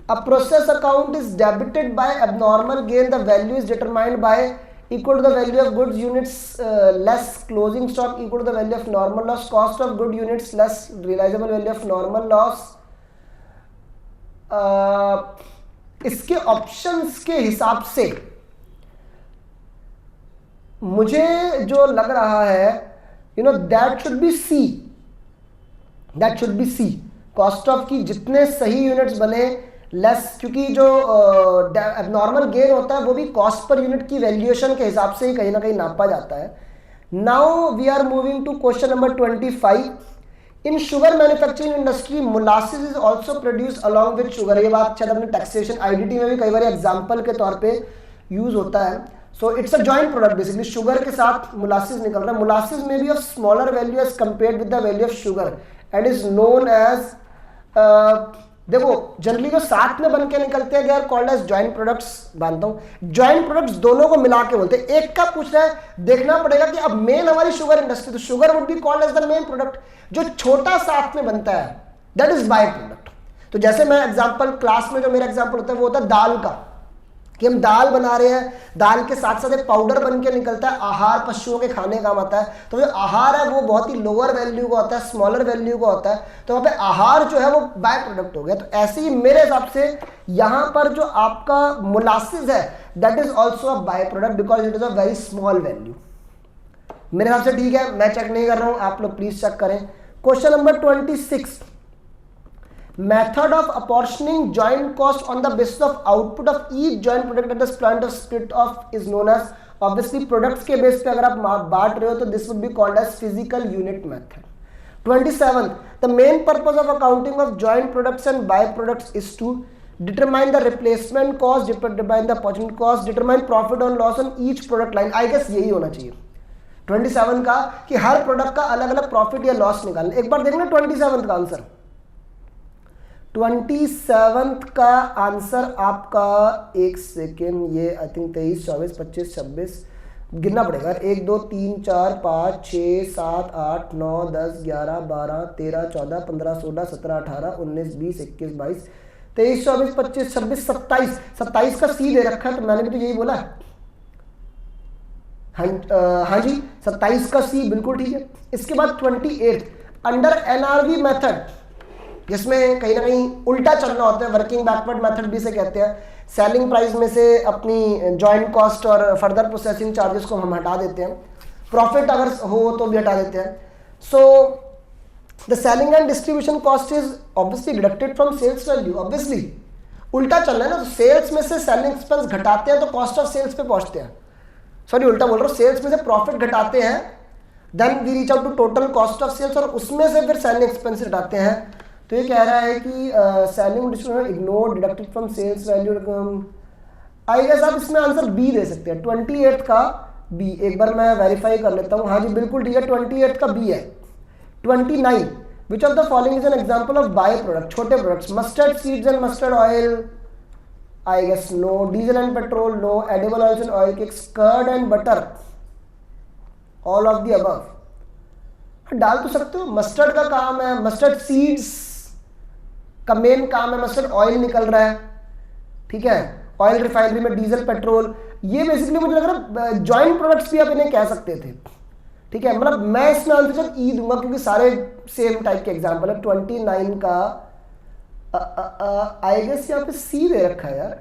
A process account is debited by abnormal gain. The value is determined by equal to the value of goods units less closing stock equal to the value of normal loss. Cost of good units less realizable value of normal loss. इसके options के हिसाब से मुझे जो लग रहा है, you know, that should be C, that should be C. Cost of की जितने सही यूनिट्स बने लेस, क्योंकि जो एबनॉर्मल गेन होता है वो भी कॉस्ट पर यूनिट की वैल्यूएशन के हिसाब से ही कहीं ना कहीं नापा जाता है। Now we are moving to question number 25। In sugar manufacturing industry molasses is also produce along with sugar. ये बात शायद अपने टैक्सेशन आईडीटी में भी कई बार एग्जाम्पल के तौर पे यूज होता है। So it's a joint product, basically sugar के साथ मोलासिस निकल रहा है। मोलासिस में भी of smaller value as compared with the value of sugar and is known as, देखो जनरली जो साथ में बन के निकलते हैं they are called as joint products. मानता हूं जॉइंट प्रोडक्ट्स दोनों को मिला के बोलते हैं। एक का पूछ रहा है, देखना पड़ेगा कि अब मेन हमारी शुगर इंडस्ट्री, तो sugar would be called as the main product. जो छोटा साथ में बनता है दैट इज बाय प्रोडक्ट। तो जैसे मैं एग्जांपल क्लास में जो मेरा एग्जांपल होता है वो होता है दाल का, कि हम दाल बना रहे हैं, दाल के साथ साथ एक पाउडर बन के निकलता है, आहार पशुओं के खाने काम आता है। तो जो आहार है वो बहुत ही लोअर वैल्यू का होता है, स्मॉलर वैल्यू का होता है, तो वहाँ पे आहार जो है वो बाय प्रोडक्ट हो गया। तो ऐसे ही मेरे हिसाब से यहाँ पर जो आपका मोलासिस है that is also a by product because it is a very small value. मेरे हिसाब से ठीक है, मैं चेक नहीं कर रहा हूँ, आप लोग प्लीज चेक करें। Question number 26। Method of apportioning joint cost on the basis of output of each joint product at the point of split off is known as, obviously products के बेस पे अगर आप बांट रहे हो तो this would be called as physical unit method. 27. The main purpose of accounting of joint products and byproducts is to determine the replacement cost, determine the opportunity cost, determine profit or loss on each product line. I guess यही होना चाहिए 27 का, कि हर product का अलग अलग profit या loss निकालना। एक बार देखना 27 का आंसर। 27 का आंसर आपका, एक सेकेंड, ये आई थिंक 23, 24, 25, 26 गिनना पड़ेगा। 1 2 3 4 5 6 7 8 9 10 11 12 13 14 15 16 17 18 19 20 21 22 23 24 25 26 27। 27 का सी दे रखा है, तो मैंने भी तो यही बोला। हाँ जी 27 का सी बिल्कुल ठीक है। इसके बाद 28 अंडर एनआरवी मेथड, जिसमें कहीं ना कहीं उल्टा चलना होता है, वर्किंग बैकवर्ड मेथड भी से कहते हैं। सेलिंग प्राइस में से अपनी जॉइंट कॉस्ट और फर्दर प्रोसेसिंग चार्जेस को हम हटा देते हैं, प्रॉफिट अगर हो तो भी हटा देते हैं। So the selling and distribution cost is obviously deducted from sales value. Obviously उल्टा चल रहा है ना, तो सेल्स में से सेलिंग एक्सपेंस घटाते हैं तो कॉस्ट ऑफ सेल्स पे पहुंचते हैं। सॉरी उल्टा बोल रहा हूँ, सेल्स में से प्रॉफिट घटाते हैं, then we reach out to total cost of sales, और उसमें से फिर सेलिंग एक्सपेंस घटाते हैं। तो ये कह रहा है कि selling distribution ignore deducted from sales value. I guess आप इसमें आंसर बी दे सकते हैं, 28 का बी। एक बार मैं वेरीफाई कर लेता हूँ। हाँ जी बिल्कुल ठीक है, 28 का बी है। 29 which of the following is an example of by product, छोटे products. Mustard seeds and mustard oil, I guess no. Diesel and petrol, no. Edible oils and oil cakes, curd and butter, all of the above. डाल तो सकते हो, mustard का काम है, mustard seeds का main काम है, मस्टर्ड ऑयल निकल रहा है, ठीक है, ऑयल रिफाइनरी में डीजल पेट्रोल। ये बेसिकली मुझे लग रहा है जॉइंट प्रोडक्ट्स भी आप इन्हें कह सकते थे, ठीक है। मतलब मैं इसमें आंसर जब ई दूंगा क्योंकि सारे सेम टाइप के एग्जांपल है। 29 का आई गेस यहाँ पे सी दे रखा है यार,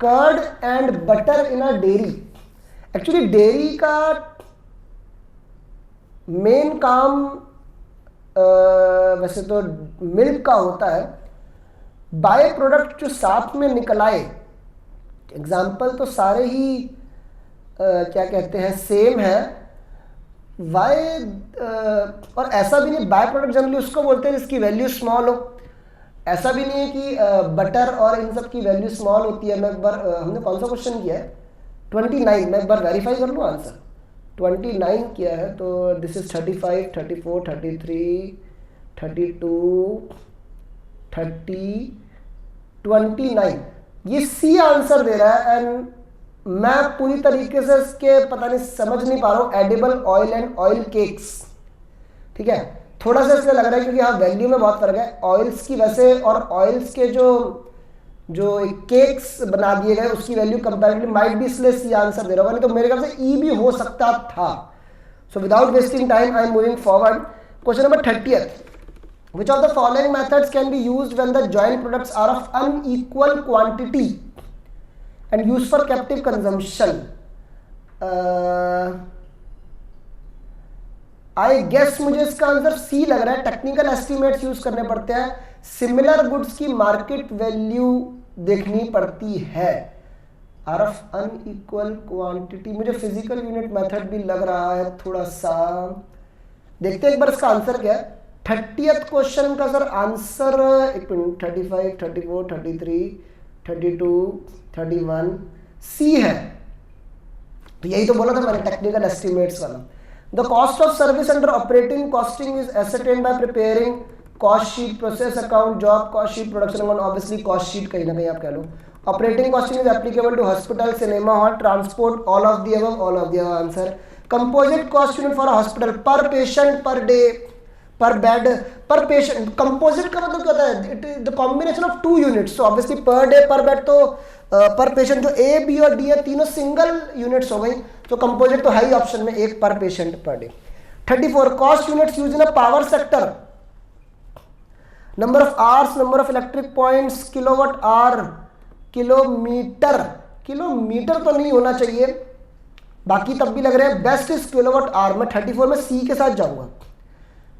curd and butter in a dairy. Actually dairy का मेन काम वैसे तो मिल्क का होता है, बाय प्रोडक्ट जो साथ में निकल आए, एग्जाम्पल तो सारे ही क्या कहते हैं सेम है। वाई और ऐसा भी नहीं, बाय प्रोडक्ट जनरली उसको बोलते हैं जिसकी वैल्यू स्मॉल हो। ऐसा भी नहीं है कि बटर और इन सब की वैल्यू स्मॉल होती है। मैं एक बार हमने कौन सा क्वेश्चन किया है, 29, मैं एक बार वेरीफाई कर लूँ आंसर। 29 किया है, तो दिस इज 35, 34, 33, 32, 30, 29, ये सी आंसर दे रहा है। एंड मैं पूरी तरीके से इसके पता नहीं समझ नहीं पा रहा हूँ, edible oil and oil cakes, ठीक है। थोड़ा सा इसलिए लग रहा है क्योंकि हाँ वैल्यू में बहुत फर्क है ऑयल्स की वैसे, और ऑयल्स के जो केक्स बना दिए गए उसकी वैल्यू कंपैरेटिवली माइट भी, इसलिए सी आंसर दे रहा होगा, नहीं तो मेरे ख्याल से ई भी हो सकता था। So without wasting time I am moving forward. Question number 30th, which of the following methods can be used when the joint products are of unequal quantity and used for captive consumption? I guess मुझे इसका answer C लग रहा है। Technical estimates use करने पड़ते हैं, similar goods की market value देखनी पड़ती है। आर ऑफ अनइक्वल क्वांटिटी, मुझे फिजिकल यूनिट मेथड भी लग रहा है थोड़ा सा। देखते हैं एक बार इसका आंसर क्या है। 30th क्वेश्चन का सर आंसर, एक मिनट, 35, 34, 33, 32, 31 सी है। तो यही तो बोला था मैंने, टेक्निकल एस्टिमेट्स वाला। The cost of service under operating costing is ascertained by preparing cost sheet, process account, job cost sheet, production account, obviously cost sheet कहीं ना कहीं आप कह लो। Operating costing is applicable to hospital, cinema hall, transport, all of the above, all of the above answer. Composite cost unit for hospital, पर patient, per day, पर bed, पर patient. Composite का मतलब क्या होता है, it is the combination of two units, तो obviously per day, पर बेड, तो पर पेशेंट जो ए बी और डी है तीनों सिंगल यूनिट्स हो गई, तो कंपोजिट तो हाई ऑप्शन में, एक पर patient per day. 34 cost units use in a power sector, number of hours, number of electric points, kilowatt hour, kilometre. Kilometre तो नहीं होना चाहिए, बाकी तब भी लग रहे हैं बेस्ट इज किलोवाट आवर। मैं 34 में सी के साथ जाऊंगा,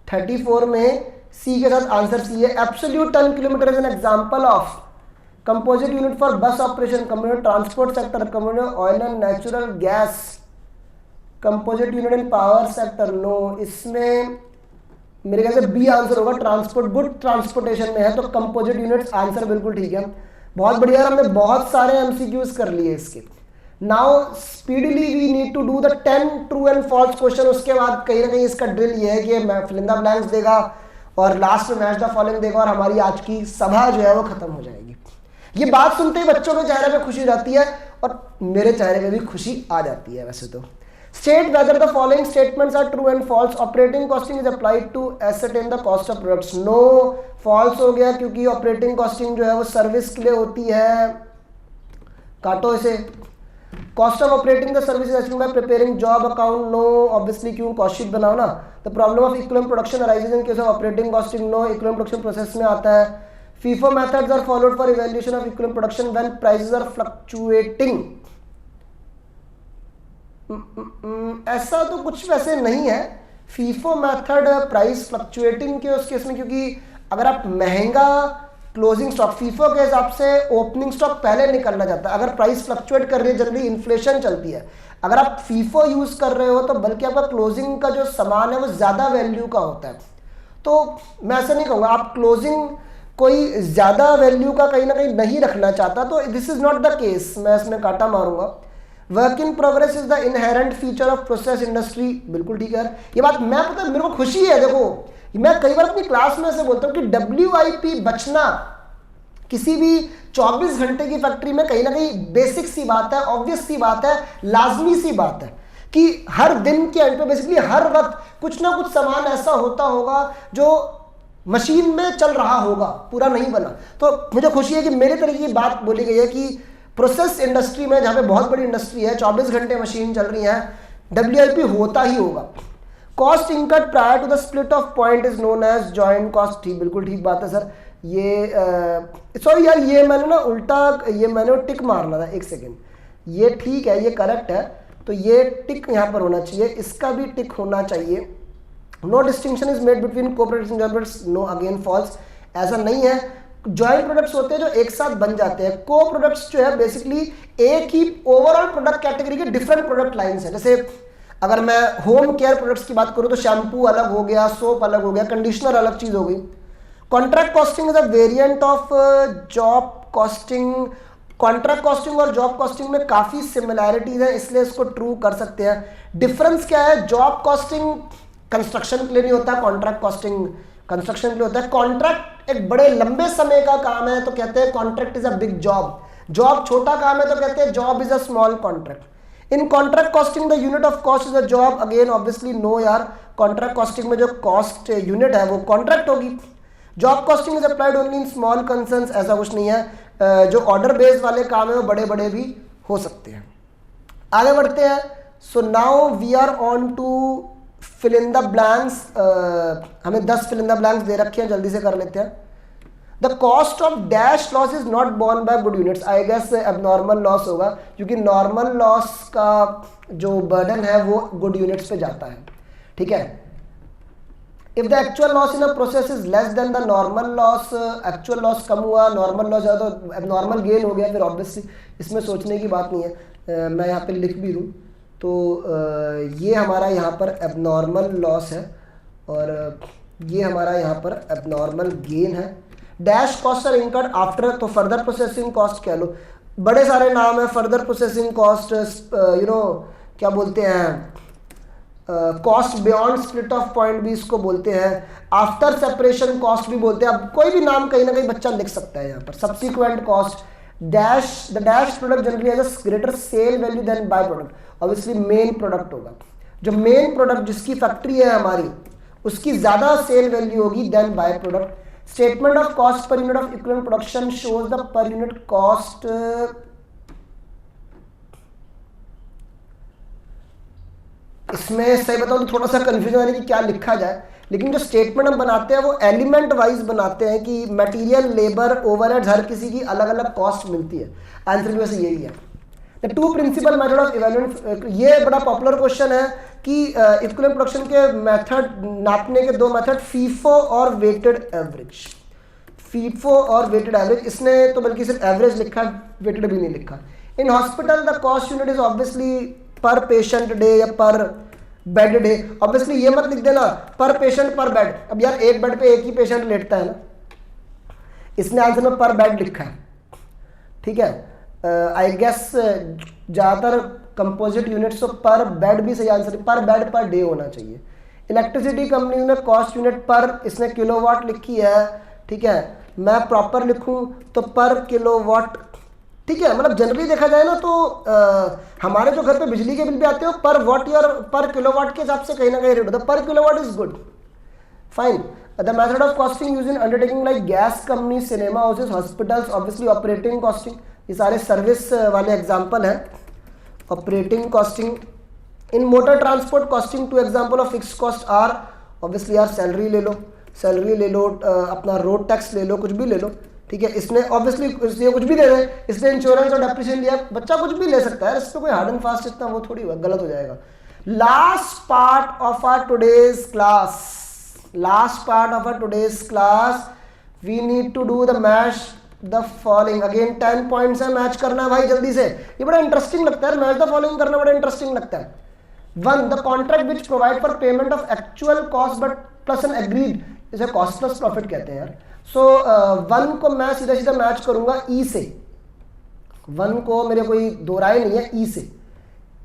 34 में सी के साथ आंसर सी है। Absolute ton kilometre is an example of composite unit for bus operation, composite transport sector, composite oil and natural gas, composite unit in power sector, no. इसमें मेरे ख्याल से बी आंसर होगा, ट्रांसपोर्ट, गुड ट्रांसपोर्टेशन में है तो composite units answer बिल्कुल ठीक है। बहुत बढ़िया, हमने बहुत सारे एमसीक्यूज कर लिए इसके। Now speedly we need to do the 10 true and false question. उसके बाद कहीं ना कहीं इसका ड्रिल ये है कि मैं फिल इन द ब्लैंक्स देगा और लास्ट में मैच द फॉलोइंग देगा और हमारी आज की सभा जो है वो खत्म हो जाएगी। ये बात सुनते ही बच्चों के चेहरे पे खुशी जाती है और मेरे चेहरे पे भी खुशी आ जाती है वैसे तो। State whether the following statements are true and false. Operating costing is applied to ascertain the cost of products, no, false हो गया क्योंकि ऑपरेटिंग कॉस्टिंग जो है वो सर्विस के लिए होती है, काटो इसे। Cost of operating the service is by preparing job account, no, obviously क्यों, कॉस्ट शीट बनाओ ना। The problem of equivalent production arises in case of operating costing, no, equivalent production process में आता है। FIFO methods are followed for evaluation of equivalent production when prices are fluctuating. ऐसा तो कुछ वैसे नहीं है FIFO मेथड प्राइस फ्लक्चुएटिंग के उस केस में, क्योंकि अगर आप महंगा क्लोजिंग स्टॉक, FIFO के हिसाब से ओपनिंग स्टॉक पहले निकलना जाता है। अगर प्राइस फ्लक्चुएट कर रही है, जनरली इन्फ्लेशन चलती है, अगर आप FIFO यूज कर रहे हो तो बल्कि आपका क्लोजिंग का जो सामान है वो ज्यादा वैल्यू का होता है। तो मैं ऐसा नहीं कहूँगा, आप क्लोजिंग कोई ज्यादा वैल्यू का कहीं ना कहीं नहीं रखना चाहता, तो this is not the case, मैं इसमें काटा मारूंगा। Work in progress is the inherent feature of process industry, बिल्कुल ठीक है। ये बात मैं पता है, मेरे को खुशी है, देखो मैं कई बार अपनी क्लास में ऐसे बोलता हूँ कि WIP बचना किसी भी 24 घंटे की फैक्ट्री में कहीं ना कहीं बेसिक सी बात है, ऑब्वियस सी बात है, लाजमी सी बात है कि हर दिन के एंड पे बेसिकली हर वक्त कुछ ना कुछ सामान ऐसा होता होगा जो मशीन में चल रहा होगा, पूरा नहीं बना। तो मुझे खुशी है कि मेरे तरीके की बात बोली गई है कि प्रोसेस इंडस्ट्री में, जहां पे बहुत बड़ी इंडस्ट्री है, 24 घंटे मशीन चल रही है, WIP होता ही होगा। Cost incurred prior to the split off point is known as joint cost, ठीक, बिल्कुल ठीक बात है सर। ये सॉरी यार, ये मैंने ना उल्टा, ये मैंने टिक मारना था, एक सेकेंड, ये ठीक है, ये करेक्ट है, तो ये टिक यहाँ पर होना चाहिए, इसका भी टिक होना चाहिए। No distinction is made between co products and joint products, no, again false, ऐसा नहीं है। जॉइंट प्रोडक्ट्स होते हैं जो एक साथ बन जाते हैं, को प्रोडक्ट्स जो है बेसिकली एक ही ओवरऑल प्रोडक्ट कैटेगरी के डिफरेंट प्रोडक्ट लाइंस है। जैसे अगर मैं होम केयर प्रोडक्ट्स की बात करूं तो शैम्पू अलग हो गया, सोप अलग हो गया, कंडीशनर अलग चीज हो गई। Contract costing is a variant of job costing. Contract costing और जॉब कॉस्टिंग में काफी सिमिलैरिटीज है, इसलिए इसको ट्रू कर सकते हैं। डिफरेंस क्या है? जॉब कॉस्टिंग कंस्ट्रक्शन के लिए नहीं होता, कॉन्ट्रैक्ट कॉस्टिंग कंस्ट्रक्शन के लिए होता है। कॉन्ट्रैक्ट एक बड़े लंबे समय का काम है तो कहते हैं contract is a big job. Job छोटा काम है तो कहते हैं job is a small contract. In contract costing the unit of cost is a job. Again obviously no यार, कॉन्ट्रैक्ट कॉस्टिंग में जो कॉस्ट यूनिट है वो कॉन्ट्रैक्ट होगी। Job costing is applied only in small concerns, ऐसा कुछ नहीं है। जो ऑर्डर बेस्ड वाले काम है वो बड़े बड़े भी हो सकते हैं। आगे बढ़ते हैं। So now we are on to fill in the blanks. हमें 10 फिल इन द ब्लैंक्स दे रखे हैं, जल्दी से कर लेते हैं। The cost of dash loss is not borne by good units. I guess abnormal loss होगा, क्योंकि नॉर्मल लॉस का जो बर्डन है वो गुड यूनिट्स पे जाता है। ठीक है। If the actual loss in a process is less than the normal loss, actual loss कम हुआ, नॉर्मल लॉस ज़्यादा तो एबनॉर्मल गेन हो गया, फिर ऑब्वियसली इसमें सोचने की बात नहीं है। मैं यहाँ पे लिख भी दूँ तो ये हमारा यहाँ पर एबनॉर्मल लॉस है और ये हमारा यहाँ पर एबनॉर्मल गेन है। Dash cost are incurred after, तो फर्दर प्रोसेसिंग कॉस्ट कह लो, बड़े सारे नाम है। फर्दर प्रोसेसिंग कॉस्ट, क्या बोलते हैं, cost beyond split off point भी इसको बोलते हैं। आफ्टर सेपरेशन कॉस्ट भी बोलते हैं। अब कोई भी नाम कहीं ना कहीं बच्चा लिख सकता है यहाँ पर। Subsequent cost, dash, the dash product generally has a greater sale value then by product. Obviously main product होगा, जो मेन प्रोडक्ट जिसकी फैक्ट्री है हमारी उसकी ज्यादा सेल वैल्यू होगी then by product. Statement of cost per unit of equivalent production shows the per unit cost. इसमें सही बताऊं तो थोड़ा सा कंफ्यूजन है कि क्या लिखा जाए, लेकिन जो स्टेटमेंट हम बनाते हैं वो एलिमेंट वाइज बनाते हैं कि मटेरियल, लेबर, ओवरहेड्स, हर किसी की अलग अलग कॉस्ट मिलती है। आंसर भी वैसे यही है। The two principal method of evaluate, ये बड़ा पॉपुलर क्वेश्चन है कि इक्विवेलेंट प्रोडक्शन के मेथड नापने के दो मेथड, फीफो और वेटेड एवरेज। फीफो और वेटेड एवरेज, इसने तो बल्कि सिर्फ एवरेज लिखा है, वेटेड भी नहीं लिखा। In hospital the cost unit is obviously पर पेशेंट डे या पर बेड डे। ऑब्वियसली ये मत लिख देना पर पेशेंट पर बेड। अब यार एक बेड पे एक ही पेशेंट लेटता है ना, इसने आंसर में पर बेड लिखा है। ठीक है। आई गेस ज़्यादातर कंपोजिट यूनिट्स तो पर बेड भी सही आंसर, पर बेड पर डे होना चाहिए। इलेक्ट्रिसिटी कंपनी में कॉस्ट यूनिट पर, इसने किलोवाट लिखी है। ठीक है। मैं प्रॉपर लिखूं तो पर किलोवाट। ठीक है। मतलब जनरली देखा जाए ना तो हमारे जो घर पे बिजली के बिल भी आते हो पर वॉट या पर किलोवाट के हिसाब से कहीं ना कहीं रेट होता है। पर kilowatt is good, fine. The method of costing use in undertaking like gas company, cinema houses, hospitals, obviously operating costing, ये सारे सर्विस वाले एग्जाम्पल हैं। Operating costing in motor transport costing, two example of fix cost are, obviously यार salary ले लो, salary ले लो, अपना road tax ले लो, कुछ भी ले लो। ठीक है। इसने ऑब्वियसली ये कुछ भी दे रहे, इसने इंश्योरेंस और डेप्रिसिएशन लिया, बच्चा कुछ भी ले सकता है, इस पर कोई हार्ड एंड फास्ट इतना वो थोड़ी गलत हो जाएगा। Last part of our today's class, last part of our today's class, we need to do the match the following. Again 10 points है, मैच करना है भाई जल्दी से। ये बड़ा इंटरेस्टिंग लगता है, मैच द फॉलोइंग करना बड़ा इंटरेस्टिंग लगता है। 1, the contract which provide for payment of actual cost but plus N agreed, इसे कॉस्ट प्लस प्रॉफिट कहते हैं यार। सो 1 को मैं सीधा सीधा मैच करूंगा ई से। 1 को मेरे कोई दो राय नहीं है, ई से।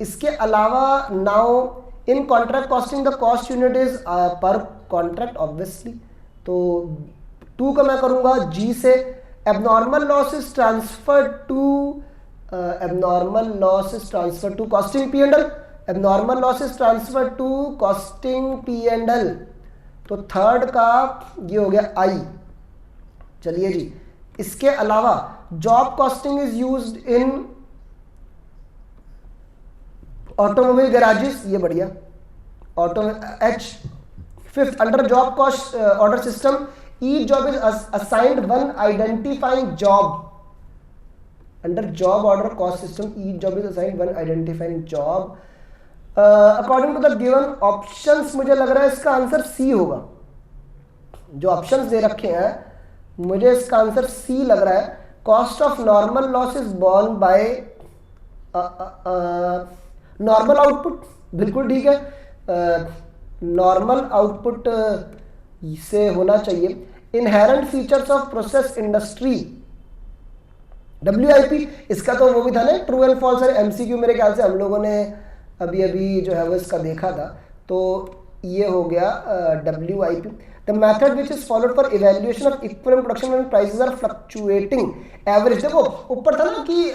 इसके अलावा now in contract costing the cost unit is per contract obviously, तो 2 का मैं करूंगा जी से। Abnormal loss is transfer to, abnormal loss is transfer to costing P and L, abnormal loss is transfer to costing P and L, तो 3rd का ये हो गया आई। चलिए जी। इसके अलावा job costing is used in automobile garages, ये बढ़िया, auto H. 5th under job cost order system, each job is assigned one identifying job. Under job order cost system, each job is assigned one identifying job. According to the given options, मुझे लग रहा है इसका answer C होगा। जो options दे रखे हैं मुझे इसका आंसर सी लग रहा है। Cost of normal loss is borne by normal output, बिल्कुल ठीक है, नॉर्मल आउटपुट से होना चाहिए। Inherent features of process industry, WIP, इसका तो वो भी था ना, ट्रू एंड फॉल्स और MCQ, मेरे ख्याल से हम लोगों ने अभी अभी जो है वो इसका देखा था। तो ये हो गया WIP। The method which is followed for evaluation of equivalent production when prices are fluctuating average. देखो ऊपर था ना कि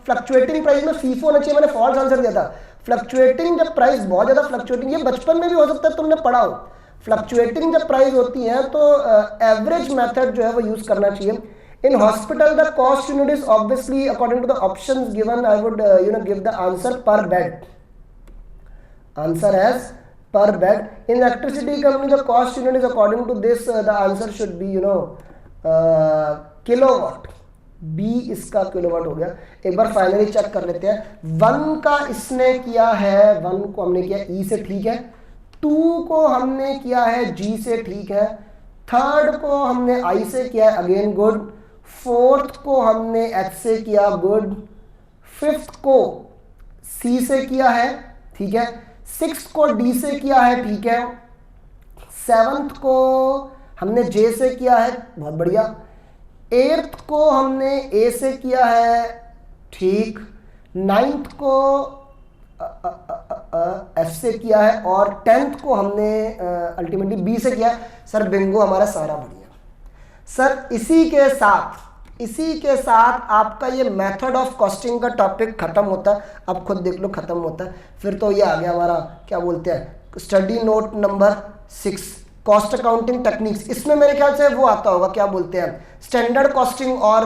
फ्लक्चुएटिंग प्राइस में फीफो होना चाहिए, मैंने फॉल्स आंसर दिया था। फ्लक्चुएटिंग जब प्राइस बहुत ज्यादा फ्लक्चुएटिंग, ये बचपन में भी हो सकता है, तुमने पढ़ा हो। फ्लक्चुएटिंग जब प्राइस होती है तो एवरेज मेथड जो है वो यूज करना चाहिए। In hospital, the cost unit is obviously according to the options given. I would give the answer per bed. Answer as per bed. In electricity company, the cost unit is according to this. The answer should be kilowatt. B इसका kilowatt हो गया। एक बार finally check कर लेते हैं। 1 का इसने किया है, 1 को हमने किया E से, ठीक है। 2 को हमने किया है G से, ठीक है। 3rd को हमने I से किया है, अगेन गुड। 4th को हमने H से किया, गुड। 5th को C से किया है, ठीक है। 6th को D से किया है, ठीक है। 7th को हमने J से किया है, बहुत बढ़िया। 8th को हमने A से किया है, ठीक। 9th को F से किया है और 10th को हमने अल्टीमेटली B से किया है। सर बिंगो हमारा सारा बढ़िया। सर इसी के साथ आपका ये मेथड ऑफ कॉस्टिंग का टॉपिक खत्म होता है। अब खुद देख लो खत्म होता है। फिर तो ये आ गया हमारा, क्या बोलते हैं, study note number 6, cost accounting techniques. इसमें मेरे ख्याल से वो आता होगा, क्या बोलते हैं, स्टैंडर्ड कॉस्टिंग और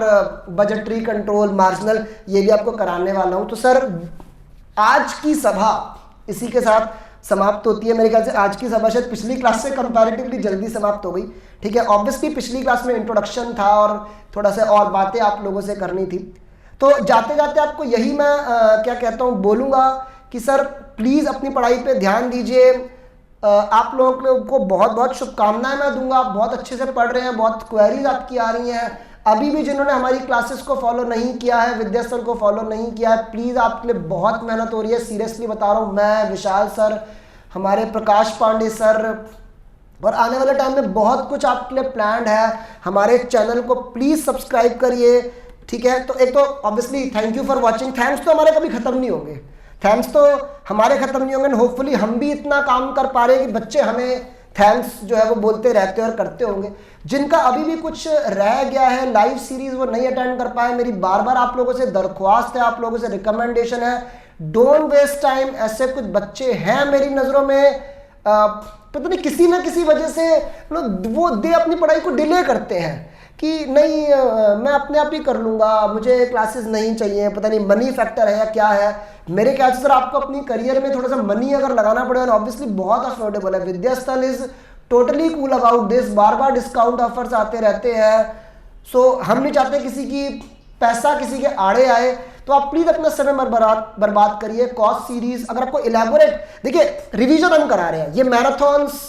बजटरी कंट्रोल, मार्जिनल, ये भी आपको कराने वाला हूँ। तो सर आज की सभा इसी के साथ समाप्त होती है। मेरे ख्याल से आज की सभा शायद पिछली क्लास से कंपैरेटिवली जल्दी समाप्त हो गई, ठीक है। ऑब्वियसली पिछली क्लास में इंट्रोडक्शन था और थोड़ा सा और बातें आप लोगों से करनी थी। तो जाते जाते आपको यही मैं क्या कहता हूँ, बोलूँगा कि सर प्लीज़ अपनी पढ़ाई पे ध्यान दीजिए। आप लोगों को बहुत बहुत शुभकामनाएं मैं दूंगा। आप बहुत अच्छे से पढ़ रहे हैं, बहुत क्वेरीज आपकी आ रही हैं। अभी भी जिन्होंने हमारी क्लासेस को फॉलो नहीं किया है, विद्यास्थल को फॉलो नहीं किया है, प्लीज़ आपके लिए बहुत मेहनत हो रही है। सीरियसली बता रहा हूँ, मैं, विशाल सर, हमारे प्रकाश पांडे सर, और आने वाले टाइम में बहुत कुछ आपके लिए प्लान्ड है। हमारे चैनल को प्लीज़ सब्सक्राइब करिए, ठीक है। तो एक तो obviously thank you for watching. Thanks तो हमारे कभी ख़त्म नहीं होंगे, थैंक्स तो हमारे ख़त्म नहीं होंगे। होपफुली हम भी इतना काम कर पा रहे हैं कि बच्चे हमें थैंक्स जो है वो बोलते रहते हैं और करते होंगे। जिनका अभी भी कुछ रह गया है, लाइव सीरीज वो नहीं अटेंड कर पाए, मेरी बार बार आप लोगों से दरख्वास्त है, आप लोगों से रिकमेंडेशन है, डोंट वेस्ट टाइम। ऐसे कुछ बच्चे हैं मेरी नज़रों में, पता नहीं किसी ना किसी वजह से वो अपनी पढ़ाई को डिले करते हैं कि नहीं मैं अपने आप ही कर लूँगा, मुझे क्लासेस नहीं चाहिए। पता नहीं मनी फैक्टर है या क्या है। मेरे ख्याल से सर आपको अपनी करियर में थोड़ा सा मनी अगर लगाना पड़ेगा, ऑब्वियसली बहुत अफोर्डेबल है। Vidyasthal is totally cool about this, बार बार डिस्काउंट ऑफर्स आते रहते हैं। सो हम नहीं चाहते किसी की पैसा किसी के आड़े आए। तो आप प्लीज अपना समय बर्बाद करिए। कॉस्ट सीरीज अगर आपको इलेबोरेट, देखिए रिवीजन हम करा रहे हैं, ये मैराथॉन्स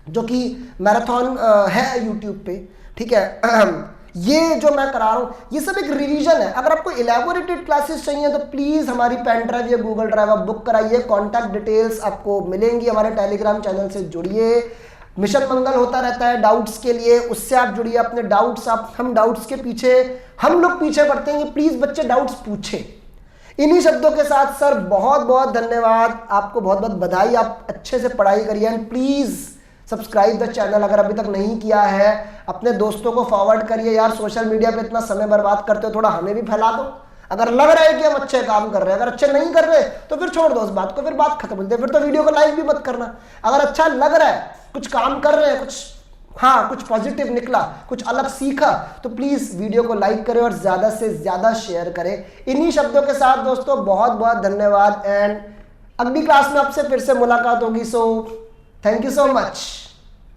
जो कि मैराथन है यूट्यूब पे, ठीक है, ये जो मैं करा रहा हूँ ये सब एक रिवीजन है। अगर आपको इलेबोरेटेड क्लासेस चाहिए तो प्लीज़ हमारी पेन ड्राइव या गूगल ड्राइव आप बुक कराइए। कॉन्टैक्ट डिटेल्स आपको मिलेंगी, हमारे टेलीग्राम चैनल से जुड़िए। मिशन मंगल होता रहता है डाउट्स के लिए, उससे आप जुड़िए। अपने डाउट्स हम डाउट्स के पीछे हम लोग पीछे पड़ते हैं, प्लीज़ बच्चे डाउट्स पूछे। इन्हीं शब्दों के साथ सर बहुत बहुत धन्यवाद, आपको बहुत बहुत बधाई, आप अच्छे से पढ़ाई करिए। And please subscribe the channel अगर अभी तक नहीं किया है। अपने दोस्तों को फॉरवर्ड करिए यार, सोशल मीडिया पे इतना समय बर्बाद करते हो, थोड़ा हमें भी फैला दो। अगर लग रहा है कि हम अच्छे काम कर रहे हैं, अगर अच्छे नहीं कर रहे तो फिर छोड़ दो उस बात को, फिर बात खत्म होती है, फिर तो वीडियो को लाइक भी मत करना। अगर अच्छा लग रहा है, कुछ काम कर रहे हैं, कुछ पॉजिटिव निकला, कुछ अलग सीखा, तो प्लीज वीडियो को लाइक करें और ज्यादा से ज्यादा शेयर करें। इन्हीं शब्दों के साथ दोस्तों बहुत बहुत धन्यवाद। एंड अगली क्लास में आपसे फिर से मुलाकात होगी। So thank you so much.